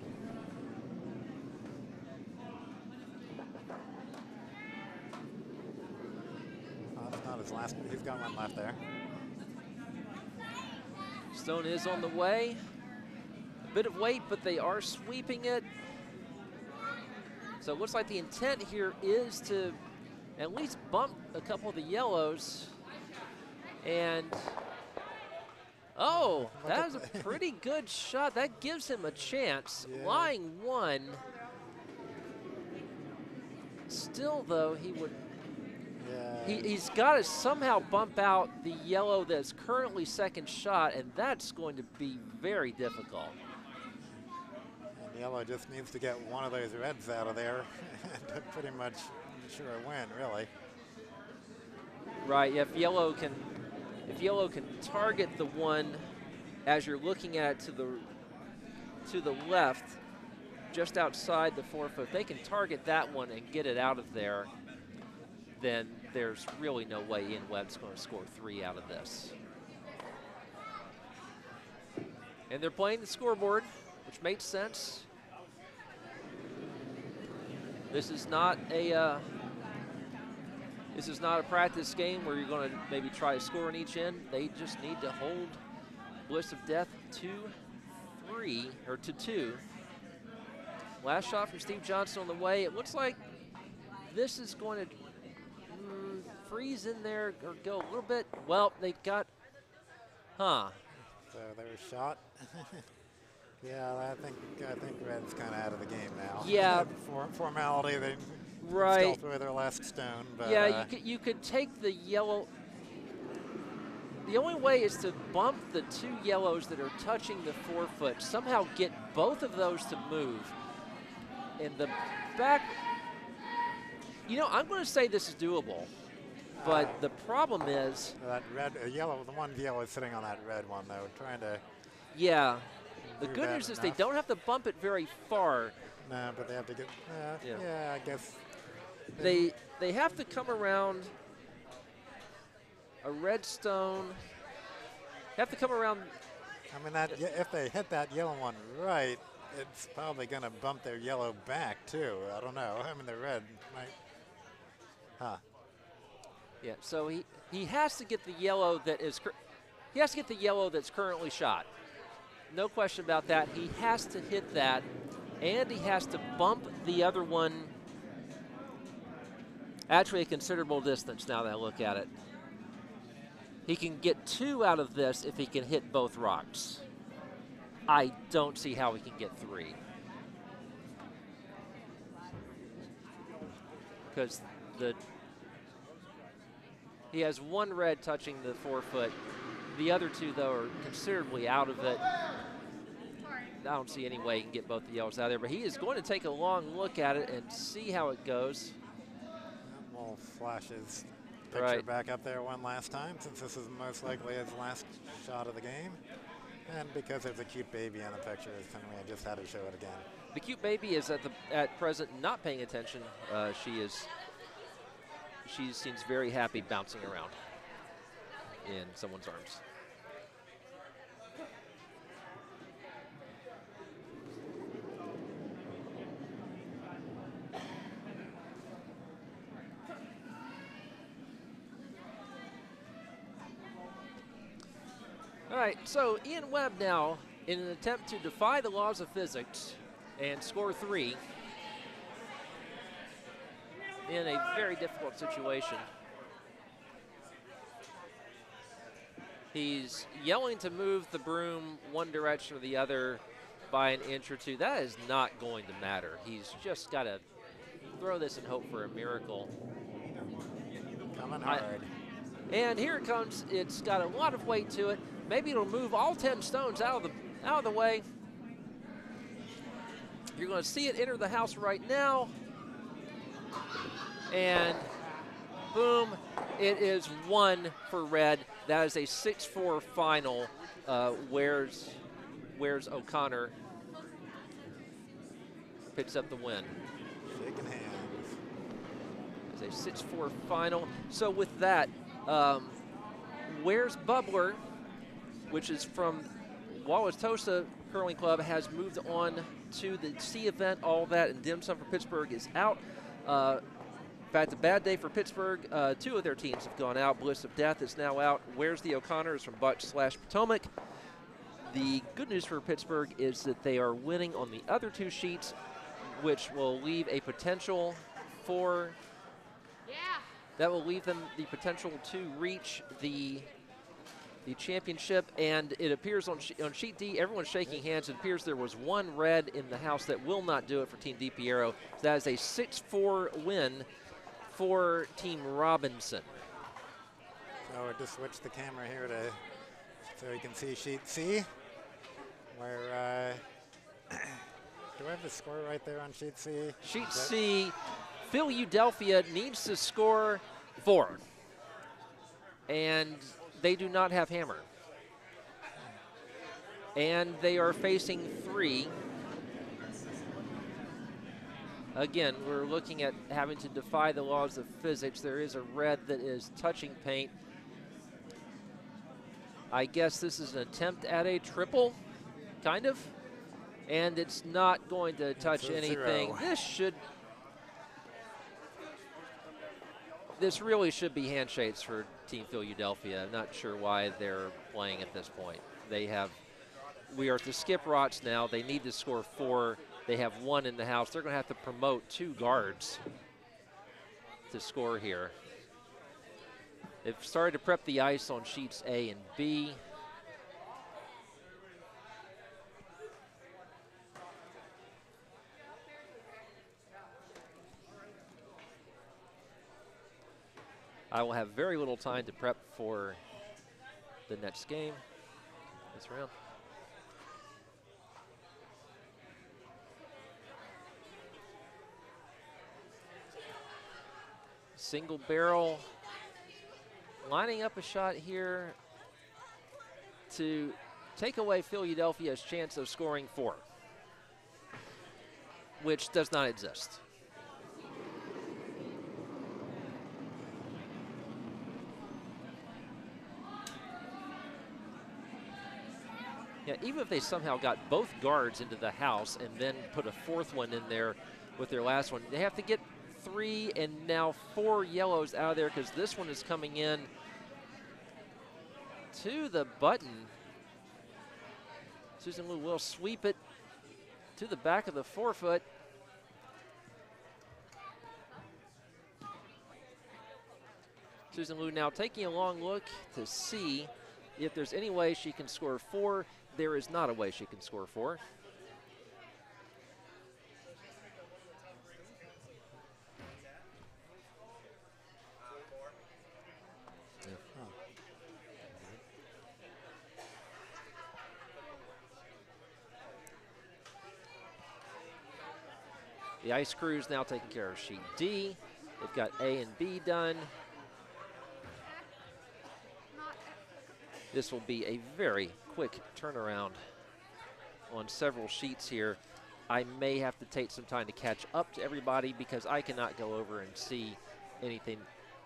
That's not his last. He's got one left there. Stone is on the way. A bit of weight, but they are sweeping it. So it looks like the intent here is to at least bump a couple of the yellows. And, oh, that was a pretty good shot. That gives him a chance. Yeah. Lying 1. Still, though, he would. Yeah. He's got to somehow bump out the yellow that's currently 2nd shot, and that's going to be very difficult. And yellow just needs to get one of those reds out of there to pretty much ensure a win, really. Right. If yellow can target the one as you're looking at it to the left, just outside the 4-foot, they can target that one and get it out of there, then there's really no way Ian Webb's going to score 3 out of this. And they're playing the scoreboard, which makes sense. This is not a practice game where you're going to maybe try to score on each end. They just need to hold Bliss of Death to 2. Last shot from Steve Johnson on the way. It looks like this is going to freeze in there or go a little bit. Well, they got, So they were shot. Yeah, I think Red's kind of out of the game now. Yeah. Formality, they right. still throw their last stone. But yeah, you could take the yellow. The only way is to bump the 2 yellows that are touching the 4-foot, somehow get both of those to move. And the back, I'm going to say this is doable, but the problem is that red, yellow. The one yellow is sitting on that red one, though, trying to. Yeah. The good news is they don't have to bump it very far. No, but they have to get. Yeah, I guess. They have to come around a red stone. They have to come around. I mean, if they hit that yellow one right, it's probably going to bump their yellow back too. I don't know. I mean, the red might. Yeah. So he has to get the yellow that is. He has to get the yellow that's currently shot. No question about that. He has to hit that, and he has to bump the other one actually a considerable distance now that I look at it. He can get 2 out of this if he can hit both rocks. I don't see how he can get 3. Because he has 1 red touching the 4-foot. The other 2, though, are considerably out of it. I don't see any way he can get both the yellows out of there, but he is going to take a long look at it and see how it goes. Well, flashes picture Right. back up there one last time, since this is most likely his last shot of the game. And because there's a cute baby in the picture, I just had to show it again. The cute baby is at present not paying attention. She seems very happy bouncing around in someone's arms. All right, so Ian Webb now, in an attempt to defy the laws of physics and score 3 in a very difficult situation. He's yelling to move the broom one direction or the other by an inch or two. That is not going to matter. He's just got to throw this and hope for a miracle. Coming hard. And here it comes. It's got a lot of weight to it. Maybe it'll move all 10 stones out of the way. You're going to see it enter the house right now. And boom, it is 1 for red. That is a 6-4 final. Where's O'Connor picks up the win. Shaking hands. It's a 6-4 final. So with that, Where's Bubbler, which is from Wauwatosa Curling Club, has moved on to the C event. All that and dim sum for Pittsburgh is out. In fact, a bad day for Pittsburgh. 2 of their teams have gone out. Bliss of Death is now out. Where's the O'Connors from Butch/Potomac. The good news for Pittsburgh is that they are winning on the other 2 sheets, which will leave a potential for. Yeah. That will leave them the potential to reach the championship. And it appears on sheet D, everyone's shaking hands. It appears there was 1 red in the house that will not do it for Team DiPiero. So that is a 6-4 win for Team Robinson. So we'll just switch the camera here so you can see sheet C, where do I have the score right there on sheet C? Sheet C, Philadelphia needs to score 4, and they do not have hammer. And they are facing 3. Again, we're looking at having to defy the laws of physics. There is a red that is touching paint. I guess this is an attempt at a triple, kind of. And it's not going to touch anything. 0. This really should be handshakes for Team Philadelphia. I'm not sure why they're playing at this point. We are at the skip rots now. They need to score 4. They have 1 in the house. They're going to have to promote 2 guards to score here. They've started to prep the ice on sheets A and B. I will have very little time to prep for the next game this round. Single barrel, lining up a shot here to take away Philadelphia's chance of scoring 4, which does not exist. Yeah, even if they somehow got both guards into the house and then put a 4th one in there with their last one, they have to get 3 and now 4 yellows out of there because this one is coming in to the button. Susan Liu will sweep it to the back of the forefoot. Susan Liu now taking a long look to see if there's any way she can score 4. There is not a way she can score 4. The ice crew's now taking care of sheet D. They've got A and B done. This will be a very quick turnaround on several sheets here. I may have to take some time to catch up to everybody because I cannot go over and see anything,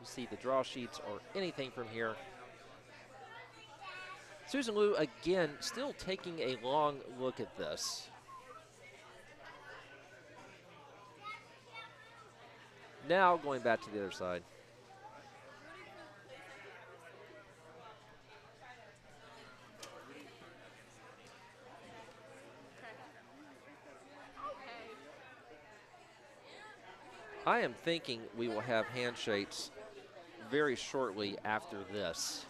see the draw sheets or anything from here. Susan Liu, again, still taking a long look at this. Now going back to the other side. I am thinking we will have handshakes very shortly after this.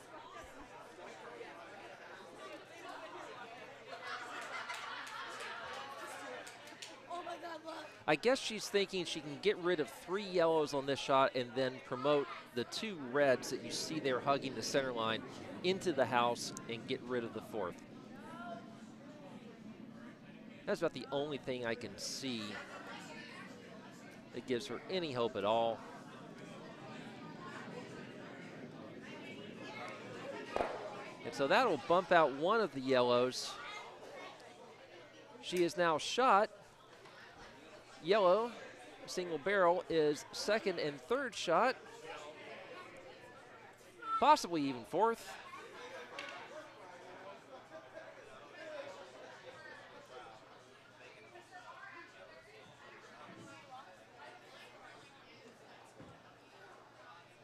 I guess she's thinking she can get rid of 3 yellows on this shot and then promote the 2 reds that you see there hugging the center line into the house and get rid of the 4th. That's about the only thing I can see that gives her any hope at all. And so that'll bump out one of the yellows. She is now shot. Yellow, single barrel, is 2nd and 3rd shot. Possibly even 4th.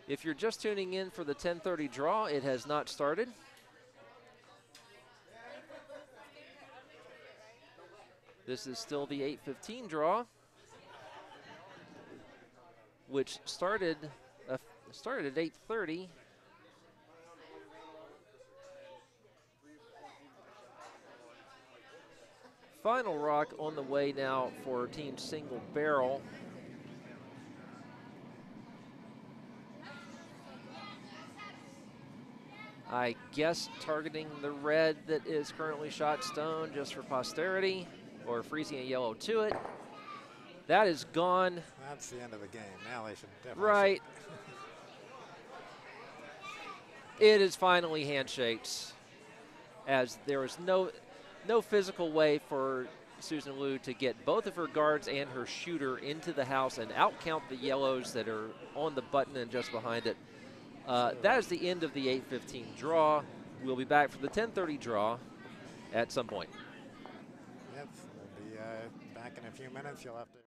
If you're just tuning in for the 10:30 draw, it has not started. This is still the 8:15 draw, which started at 8:30. Final rock on the way now for team single barrel. I guess targeting the red that is currently shot stone just for posterity, or freezing a yellow to it. That is gone. That's the end of the game. Now they should definitely. Right. It is finally handshakes, as there was no physical way for Susan Liu to get both of her guards and her shooter into the house and outcount the yellows that are on the button and just behind it. That is the end of the 8:15 draw. We'll be back for the 10:30 draw at some point. Yep, we'll be back in a few minutes. You'll have to.